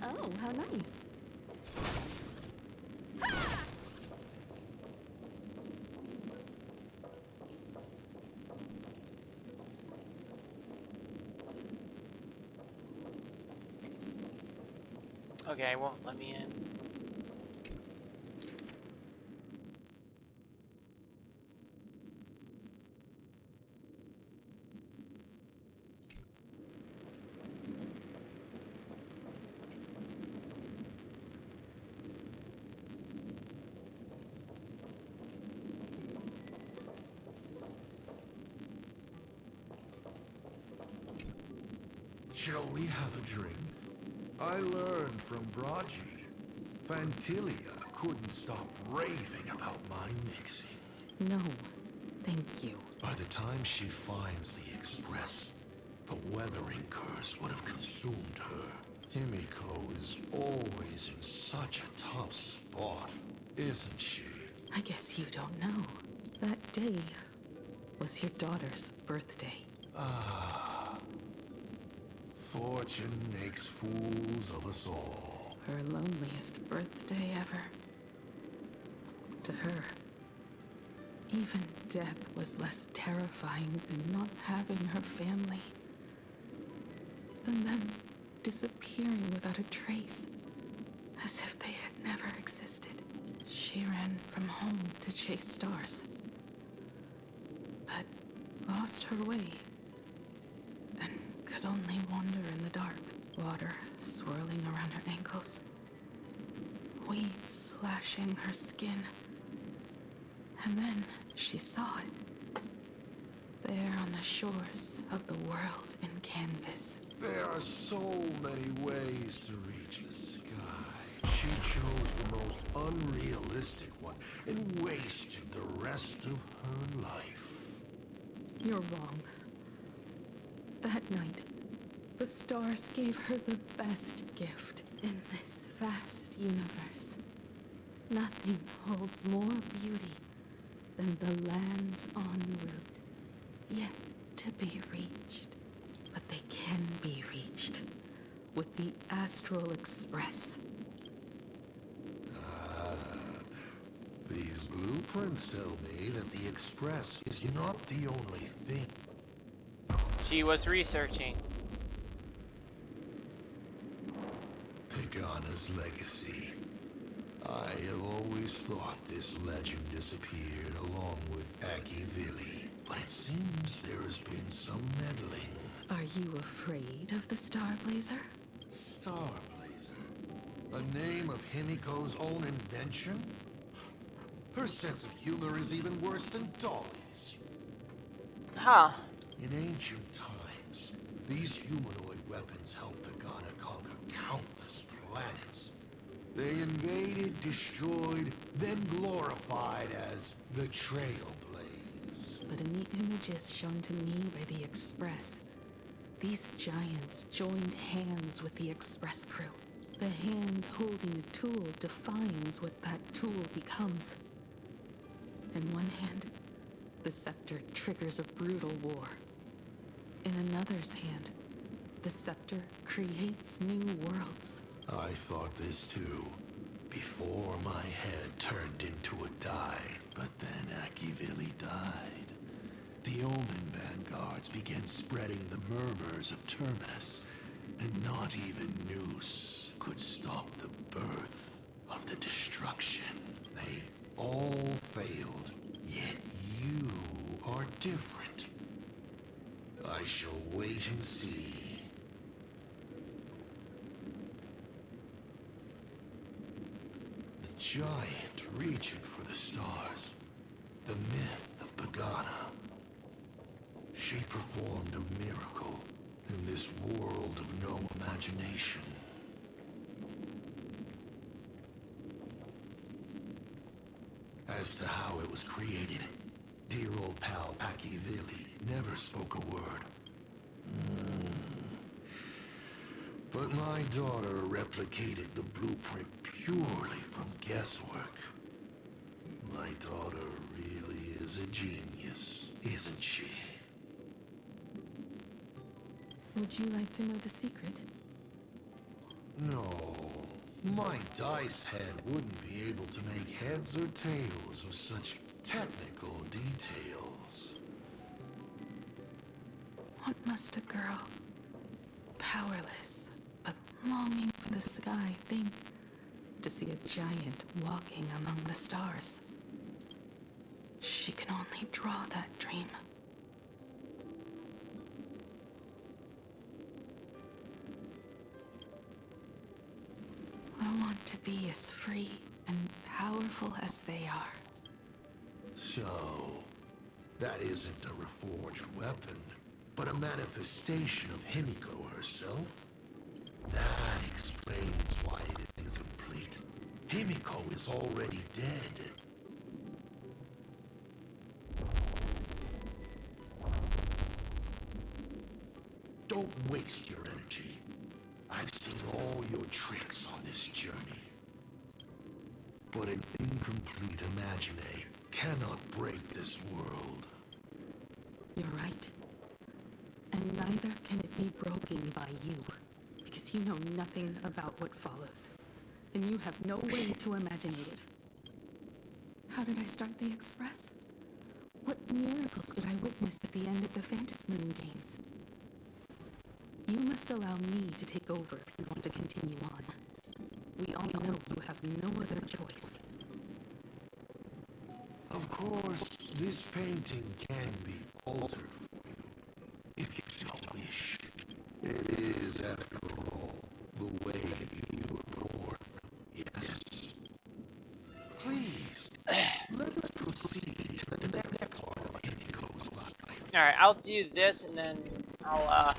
Oh, how nice. Okay, it won't let me in. Shall we have a drink? I learned from Braji. Fantilia couldn't stop raving about my mixing. No, thank you. By the time she finds the Express, the weathering curse would have consumed her. Himiko is always in such a tough spot, isn't she? I guess you don't know. That day, was your daughter's birthday. Ah. Fortune makes fools of us all. Her loneliest birthday ever. To her, even death was less terrifying than not having her family. Than them disappearing without a trace, as if they had never existed. She ran from home to chase stars, but lost her way, and could only wander in the dark. Water swirling around her ankles, weeds slashing her skin. And then she saw it, there on the shores of the world in canvas. There are so many ways to reach the sky. She chose the most unrealistic one and wasted the rest of her life. You're wrong. That night, the stars gave her the best gift in this vast universe. Nothing holds more beauty than the lands en route, yet to be reached. But they can be reached with the Astral Express. These blueprints tell me that the Express is not the only thing. She was researching. Pagana's legacy. I have always thought this legend disappeared along with Akivili, but it seems there has been some meddling. Are you afraid of the Starblazer? Starblazer? A name of Himiko's own invention? Her sense of humor is even worse than Dolly's. Huh. In ancient times, these humanoid weapons helped Pagana conquer countless planets. They invaded, destroyed, then glorified as the Trailblaze. But in the images shown to me by the Express, these giants joined hands with the Express crew. The hand holding a tool defines what that tool becomes. In one hand, the scepter triggers a brutal war. In another's hand, the scepter creates new worlds. I thought this too, before my head turned into a die. But then Akivili died. The Omen vanguards began spreading the murmurs of Terminus, and not even Noose could stop the birth of the destruction. They all failed, yet you are different. I shall wait and see. The giant reaching for the stars. The myth of Pagana. She performed a miracle in this world of no imagination. As to how it was created, dear old pal Akivili never spoke a word. But my daughter replicated the blueprint purely from guesswork. My daughter really is a genius, isn't she? Would you like to know the secret? No. My dice head wouldn't be able to make heads or tails of such technical details. What must a girl, powerless, but longing for the sky, think to see a giant walking among the stars? She can only draw that dream. I want to be as free and powerful as they are. So, that isn't a reforged weapon, but a manifestation of Himiko herself? That explains why it is incomplete. Himiko is already dead. Don't waste your energy. I've seen all your tricks on this journey. But an incomplete imagine cannot break this world. You're right. And neither can it be broken by you, because you know nothing about what follows, and you have no way to imagine it. How did I start the Express? What miracles did I witness at the end of the Phantasm Moon Games? You must allow me to take over if you want to continue on. We all know you have no other choice. Of course, this painting can be altered for you, if you so wish. It is, after all, the way you were born. Yes. Please, let us proceed to the next part of Himiko's life. Alright, I'll do this and then I'll,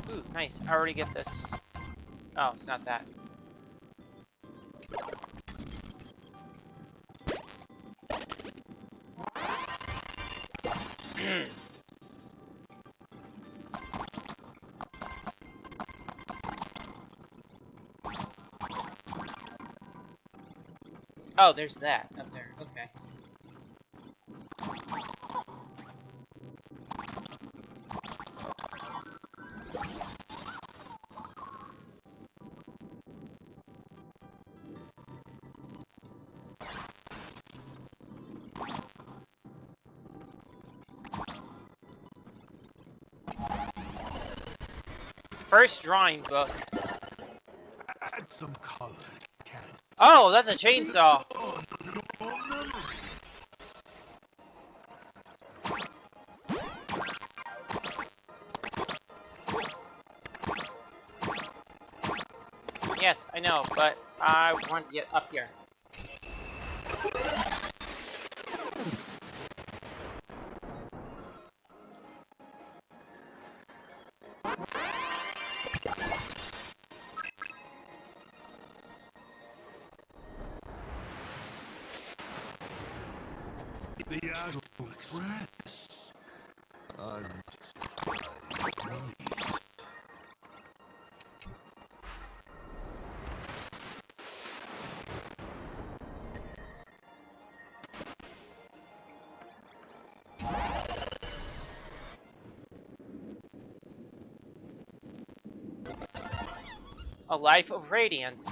Ooh, nice. I already get this. Oh, it's not that. Oh, there's that up there. Okay. First drawing book. Add some color, Cat. Oh, that's a chainsaw. Yes, I know, but I want to get up here. The Astral Express. A life of radiance.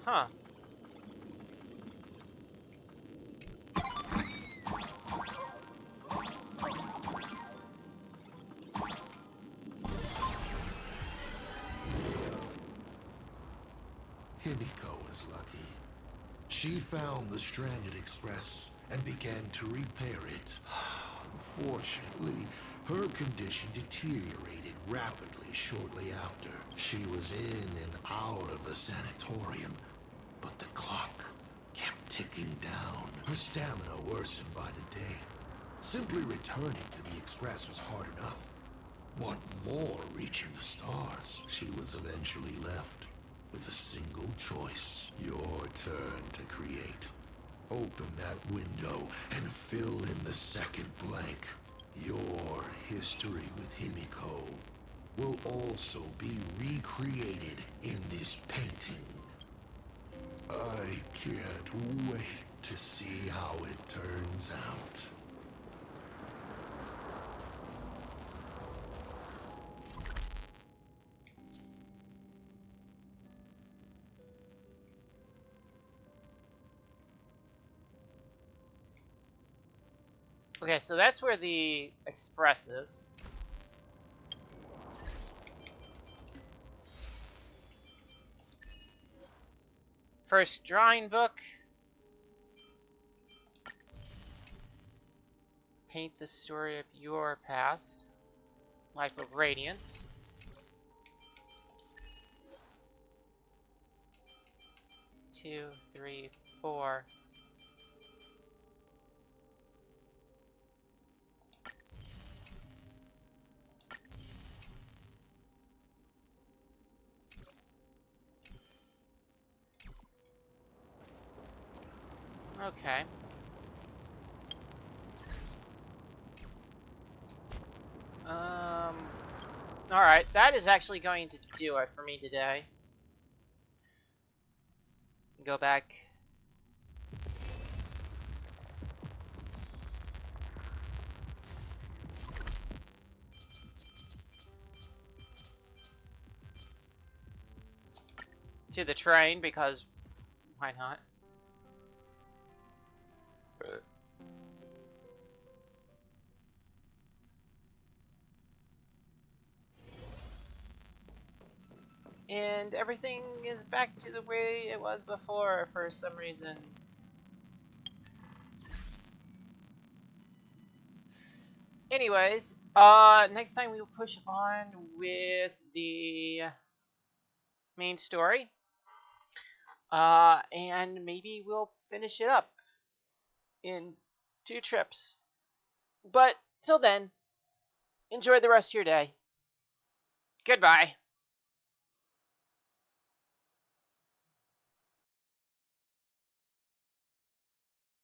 Huh. Himiko was lucky. She found the stranded express and began to repair it. Unfortunately, her condition deteriorated rapidly shortly after. She was in and out of the sanatorium, but the clock kept ticking down. Her stamina worsened by the day. Simply returning to the express was hard enough. What more reaching the stars? She was eventually left with a single choice. Your turn to create. Open that window and fill in the second blank. Your history with Himiko will also be recreated in this painting. I can't wait to see how it turns out. Okay, so that's where the express is. First drawing book. Paint the story of your past. Life of Radiance. Two, three, four. Okay. Alright, that is actually going to do it for me today. Go back. To the train, because why not? And everything is back to the way it was before for some reason. Anyways, next time we will push on with the main story. And maybe we'll finish it up in 2 trips. But till then, enjoy the rest of your day. Goodbye.